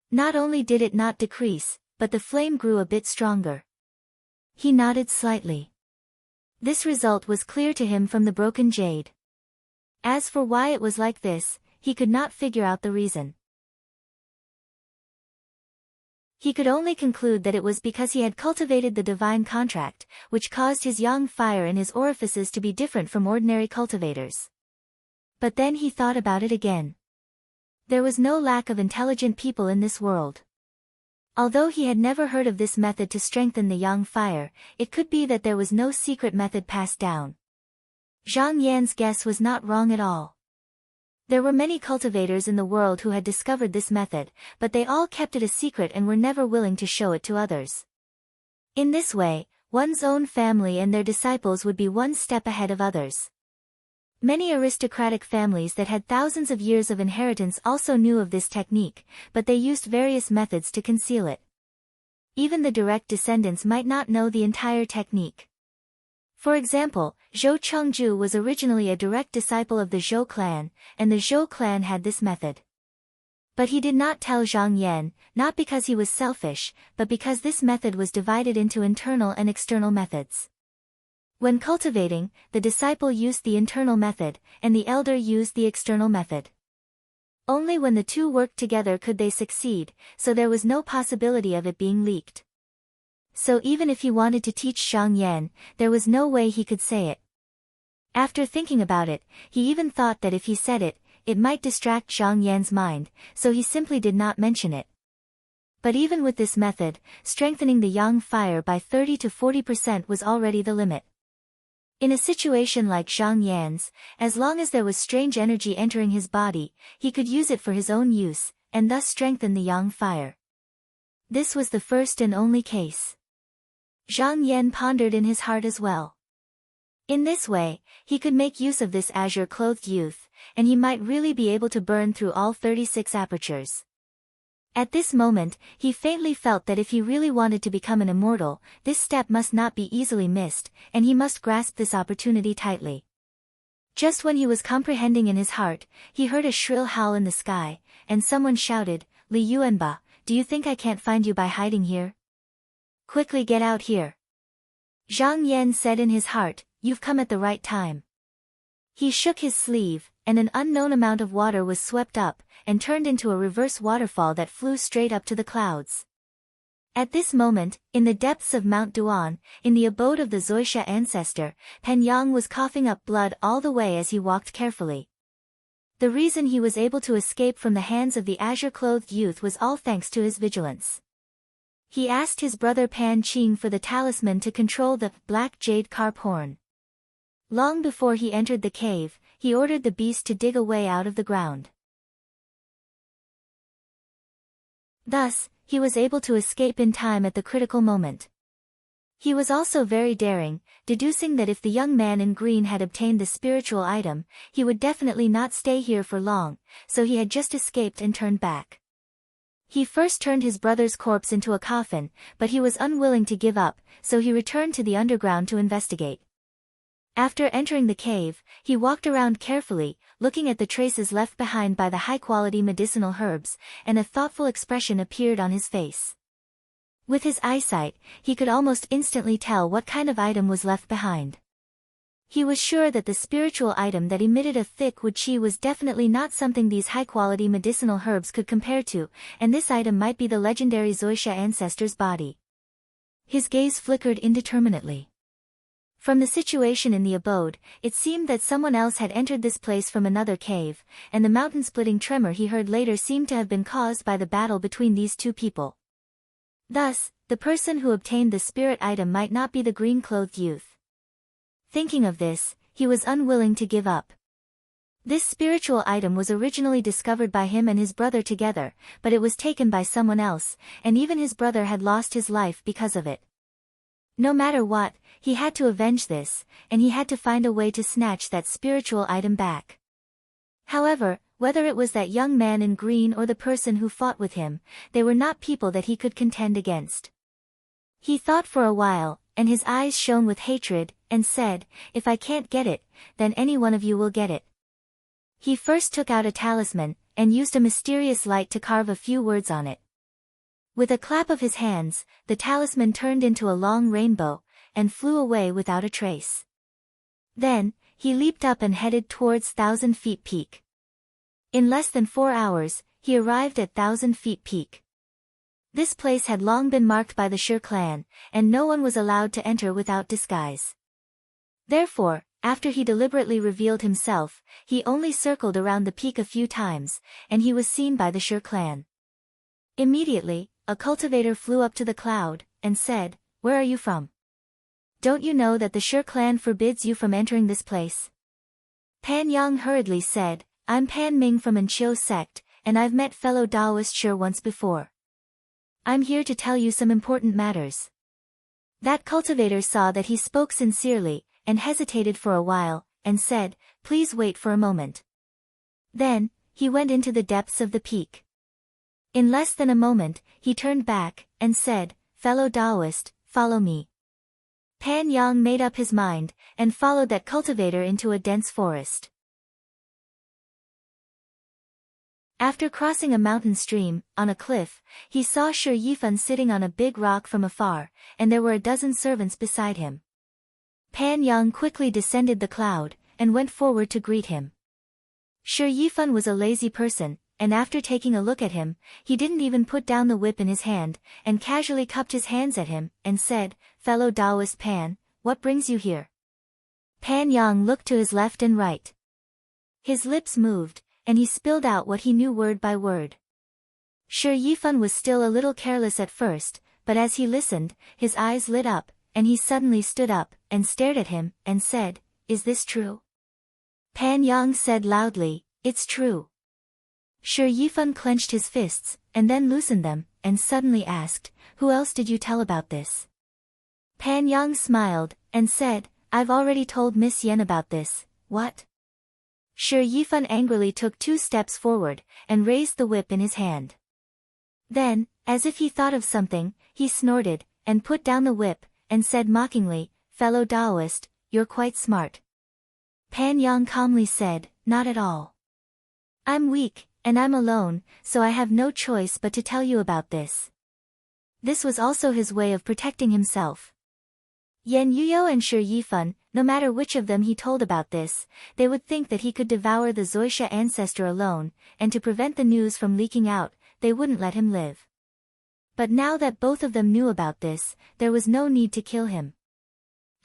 Not only did it not decrease, but the flame grew a bit stronger. He nodded slightly. This result was clear to him from the broken jade. As for why it was like this, he could not figure out the reason. He could only conclude that it was because he had cultivated the divine contract, which caused his yang fire in his orifices to be different from ordinary cultivators. But then he thought about it again. There was no lack of intelligent people in this world. Although he had never heard of this method to strengthen the yang fire, it could be that there was no secret method passed down. Zhang Yan's guess was not wrong at all. There were many cultivators in the world who had discovered this method, but they all kept it a secret and were never willing to show it to others. In this way, one's own family and their disciples would be one step ahead of others. Many aristocratic families that had thousands of years of inheritance also knew of this technique, but they used various methods to conceal it. Even the direct descendants might not know the entire technique. For example, Zhou Chengju was originally a direct disciple of the Zhou clan, and the Zhou clan had this method. But he did not tell Zhang Yan, not because he was selfish, but because this method was divided into internal and external methods. When cultivating, the disciple used the internal method, and the elder used the external method. Only when the two worked together could they succeed, so there was no possibility of it being leaked. So even if he wanted to teach Zhang Yan, there was no way he could say it. After thinking about it, he even thought that if he said it, it might distract Zhang Yan's mind, so he simply did not mention it. But even with this method, strengthening the yang fire by 30 to 40% was already the limit. In a situation like Zhang Yan's, as long as there was strange energy entering his body, he could use it for his own use, and thus strengthen the yang fire. This was the first and only case. Zhang Yan pondered in his heart as well. In this way, he could make use of this azure-clothed youth, and he might really be able to burn through all 36 apertures. At this moment, he faintly felt that if he really wanted to become an immortal, this step must not be easily missed, and he must grasp this opportunity tightly. Just when he was comprehending in his heart, he heard a shrill howl in the sky, and someone shouted, "Li Yuanba, do you think I can't find you by hiding here? Quickly get out here." Zhang Yan said in his heart, "You've come at the right time." He shook his sleeve, and an unknown amount of water was swept up, and turned into a reverse waterfall that flew straight up to the clouds. At this moment, in the depths of Mount Duan, in the abode of the Zoisha ancestor, Pen Yang was coughing up blood all the way as he walked carefully. The reason he was able to escape from the hands of the azure-clothed youth was all thanks to his vigilance. He asked his brother Pan Qing for the talisman to control the black jade carp horn. Long before he entered the cave, he ordered the beast to dig a way out of the ground. Thus, he was able to escape in time at the critical moment. He was also very daring, deducing that if the young man in green had obtained the spiritual item, he would definitely not stay here for long, so he had just escaped and turned back. He first turned his brother's corpse into a coffin, but he was unwilling to give up, so he returned to the underground to investigate. After entering the cave, he walked around carefully, looking at the traces left behind by the high-quality medicinal herbs, and a thoughtful expression appeared on his face. With his eyesight, he could almost instantly tell what kind of item was left behind. He was sure that the spiritual item that emitted a thick wood qi was definitely not something these high-quality medicinal herbs could compare to, and this item might be the legendary Zoisha ancestor's body. His gaze flickered indeterminately. From the situation in the abode, it seemed that someone else had entered this place from another cave, and the mountain-splitting tremor he heard later seemed to have been caused by the battle between these two people. Thus, the person who obtained the spirit item might not be the green-clothed youth. Thinking of this, he was unwilling to give up. This spiritual item was originally discovered by him and his brother together, but it was taken by someone else, and even his brother had lost his life because of it. No matter what, he had to avenge this, and he had to find a way to snatch that spiritual item back. However, whether it was that young man in green or the person who fought with him, they were not people that he could contend against. He thought for a while, and his eyes shone with hatred, and said, "If I can't get it, then any one of you will get it." He first took out a talisman, and used a mysterious light to carve a few words on it. With a clap of his hands, the talisman turned into a long rainbow, and flew away without a trace. Then, he leaped up and headed towards 1,000 Feet Peak. In less than 4 hours, he arrived at 1,000 Feet Peak. This place had long been marked by the Shi clan, and no one was allowed to enter without disguise. Therefore, after he deliberately revealed himself, he only circled around the peak a few times, and he was seen by the Shi clan. Immediately, a cultivator flew up to the cloud, and said, "Where are you from? Don't you know that the Shi clan forbids you from entering this place?" Pan Yang hurriedly said, "I'm Pan Ming from Anqiu sect, and I've met fellow Taoist Shi once before. I'm here to tell you some important matters." That cultivator saw that he spoke sincerely, and hesitated for a while, and said, "Please wait for a moment." Then, he went into the depths of the peak. In less than a moment, he turned back, and said, "Fellow Taoist, follow me." Pan Yang made up his mind, and followed that cultivator into a dense forest. After crossing a mountain stream, on a cliff, he saw Shi Yifan sitting on a big rock from afar, and there were a dozen servants beside him. Pan Yang quickly descended the cloud, and went forward to greet him. Shi Yifan was a lazy person, and after taking a look at him, he didn't even put down the whip in his hand, and casually cupped his hands at him, and said, "Fellow Taoist Pan, what brings you here?" Pan Yang looked to his left and right. His lips moved, and he spilled out what he knew word by word. Shi Yifan was still a little careless at first, but as he listened, his eyes lit up, and he suddenly stood up, and stared at him, and said, "Is this true?" Pan Yang said loudly, "It's true." Shi Yifan clenched his fists, and then loosened them, and suddenly asked, "Who else did you tell about this?" Pan Yang smiled, and said, "I've already told Miss Yen about this." "What?" Shi Yifan angrily took 2 steps forward, and raised the whip in his hand. Then, as if he thought of something, he snorted, and put down the whip, and said mockingly, "Fellow Taoist, you're quite smart." Pan Yang calmly said, "Not at all. I'm weak, and I'm alone, so I have no choice but to tell you about this." This was also his way of protecting himself. Yan Yuyo and Shi Yifan, no matter which of them he told about this, they would think that he could devour the Zoisha ancestor alone, and to prevent the news from leaking out, they wouldn't let him live. But now that both of them knew about this, there was no need to kill him.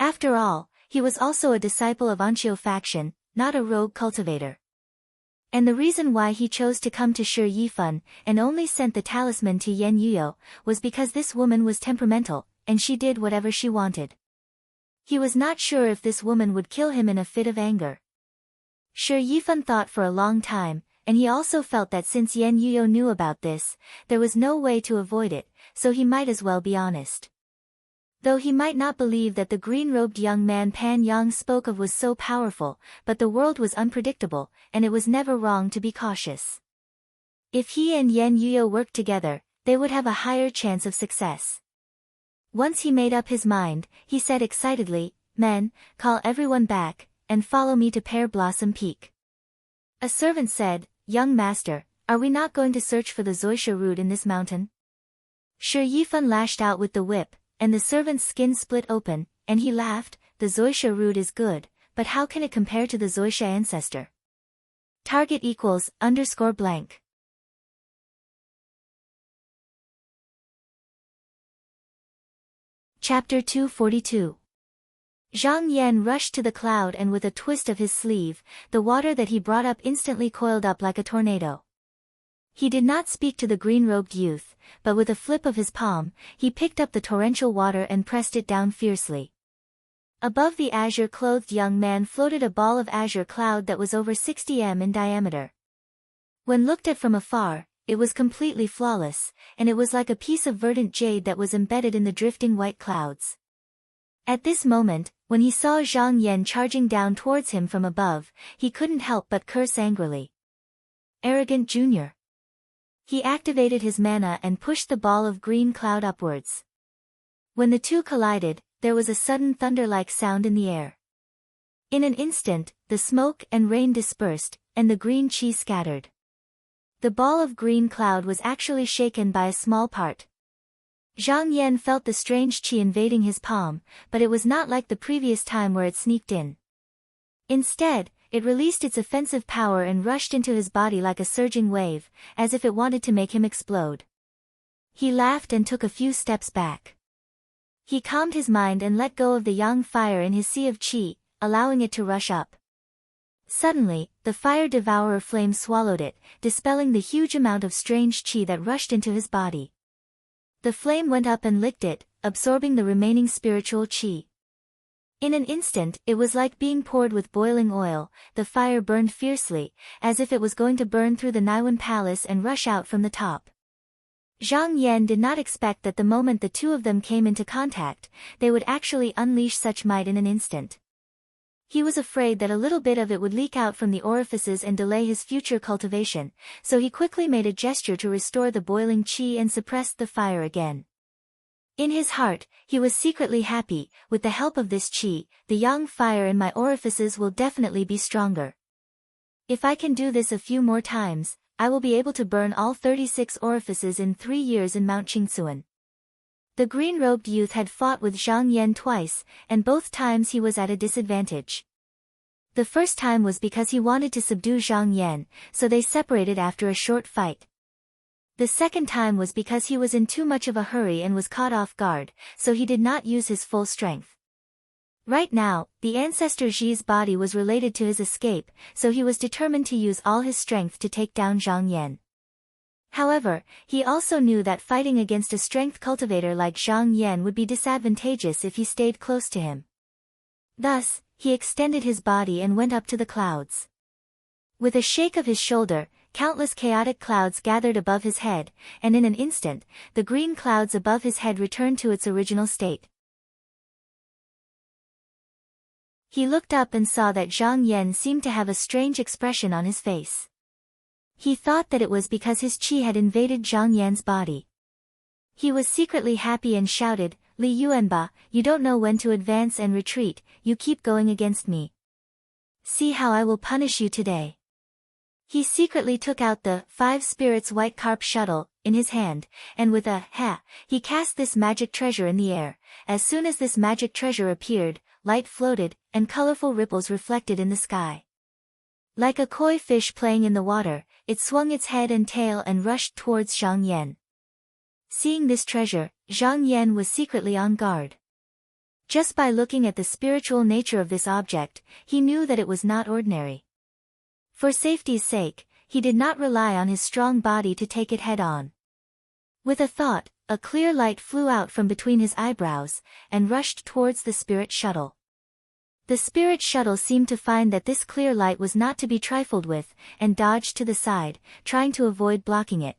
After all, he was also a disciple of Anqiu faction, not a rogue cultivator. And the reason why he chose to come to Shi Yifan, and only sent the talisman to Yan Yuyo, was because this woman was temperamental, and she did whatever she wanted. He was not sure if this woman would kill him in a fit of anger. Shi Yifan thought for a long time, and he also felt that since Yan Yuyo knew about this, there was no way to avoid it, so he might as well be honest. Though he might not believe that the green-robed young man Pan Yang spoke of was so powerful, but the world was unpredictable, and it was never wrong to be cautious. If he and Yan Yuyo worked together, they would have a higher chance of success. Once he made up his mind, he said excitedly, "Men, call everyone back, and follow me to Pear Blossom Peak." A servant said, "Young master, are we not going to search for the Zoisha root in this mountain?" Shi Yifan lashed out with the whip, and the servant's skin split open, and he laughed, "The Zoisha root is good, but how can it compare to the Zoisha ancestor? Target equals _blank. Chapter 242. Zhang Yan rushed to the cloud, and with a twist of his sleeve, the water that he brought up instantly coiled up like a tornado. He did not speak to the green-robed youth, but with a flip of his palm, he picked up the torrential water and pressed it down fiercely. Above the azure-clothed young man floated a ball of azure cloud that was over 60 m in diameter. When looked at from afar, it was completely flawless, and it was like a piece of verdant jade that was embedded in the drifting white clouds. At this moment, when he saw Zhang Yan charging down towards him from above, he couldn't help but curse angrily. Arrogant junior. He activated his mana and pushed the ball of green cloud upwards. When the two collided, there was a sudden thunder-like sound in the air. In an instant, the smoke and rain dispersed, and the green chi scattered. The ball of green cloud was actually shaken by a small part. Zhang Yan felt the strange chi invading his palm, but it was not like the previous time where it sneaked in. Instead, it released its offensive power and rushed into his body like a surging wave, as if it wanted to make him explode. He laughed and took a few steps back. He calmed his mind and let go of the yang fire in his sea of chi, allowing it to rush up. Suddenly, the fire devourer flame swallowed it, dispelling the huge amount of strange chi that rushed into his body. The flame went up and licked it, absorbing the remaining spiritual qi. In an instant, it was like being poured with boiling oil. The fire burned fiercely, as if it was going to burn through the Naiwan palace and rush out from the top. Zhang Yan did not expect that the moment the two of them came into contact, they would actually unleash such might in an instant. He was afraid that a little bit of it would leak out from the orifices and delay his future cultivation, so he quickly made a gesture to restore the boiling qi and suppressed the fire again. In his heart, he was secretly happy. With the help of this qi, the yang fire in my orifices will definitely be stronger. If I can do this a few more times, I will be able to burn all 36 orifices in 3 years in Mount Qingsuan. The green-robed youth had fought with Zhang Yan twice, and both times he was at a disadvantage. The first time was because he wanted to subdue Zhang Yan, so they separated after a short fight. The second time was because he was in too much of a hurry and was caught off guard, so he did not use his full strength. Right now, the ancestor Xi's body was related to his escape, so he was determined to use all his strength to take down Zhang Yan. However, he also knew that fighting against a strength cultivator like Zhang Yan would be disadvantageous if he stayed close to him. Thus, he extended his body and went up to the clouds. With a shake of his shoulder, countless chaotic clouds gathered above his head, and in an instant, the green clouds above his head returned to its original state. He looked up and saw that Zhang Yan seemed to have a strange expression on his face. He thought that it was because his qi had invaded Zhang Yan's body. He was secretly happy and shouted, "Li Yuanba, you don't know when to advance and retreat, you keep going against me. See how I will punish you today." He secretly took out the 5 spirits white carp shuttle in his hand, and with a "ha," he cast this magic treasure in the air. As soon as this magic treasure appeared, light floated, and colorful ripples reflected in the sky. Like a koi fish playing in the water, it swung its head and tail and rushed towards Zhang Yan. Seeing this treasure, Zhang Yan was secretly on guard. Just by looking at the spiritual nature of this object, he knew that it was not ordinary. For safety's sake, he did not rely on his strong body to take it head-on. With a thought, a clear light flew out from between his eyebrows, and rushed towards the spirit shuttle. The spirit shuttle seemed to find that this clear light was not to be trifled with, and dodged to the side, trying to avoid blocking it.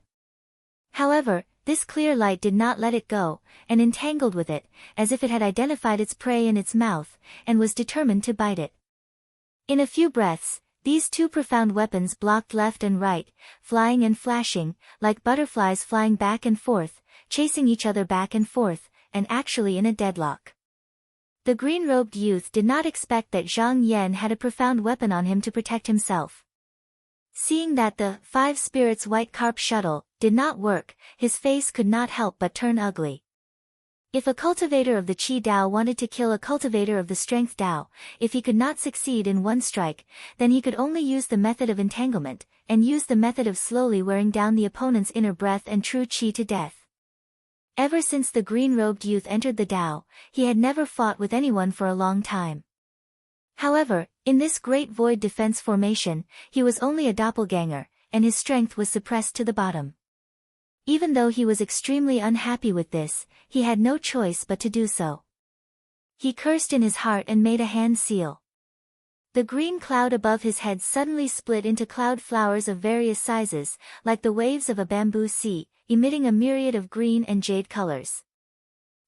However, this clear light did not let it go, and entangled with it, as if it had identified its prey in its mouth, and was determined to bite it. In a few breaths, these two profound weapons blocked left and right, flying and flashing, like butterflies flying back and forth, chasing each other back and forth, and actually in a deadlock. The green-robed youth did not expect that Zhang Yan had a profound weapon on him to protect himself. Seeing that the 5 spirits white carp shuttle did not work, his face could not help but turn ugly. If a cultivator of the Qi Dao wanted to kill a cultivator of the Strength Dao, if he could not succeed in one strike, then he could only use the method of entanglement, and use the method of slowly wearing down the opponent's inner breath and true Qi to death. Ever since the green-robed youth entered the Dao, he had never fought with anyone for a long time. However, in this great void defense formation, he was only a doppelganger, and his strength was suppressed to the bottom. Even though he was extremely unhappy with this, he had no choice but to do so. He cursed in his heart and made a hand seal. The green cloud above his head suddenly split into cloud flowers of various sizes, like the waves of a bamboo sea, emitting a myriad of green and jade colors.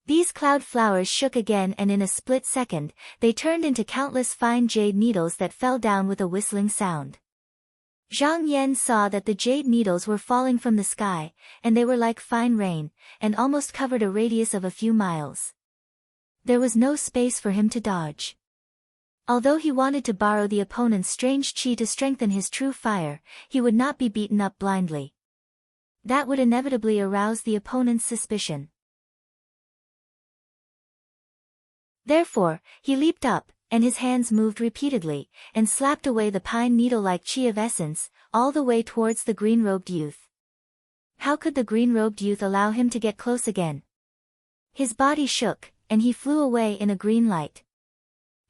These cloud flowers shook again, and in a split second, they turned into countless fine jade needles that fell down with a whistling sound. Zhang Yan saw that the jade needles were falling from the sky, and they were like fine rain, and almost covered a radius of a few miles. There was no space for him to dodge. Although he wanted to borrow the opponent's strange qi to strengthen his true fire, he would not be beaten up blindly. That would inevitably arouse the opponent's suspicion. Therefore, he leaped up, and his hands moved repeatedly, and slapped away the pine needle-like qi of essence, all the way towards the green-robed youth. How could the green-robed youth allow him to get close again? His body shook, and he flew away in a green light.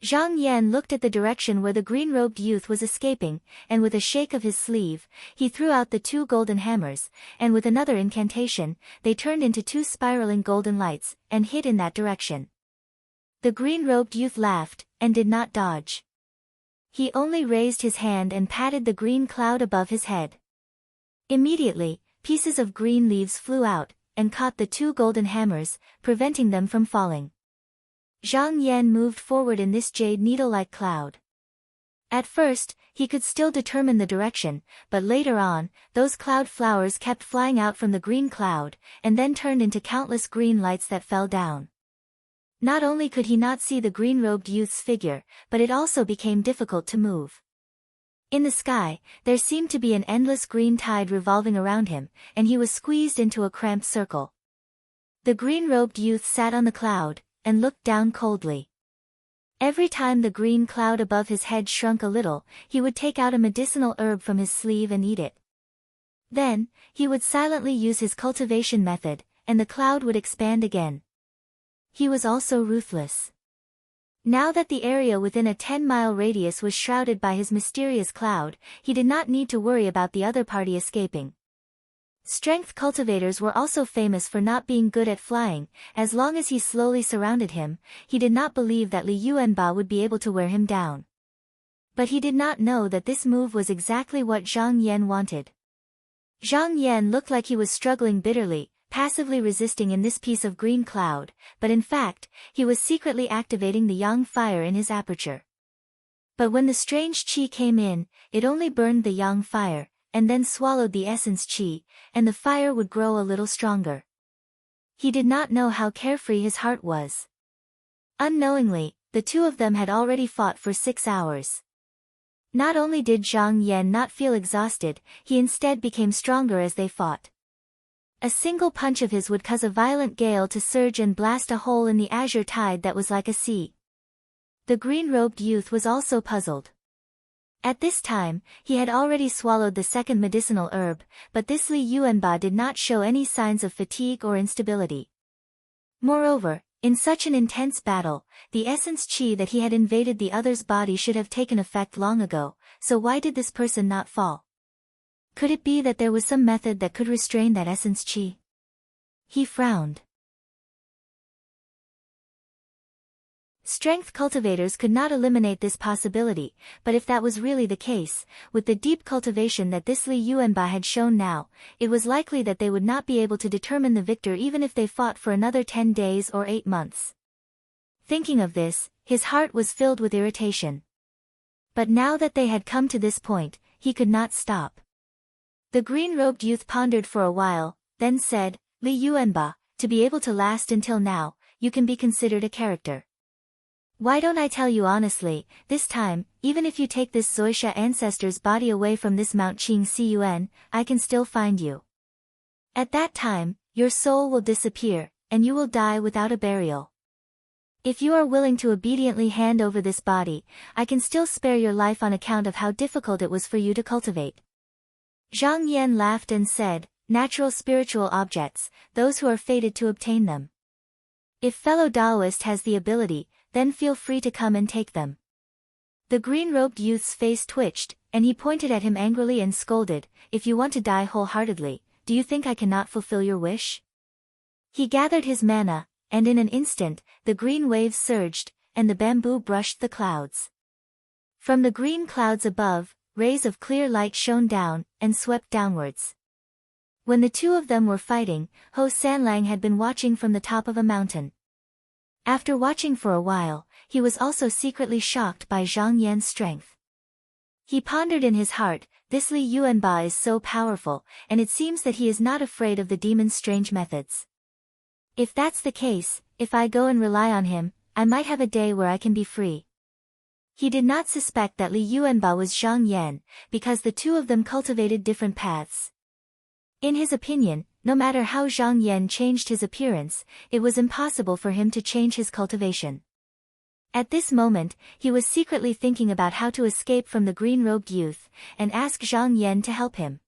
Zhang Yan looked at the direction where the green-robed youth was escaping, and with a shake of his sleeve, he threw out the 2 golden hammers, and with another incantation, they turned into 2 spiraling golden lights, and hit in that direction. The green-robed youth laughed, and did not dodge. He only raised his hand and patted the green cloud above his head. Immediately, pieces of green leaves flew out, and caught the 2 golden hammers, preventing them from falling. Zhang Yan moved forward in this jade needle-like cloud. At first, he could still determine the direction, but later on, those cloud flowers kept flying out from the green cloud, and then turned into countless green lights that fell down. Not only could he not see the green-robed youth's figure, but it also became difficult to move. In the sky, there seemed to be an endless green tide revolving around him, and he was squeezed into a cramped circle. The green-robed youth sat on the cloud, and looked down coldly. Every time the green cloud above his head shrunk a little, he would take out a medicinal herb from his sleeve and eat it. Then, he would silently use his cultivation method, and the cloud would expand again. He was also ruthless. Now that the area within a 10-mile radius was shrouded by his mysterious cloud, he did not need to worry about the other party escaping. Strength cultivators were also famous for not being good at flying. As long as he slowly surrounded him, he did not believe that Li Yuanba would be able to wear him down. But he did not know that this move was exactly what Zhang Yan wanted. Zhang Yan looked like he was struggling bitterly, passively resisting in this piece of green cloud, but in fact, he was secretly activating the yang fire in his aperture. But when the strange qi came in, it only burned the yang fire, and then swallowed the essence qi, and the fire would grow a little stronger. He did not know how carefree his heart was. Unknowingly, the 2 of them had already fought for 6 hours. Not only did Zhang Yan not feel exhausted, he instead became stronger as they fought. A single punch of his would cause a violent gale to surge and blast a hole in the azure tide that was like a sea. The green-robed youth was also puzzled. At this time, he had already swallowed the 2nd medicinal herb, but this Li Yuanba did not show any signs of fatigue or instability. Moreover, in such an intense battle, the essence qi that he had invaded the other's body should have taken effect long ago, so why did this person not fall? Could it be that there was some method that could restrain that essence qi? He frowned. Strength cultivators could not eliminate this possibility, but if that was really the case, with the deep cultivation that this Li Yuanba had shown now, it was likely that they would not be able to determine the victor even if they fought for another 10 days or 8 months. Thinking of this, his heart was filled with irritation. But now that they had come to this point, he could not stop. The green-robed youth pondered for a while, then said, Li Yuanba, to be able to last until now, you can be considered a character. Why don't I tell you honestly, this time, even if you take this Zoisha ancestor's body away from this Mount Qing Cun, I can still find you. At that time, your soul will disappear, and you will die without a burial. If you are willing to obediently hand over this body, I can still spare your life on account of how difficult it was for you to cultivate. Zhang Yan laughed and said, natural spiritual objects, those who are fated to obtain them. If fellow Taoist has the ability, then feel free to come and take them. The green-robed youth's face twitched, and he pointed at him angrily and scolded, if you want to die wholeheartedly, do you think I cannot fulfill your wish? He gathered his mana, and in an instant, the green waves surged, and the bamboo brushed the clouds. From the green clouds above, rays of clear light shone down, and swept downwards. When the 2 of them were fighting, Ho Sanlang had been watching from the top of a mountain. After watching for a while, he was also secretly shocked by Zhang Yan's strength. He pondered in his heart, this Li Yuanba is so powerful, and it seems that he is not afraid of the demon's strange methods. If that's the case, if I go and rely on him, I might have a day where I can be free. He did not suspect that Li Yuanba was Zhang Yan, because the 2 of them cultivated different paths. In his opinion, no matter how Zhang Yan changed his appearance, it was impossible for him to change his cultivation. At this moment, he was secretly thinking about how to escape from the green-robed youth, and ask Zhang Yan to help him.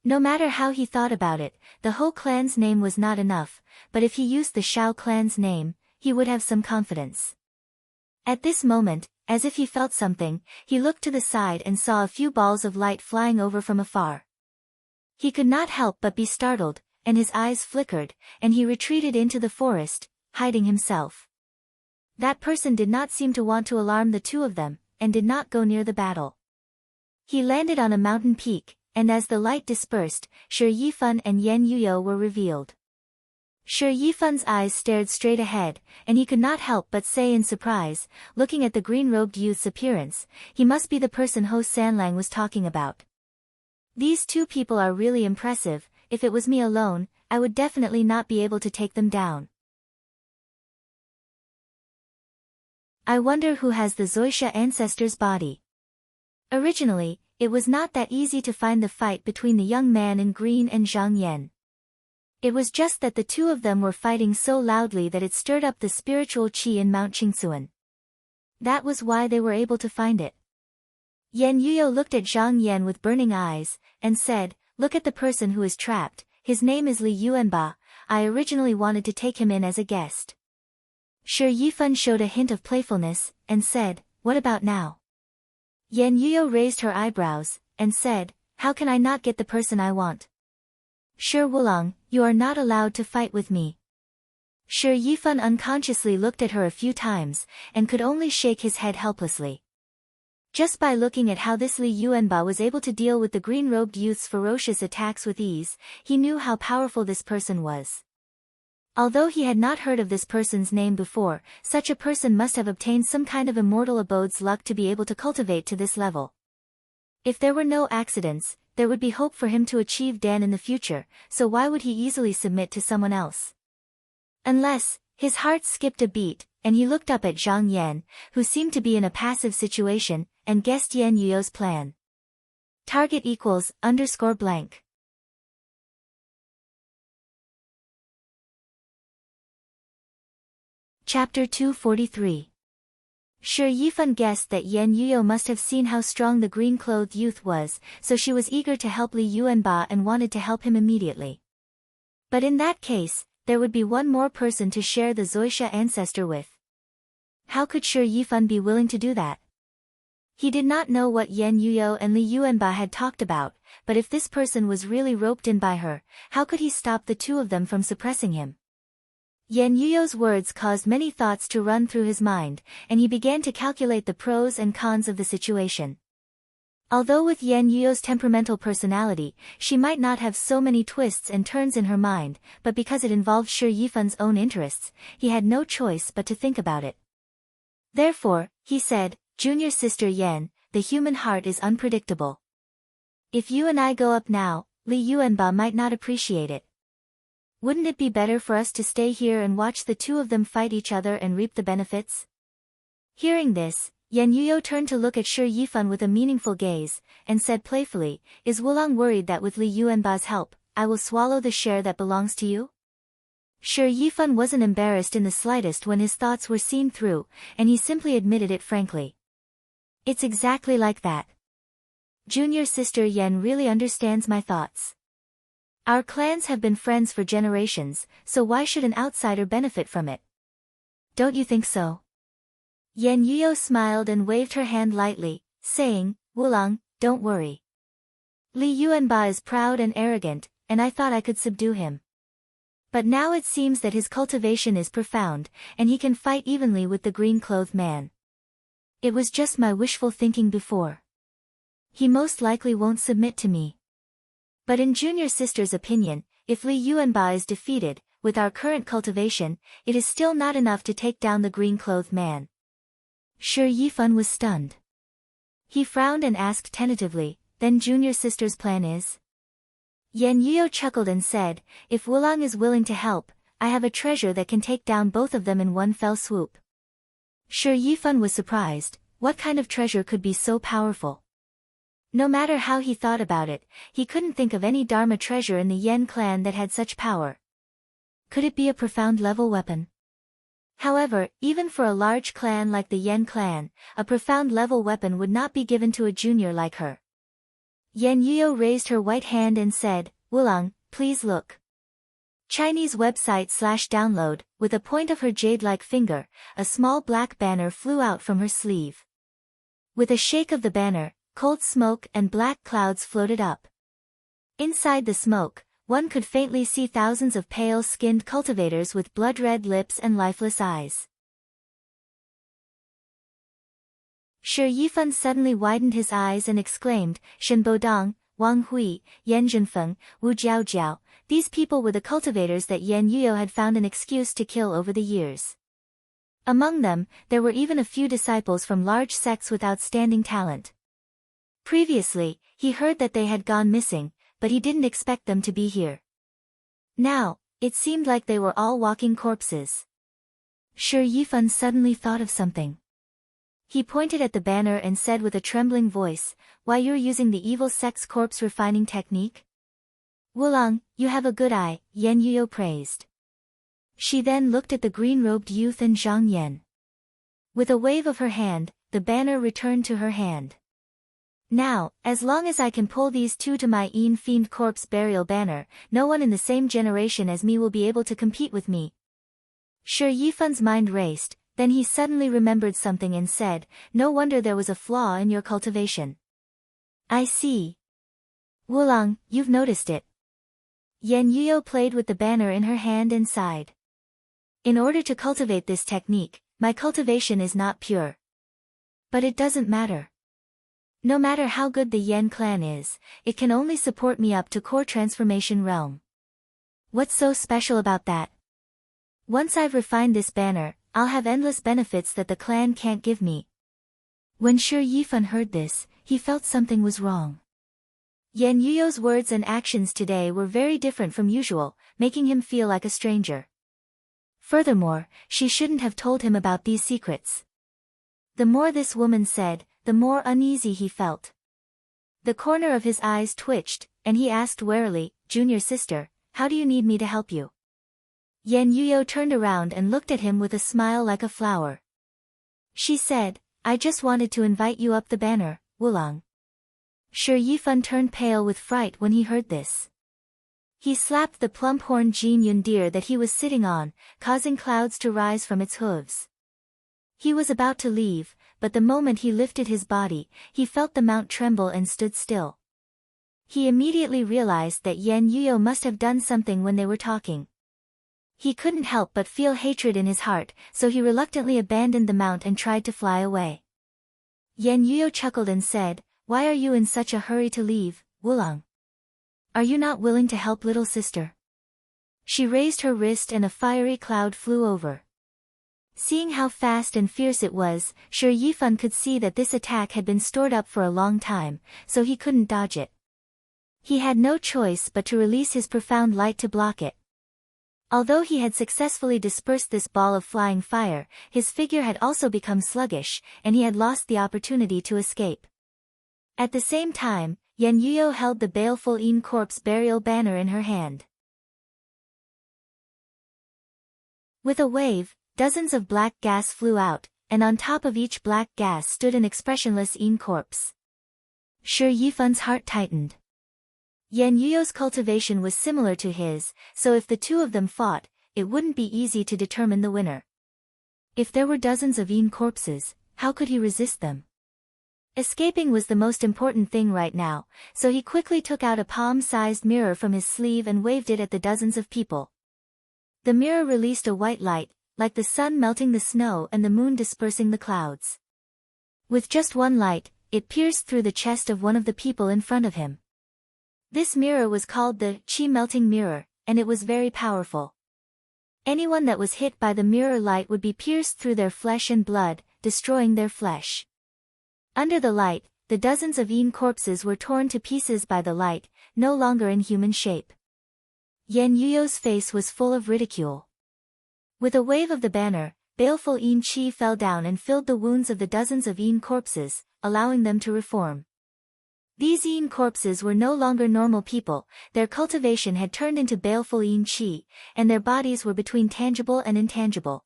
No matter how he thought about it, the Ho clan's name was not enough, but if he used the Shao clan's name, he would have some confidence. At this moment, as if he felt something, he looked to the side and saw a few balls of light flying over from afar. He could not help but be startled, and his eyes flickered, and he retreated into the forest, hiding himself. That person did not seem to want to alarm the two of them, and did not go near the battle. He landed on a mountain peak, and as the light dispersed, Shi Yifan and Yan Yuyo were revealed. Shi Yifan's eyes stared straight ahead, and he could not help but say in surprise, looking at the green-robed youth's appearance, he must be the person Ho Sanlang was talking about. These two people are really impressive. If it was me alone, I would definitely not be able to take them down. I wonder who has the Zoisha ancestor's body. Originally, it was not that easy to find the fight between the young man in green and Zhang Yan. It was just that the two of them were fighting so loudly that it stirred up the spiritual qi in Mount Qingsuan. That was why they were able to find it. Yan Yuyo looked at Zhang Yan with burning eyes, and said, "Look at the person who is trapped, his name is Li Yuanba, I originally wanted to take him in as a guest." Shi Yifan showed a hint of playfulness, and said, "What about now?" Yan Yuyo raised her eyebrows, and said, "How can I not get the person I want?" "Shi Wulong, you are not allowed to fight with me." Shi Yifan unconsciously looked at her a few times, and could only shake his head helplessly. Just by looking at how this Li Yuanba was able to deal with the green-robed youth's ferocious attacks with ease, he knew how powerful this person was. Although he had not heard of this person's name before, such a person must have obtained some kind of immortal abode's luck to be able to cultivate to this level. If there were no accidents, there would be hope for him to achieve Dan in the future, so why would he easily submit to someone else? Unless, his heart skipped a beat, and he looked up at Zhang Yan, who seemed to be in a passive situation, and guessed Yan Yuyo's plan. Target equals _blank. Chapter 243. Shi Yifan guessed that Yan Yuyo must have seen how strong the green-clothed youth was, so she was eager to help Li Yuanba and wanted to help him immediately. But in that case, there would be one more person to share the Zoisha ancestor with. How could Shi Yifan be willing to do that? He did not know what Yan Yuyo and Li Yuanba had talked about, but if this person was really roped in by her, how could he stop the two of them from suppressing him? Yan Yuyo's words caused many thoughts to run through his mind, and he began to calculate the pros and cons of the situation. Although with Yan Yuyo's temperamental personality, she might not have so many twists and turns in her mind, but because it involved Shi Yifan's own interests, he had no choice but to think about it. Therefore, he said, "Junior sister Yan, the human heart is unpredictable. If you and I go up now, Li Yuanba might not appreciate it. Wouldn't it be better for us to stay here and watch the two of them fight each other and reap the benefits?" Hearing this, Yan Yuyo turned to look at Shi Yifan with a meaningful gaze, and said playfully, "Is Wulong worried that with Li Yuanba's help, I will swallow the share that belongs to you?" Shi Yifan wasn't embarrassed in the slightest when his thoughts were seen through, and he simply admitted it frankly. "It's exactly like that. Junior sister Yan really understands my thoughts. Our clans have been friends for generations, so why should an outsider benefit from it? Don't you think so?" Yan Yuyo smiled and waved her hand lightly, saying, "Wulong, don't worry. Li Yuanba is proud and arrogant, and I thought I could subdue him. But now it seems that his cultivation is profound, and he can fight evenly with the green-clothed man. It was just my wishful thinking before. He most likely won't submit to me. But in junior sister's opinion, if Li Yuanba is defeated, with our current cultivation, it is still not enough to take down the green-clothed man." Shi Yifan was stunned. He frowned and asked tentatively, "Then junior sister's plan is?" Yan Yuyo chuckled and said, "If Wulong is willing to help, I have a treasure that can take down both of them in one fell swoop." Shi Yifan was surprised. What kind of treasure could be so powerful? No matter how he thought about it, he couldn't think of any Dharma treasure in the Yen clan that had such power. Could it be a profound level weapon? However, even for a large clan like the Yen clan, a profound level weapon would not be given to a junior like her. Yan Yuyo raised her white hand and said, "Wulong, please look." Chinese website/download, with a point of her jade-like finger, a small black banner flew out from her sleeve. With a shake of the banner, cold smoke and black clouds floated up. Inside the smoke, one could faintly see thousands of pale-skinned cultivators with blood-red lips and lifeless eyes. Shi Yifan suddenly widened his eyes and exclaimed, Shen Bodong, Wang Hui, Yan Zhenfeng, Wu Jiaojiao, these people were the cultivators that Yan Yuyo had found an excuse to kill over the years. Among them, there were even a few disciples from large sects with outstanding talent. Previously, he heard that they had gone missing, but he didn't expect them to be here. Now, it seemed like they were all walking corpses. Shi Yifan suddenly thought of something. He pointed at the banner and said with a trembling voice, Why, you're using the evil sect's corpse refining technique? Wulong, you have a good eye, Yan Yuyo praised. She then looked at the green-robed youth and Zhang Yan. With a wave of her hand, the banner returned to her hand. Now, as long as I can pull these two to my Yin Fiend corpse burial banner, no one in the same generation as me will be able to compete with me. Shi Yifan's mind raced, then he suddenly remembered something and said, No wonder there was a flaw in your cultivation. I see. Wulong, you've noticed it. Yan Yuyo played with the banner in her hand and sighed. In order to cultivate this technique, my cultivation is not pure. But it doesn't matter. No matter how good the Yan clan is, it can only support me up to core transformation realm. What's so special about that? Once I've refined this banner, I'll have endless benefits that the clan can't give me. When Shi Yifan heard this, he felt something was wrong. Yan Yuyo's words and actions today were very different from usual, making him feel like a stranger. Furthermore, she shouldn't have told him about these secrets. The more this woman said, the more uneasy he felt. The corner of his eyes twitched, and he asked warily, Junior sister, how do you need me to help you? Yan Yuyo turned around and looked at him with a smile like a flower. She said, I just wanted to invite you up the banner, Wulong. Shi Yifan turned pale with fright when he heard this. He slapped the plump-horned Jin Yun deer that he was sitting on, causing clouds to rise from its hooves. He was about to leave, but the moment he lifted his body, he felt the mount tremble and stood still. He immediately realized that Yan Yuyo must have done something when they were talking. He couldn't help but feel hatred in his heart, so he reluctantly abandoned the mount and tried to fly away. Yan Yuyo chuckled and said, Why are you in such a hurry to leave, Wulong? Are you not willing to help little sister? She raised her wrist and a fiery cloud flew over. Seeing how fast and fierce it was, Shi Yifan could see that this attack had been stored up for a long time, so he couldn't dodge it. He had no choice but to release his profound light to block it. Although he had successfully dispersed this ball of flying fire, his figure had also become sluggish, and he had lost the opportunity to escape. At the same time, Yan Yuyo held the baleful Yin corpse burial banner in her hand. With a wave, dozens of black gas flew out, and on top of each black gas stood an expressionless Yin corpse. Shi Yifan's heart tightened. Yan Yuyo's cultivation was similar to his, so if the two of them fought, it wouldn't be easy to determine the winner. If there were dozens of Yin corpses, how could he resist them? Escaping was the most important thing right now, so he quickly took out a palm-sized mirror from his sleeve and waved it at the dozens of people. The mirror released a white light, like the sun melting the snow and the moon dispersing the clouds. With just one light, it pierced through the chest of one of the people in front of him. This mirror was called the Qi Melting Mirror, and it was very powerful. Anyone that was hit by the mirror light would be pierced through their flesh and blood, destroying their flesh. Under the light, the dozens of Yin corpses were torn to pieces by the light, no longer in human shape. Yan Yuyo's face was full of ridicule. With a wave of the banner, baleful Yin Qi fell down and filled the wounds of the dozens of Yin corpses, allowing them to reform. These Yin corpses were no longer normal people, their cultivation had turned into baleful Yin Qi, and their bodies were between tangible and intangible.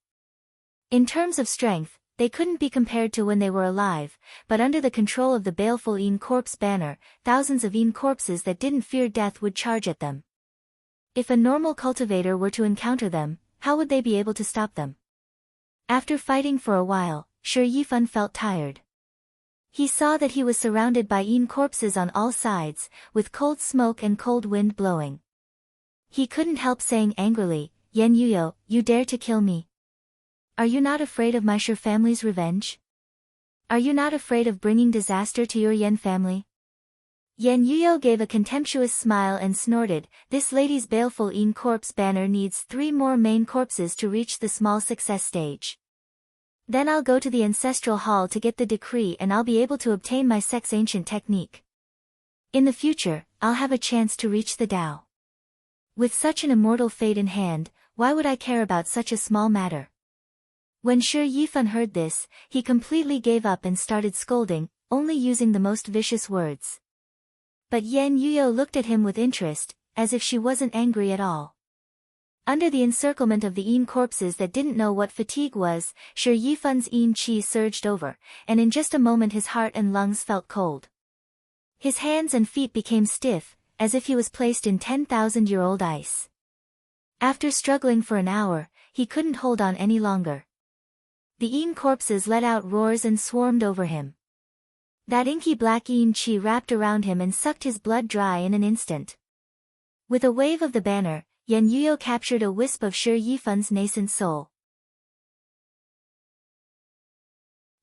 In terms of strength, they couldn't be compared to when they were alive, but under the control of the baleful Yin corpse banner, thousands of Yin corpses that didn't fear death would charge at them. If a normal cultivator were to encounter them, how would they be able to stop them? After fighting for a while, Shi Yifan felt tired. He saw that he was surrounded by corpses on all sides, with cold smoke and cold wind blowing. He couldn't help saying angrily, "Yan Yuyo, you dare to kill me? Are you not afraid of my Shi family's revenge? Are you not afraid of bringing disaster to your Yan family?" Yan Yuyo gave a contemptuous smile and snorted, "This lady's baleful corpse banner needs 3 more main corpses to reach the small success stage. Then I'll go to the ancestral hall to get the decree and I'll be able to obtain my sex ancient technique. In the future, I'll have a chance to reach the Tao. With such an immortal fate in hand, why would I care about such a small matter?" When Shi Yifan heard this, he completely gave up and started scolding, only using the most vicious words. But Yan Yuyo looked at him with interest, as if she wasn't angry at all. Under the encirclement of the corpses that didn't know what fatigue was, Shi Yifan's qi surged over, and in just a moment his heart and lungs felt cold. His hands and feet became stiff, as if he was placed in 10,000-year-old ice. After struggling for an hour, he couldn't hold on any longer. The corpses let out roars and swarmed over him. That inky black qi wrapped around him and sucked his blood dry in an instant. With a wave of the banner, Yan Yuyo captured a wisp of Shi Yifan's nascent soul.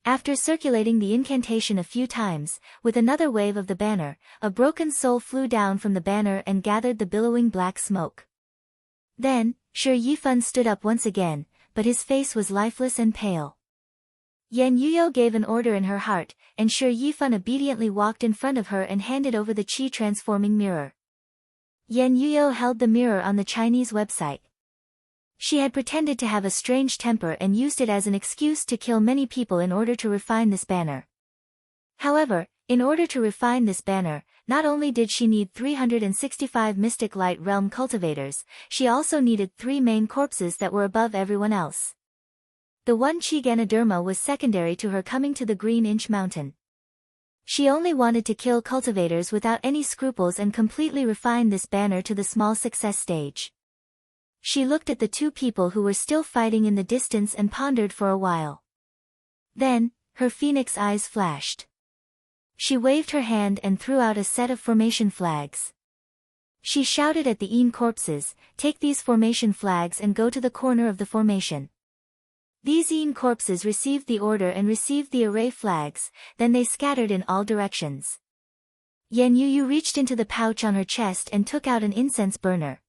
After circulating the incantation a few times, with another wave of the banner, a broken soul flew down from the banner and gathered the billowing black smoke. Then, Shi Yifan stood up once again, but his face was lifeless and pale. Yan Yuyo gave an order in her heart, and Shi Yifan obediently walked in front of her and handed over the qi-transforming mirror. Yan Yuyo held the mirror on the Chinese website. She had pretended to have a strange temper and used it as an excuse to kill many people in order to refine this banner. However, in order to refine this banner, not only did she need 365 Mystic Light Realm cultivators, she also needed 3 main corpses that were above everyone else. The one Qi Ganoderma was secondary to her coming to the Green Inch Mountain. She only wanted to kill cultivators without any scruples and completely refine this banner to the small success stage. She looked at the 2 people who were still fighting in the distance and pondered for a while. Then, her phoenix eyes flashed. She waved her hand and threw out a set of formation flags. She shouted at the corpses, "Take these formation flags and go to the corner of the formation." These corpses received the order and received the array flags, then they scattered in all directions. Yan Yuyu reached into the pouch on her chest and took out an incense burner.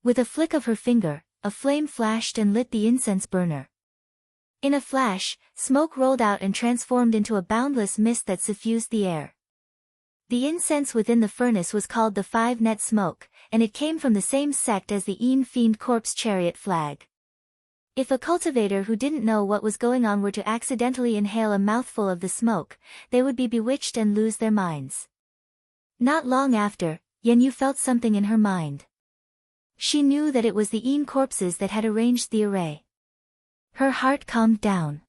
With a flick of her finger, a flame flashed and lit the incense burner. In a flash, smoke rolled out and transformed into a boundless mist that suffused the air. The incense within the furnace was called the 5-net smoke, and it came from the same sect as the Fiend Corpse Chariot flag. If a cultivator who didn't know what was going on were to accidentally inhale a mouthful of the smoke, they would be bewitched and lose their minds. Not long after, Yan Yu felt something in her mind. She knew that it was the corpses that had arranged the array. Her heart calmed down.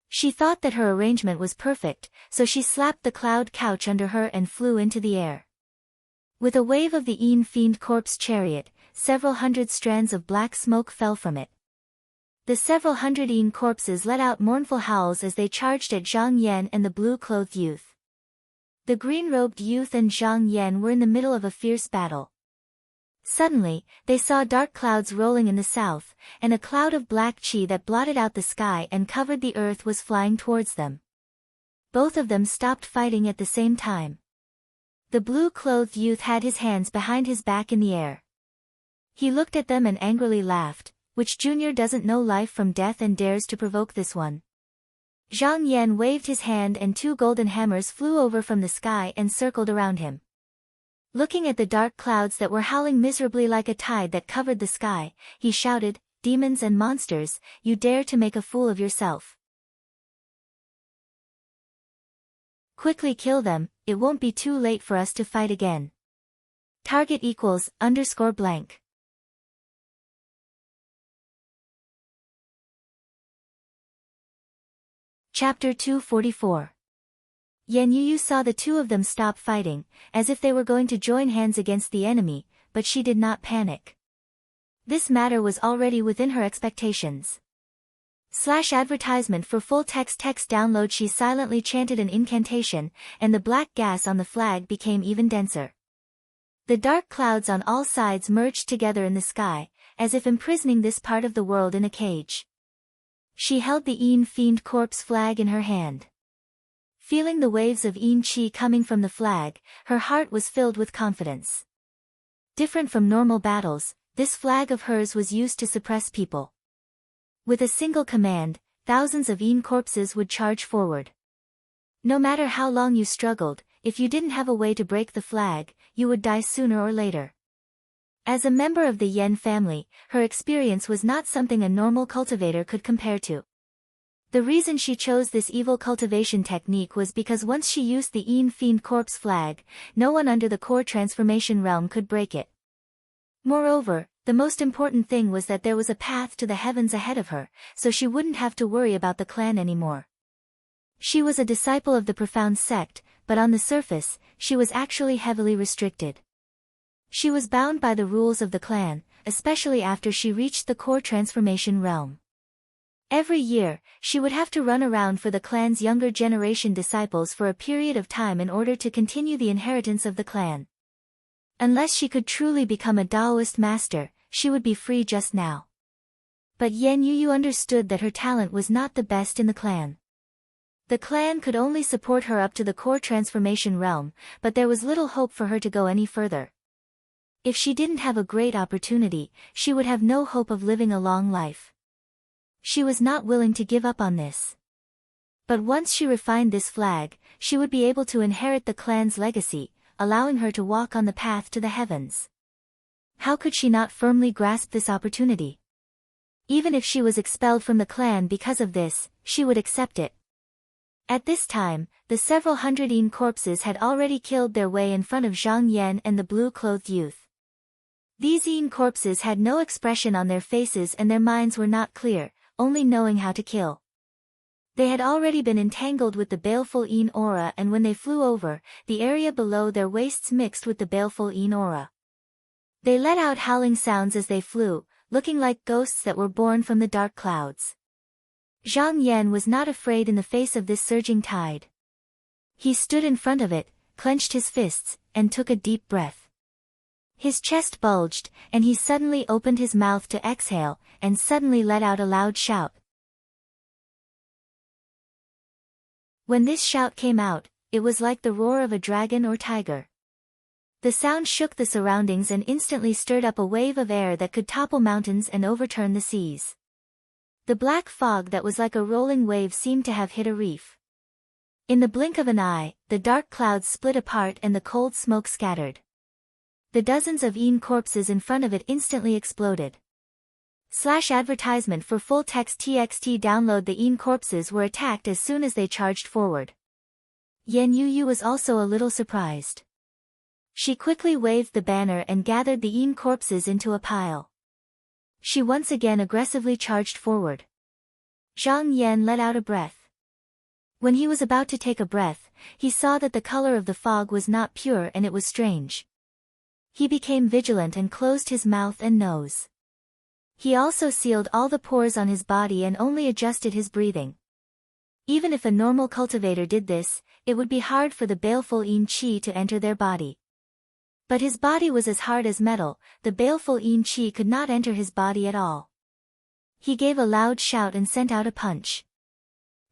She thought that her arrangement was perfect, so she slapped the cloud couch under her and flew into the air. With a wave of the Fiend Corpse Chariot, several hundred strands of black smoke fell from it. The several hundred corpses let out mournful howls as they charged at Zhang Yan and the blue-clothed youth. The green-robed youth and Zhang Yan were in the middle of a fierce battle. Suddenly, they saw dark clouds rolling in the south, and a cloud of black qi that blotted out the sky and covered the earth was flying towards them. Both of them stopped fighting at the same time. The blue-clothed youth had his hands behind his back in the air. He looked at them and angrily laughed. Which junior doesn't know life from death and dares to provoke this one? Zhang Yan waved his hand and 2 golden hammers flew over from the sky and circled around him. Looking at the dark clouds that were howling miserably like a tide that covered the sky, he shouted, "Demons and monsters, you dare to make a fool of yourself. Quickly kill them, it won't be too late for us to fight again. Target equals _blank. Chapter 244. Yan Yuyu saw the 2 of them stop fighting, as if they were going to join hands against the enemy, but she did not panic. This matter was already within her expectations. /advertisement for full text download. She silently chanted an incantation, and the black gas on the flag became even denser. The dark clouds on all sides merged together in the sky, as if imprisoning this part of the world in a cage. She held the Een Fiend corpse flag in her hand. Feeling the waves of Een Chi coming from the flag, her heart was filled with confidence. Different from normal battles, this flag of hers was used to suppress people. With a single command, thousands of Een corpses would charge forward. No matter how long you struggled, if you didn't have a way to break the flag, you would die sooner or later. As a member of the Yen family, her experience was not something a normal cultivator could compare to. The reason she chose this evil cultivation technique was because once she used the Een Fiend corpse flag, no one under the core transformation realm could break it. Moreover, the most important thing was that there was a path to the heavens ahead of her, so she wouldn't have to worry about the clan anymore. She was a disciple of the profound sect, but on the surface, she was actually heavily restricted. She was bound by the rules of the clan, especially after she reached the core transformation realm. Every year, she would have to run around for the clan's younger generation disciples for a period of time in order to continue the inheritance of the clan. Unless she could truly become a Taoist master, she would be free just now. But Yen Yu understood that her talent was not the best in the clan. The clan could only support her up to the core transformation realm, but there was little hope for her to go any further. If she didn't have a great opportunity, she would have no hope of living a long life. She was not willing to give up on this. But once she refined this flag, she would be able to inherit the clan's legacy, allowing her to walk on the path to the heavens. How could she not firmly grasp this opportunity? Even if she was expelled from the clan because of this, she would accept it. At this time, the several hundred Een corpses had already killed their way in front of Zhang Yan and the blue-clothed youth. These Een corpses had no expression on their faces and their minds were not clear, only knowing how to kill. They had already been entangled with the baleful Een aura, and when they flew over, the area below their waists mixed with the baleful Een aura. They let out howling sounds as they flew, looking like ghosts that were born from the dark clouds. Zhang Yan was not afraid in the face of this surging tide. He stood in front of it, clenched his fists, and took a deep breath. His chest bulged, and he suddenly opened his mouth to exhale, and suddenly let out a loud shout. When this shout came out, it was like the roar of a dragon or tiger. The sound shook the surroundings and instantly stirred up a wave of air that could topple mountains and overturn the seas. The black fog that was like a rolling wave seemed to have hit a reef. In the blink of an eye, the dark clouds split apart and the cold smoke scattered. The dozens of Een corpses in front of it instantly exploded. /advertisement for full text txt download. The Een corpses were attacked as soon as they charged forward. Yen Yu was also a little surprised. She quickly waved the banner and gathered the Een corpses into a pile. She once again aggressively charged forward. Zhang Yan let out a breath. When he was about to take a breath, he saw that the color of the fog was not pure and it was strange. He became vigilant and closed his mouth and nose. He also sealed all the pores on his body and only adjusted his breathing. Even if a normal cultivator did this, it would be hard for the baleful Een Chi to enter their body. But his body was as hard as metal, the baleful Een Chi could not enter his body at all. He gave a loud shout and sent out a punch.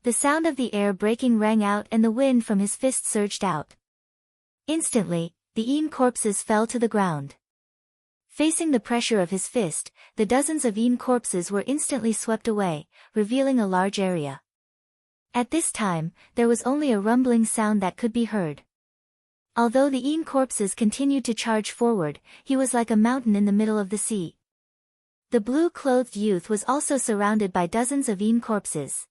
The sound of the air breaking rang out and the wind from his fist surged out. Instantly, the Een corpses fell to the ground. Facing the pressure of his fist, the dozens of Een corpses were instantly swept away, revealing a large area. At this time, there was only a rumbling sound that could be heard. Although the Een corpses continued to charge forward, he was like a mountain in the middle of the sea. The blue-clothed youth was also surrounded by dozens of Een corpses.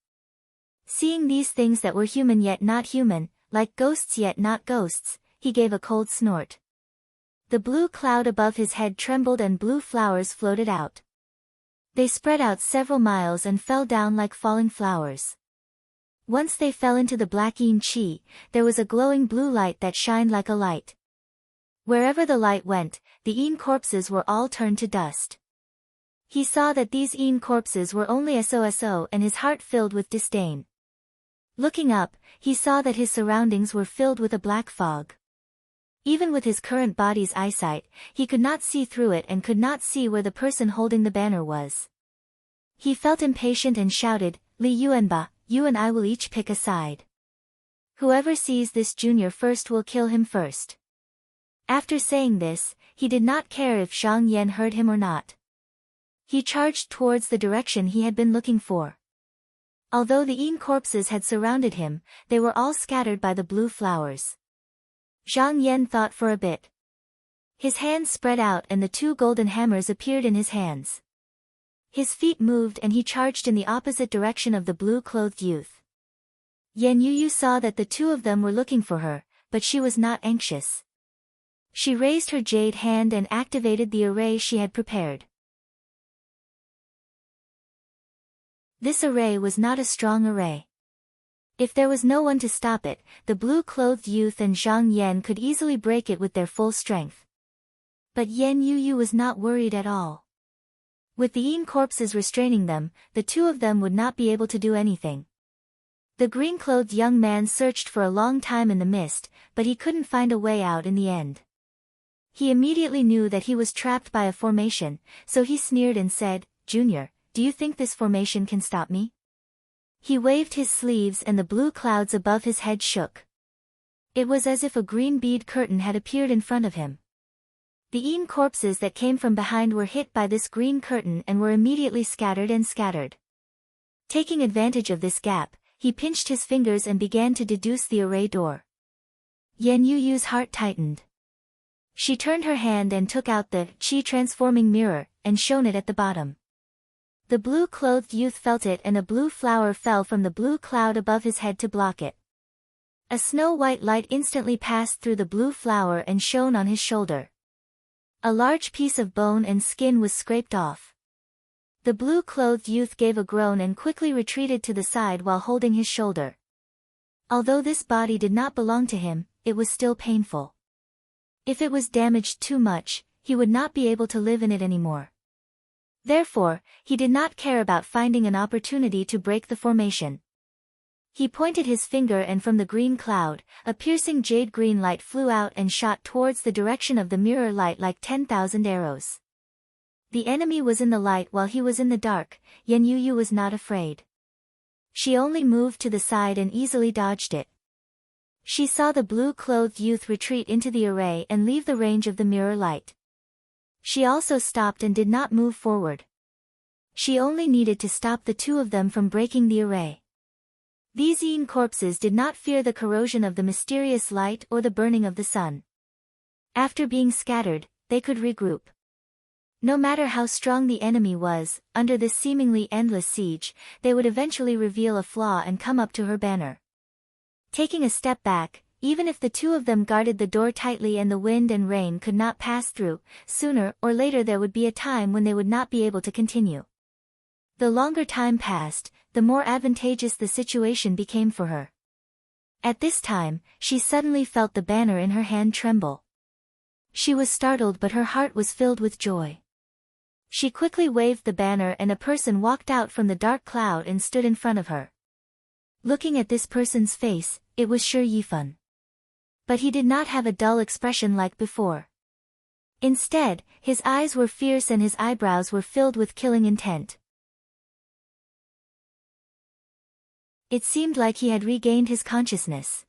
Seeing these things that were human yet not human, like ghosts yet not ghosts, he gave a cold snort. The blue cloud above his head trembled and blue flowers floated out. They spread out several miles and fell down like falling flowers. Once they fell into the black Een Chi, there was a glowing blue light that shined like a light. Wherever the light went, the Een corpses were all turned to dust. He saw that these Een corpses were only so and his heart filled with disdain. Looking up, he saw that his surroundings were filled with a black fog. Even with his current body's eyesight, he could not see through it and could not see where the person holding the banner was. He felt impatient and shouted, "Li Yuanba, you and I will each pick a side. Whoever sees this junior first will kill him first." After saying this, he did not care if Zhang Yan heard him or not. He charged towards the direction he had been looking for. Although the Een corpses had surrounded him, they were all scattered by the blue flowers. Zhang Yan thought for a bit. His hands spread out and the two golden hammers appeared in his hands. His feet moved and he charged in the opposite direction of the blue-clothed youth. Yan Yuyu saw that the two of them were looking for her, but she was not anxious. She raised her jade hand and activated the array she had prepared. This array was not a strong array. If there was no one to stop it, the blue-clothed youth and Zhang Yan could easily break it with their full strength. But Yan Yuyu was not worried at all. With the Een corpses restraining them, the two of them would not be able to do anything. The green-clothed young man searched for a long time in the mist, but he couldn't find a way out in the end. He immediately knew that he was trapped by a formation, so he sneered and said, "Junior, do you think this formation can stop me?" He waved his sleeves and the blue clouds above his head shook. It was as if a green bead curtain had appeared in front of him. The Een corpses that came from behind were hit by this green curtain and were immediately scattered. Taking advantage of this gap, he pinched his fingers and began to deduce the array door. Yan Yuyu's heart tightened. She turned her hand and took out the chi-transforming mirror, and shone it at the bottom. The blue-clothed youth felt it and a blue flower fell from the blue cloud above his head to block it. A snow-white light instantly passed through the blue flower and shone on his shoulder. A large piece of bone and skin was scraped off. The blue-clothed youth gave a groan and quickly retreated to the side while holding his shoulder. Although this body did not belong to him, it was still painful. If it was damaged too much, he would not be able to live in it anymore. Therefore, he did not care about finding an opportunity to break the formation. He pointed his finger and from the green cloud, a piercing jade-green light flew out and shot towards the direction of the mirror light like 10,000 arrows. The enemy was in the light while he was in the dark. Yan Yuyu was not afraid. She only moved to the side and easily dodged it. She saw the blue-clothed youth retreat into the array and leave the range of the mirror light. She also stopped and did not move forward. She only needed to stop the two of them from breaking the array. These Een corpses did not fear the corrosion of the mysterious light or the burning of the sun. After being scattered, they could regroup. No matter how strong the enemy was, under this seemingly endless siege, they would eventually reveal a flaw and come up to her banner. Taking a step back, even if the two of them guarded the door tightly and the wind and rain could not pass through, sooner or later there would be a time when they would not be able to continue. The longer time passed, the more advantageous the situation became for her. At this time, she suddenly felt the banner in her hand tremble. She was startled but her heart was filled with joy. She quickly waved the banner and a person walked out from the dark cloud and stood in front of her. Looking at this person's face, it was Shi Yifan. But he did not have a dull expression like before. Instead, his eyes were fierce and his eyebrows were filled with killing intent. It seemed like he had regained his consciousness.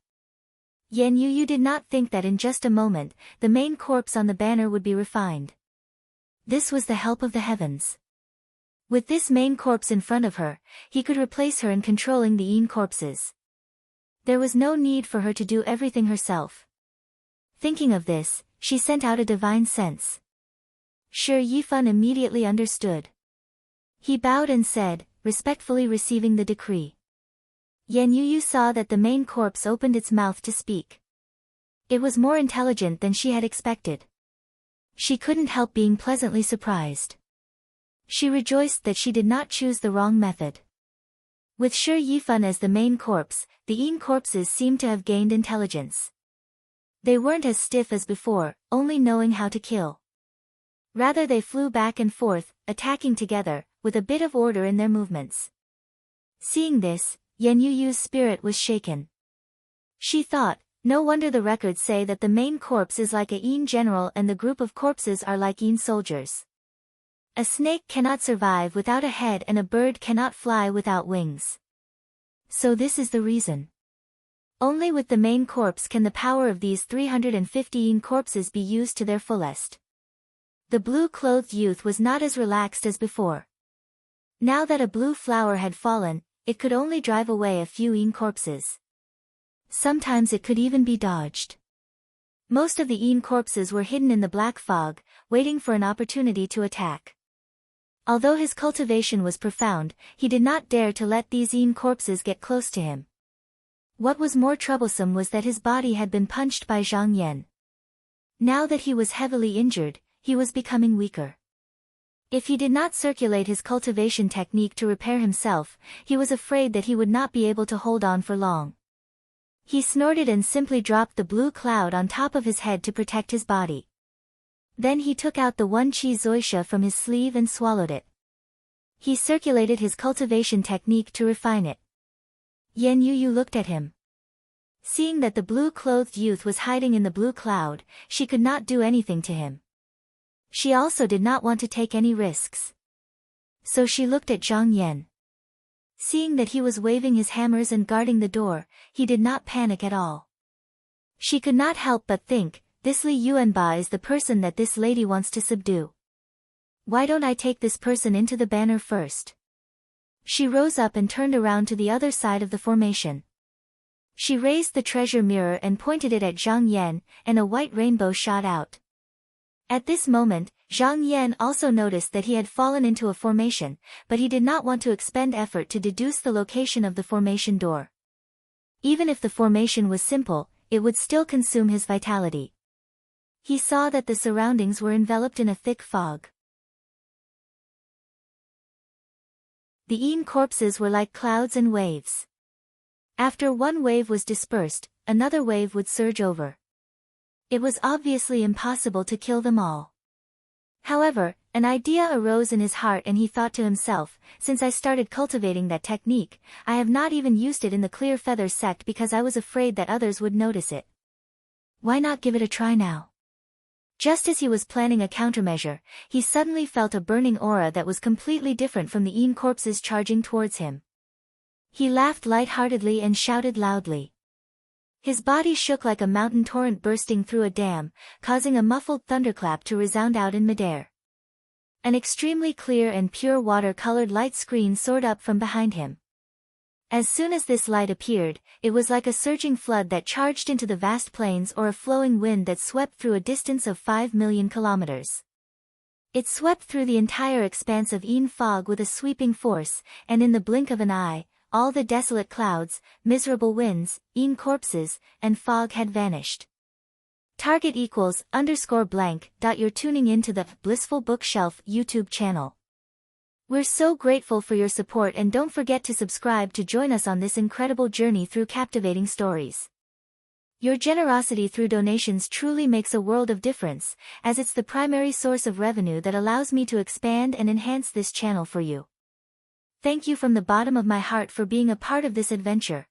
Yan Yuyu did not think that in just a moment, the main corpse on the banner would be refined. This was the help of the heavens. With this main corpse in front of her, he could replace her in controlling the Een corpses. There was no need for her to do everything herself. Thinking of this, she sent out a divine sense. Shi Yifan immediately understood. He bowed and said, respectfully receiving the decree. Yan Yuyu saw that the main corpse opened its mouth to speak. It was more intelligent than she had expected. She couldn't help being pleasantly surprised. She rejoiced that she did not choose the wrong method. With Shi Yifan as the main corpse, the Een corpses seemed to have gained intelligence. They weren't as stiff as before, only knowing how to kill. Rather they flew back and forth, attacking together, with a bit of order in their movements. Seeing this, Yan Yuyu's spirit was shaken. She thought, no wonder the records say that the main corpse is like a Yin general and the group of corpses are like Yin soldiers. A snake cannot survive without a head and a bird cannot fly without wings. So this is the reason. Only with the main corpse can the power of these 350 Yin corpses be used to their fullest. The blue-clothed youth was not as relaxed as before. Now that a blue flower had fallen, it could only drive away a few Yin corpses. Sometimes it could even be dodged. Most of the Yin corpses were hidden in the black fog, waiting for an opportunity to attack. Although his cultivation was profound, he did not dare to let these Yin corpses get close to him. What was more troublesome was that his body had been punched by Zhang Yan. Now that he was heavily injured, he was becoming weaker. If he did not circulate his cultivation technique to repair himself, he was afraid that he would not be able to hold on for long. He snorted and simply dropped the blue cloud on top of his head to protect his body. Then he took out the 1 Qi Zoisha from his sleeve and swallowed it. He circulated his cultivation technique to refine it. Yan Yuyu looked at him. Seeing that the blue-clothed youth was hiding in the blue cloud, she could not do anything to him. She also did not want to take any risks. So she looked at Zhang Yan. Seeing that he was waving his hammers and guarding the door, he did not panic at all. She could not help but think, this Li Yuanba is the person that this lady wants to subdue. Why don't I take this person into the banner first? She rose up and turned around to the other side of the formation. She raised the treasure mirror and pointed it at Zhang Yan, and a white rainbow shot out. At this moment, Zhang Yan also noticed that he had fallen into a formation, but he did not want to expend effort to deduce the location of the formation door. Even if the formation was simple, it would still consume his vitality. He saw that the surroundings were enveloped in a thick fog. The Yin corpses were like clouds and waves. After one wave was dispersed, another wave would surge over. It was obviously impossible to kill them all. However, an idea arose in his heart and he thought to himself, since I started cultivating that technique, I have not even used it in the Clear Feather sect because I was afraid that others would notice it. Why not give it a try now? Just as he was planning a countermeasure, he suddenly felt a burning aura that was completely different from the Yin corpses charging towards him. He laughed lightheartedly and shouted loudly. His body shook like a mountain torrent bursting through a dam, causing a muffled thunderclap to resound out in midair. An extremely clear and pure water-colored light screen soared up from behind him. As soon as this light appeared, it was like a surging flood that charged into the vast plains or a flowing wind that swept through a distance of 5 million kilometers. It swept through the entire expanse of Yin fog with a sweeping force, and in the blink of an eye, all the desolate clouds, miserable winds, Yin corpses, and fog had vanished. Target =_blank. You're tuning into the Blissful Bookshelf YouTube channel. We're so grateful for your support and don't forget to subscribe to join us on this incredible journey through captivating stories. Your generosity through donations truly makes a world of difference, as it's the primary source of revenue that allows me to expand and enhance this channel for you. Thank you from the bottom of my heart for being a part of this adventure.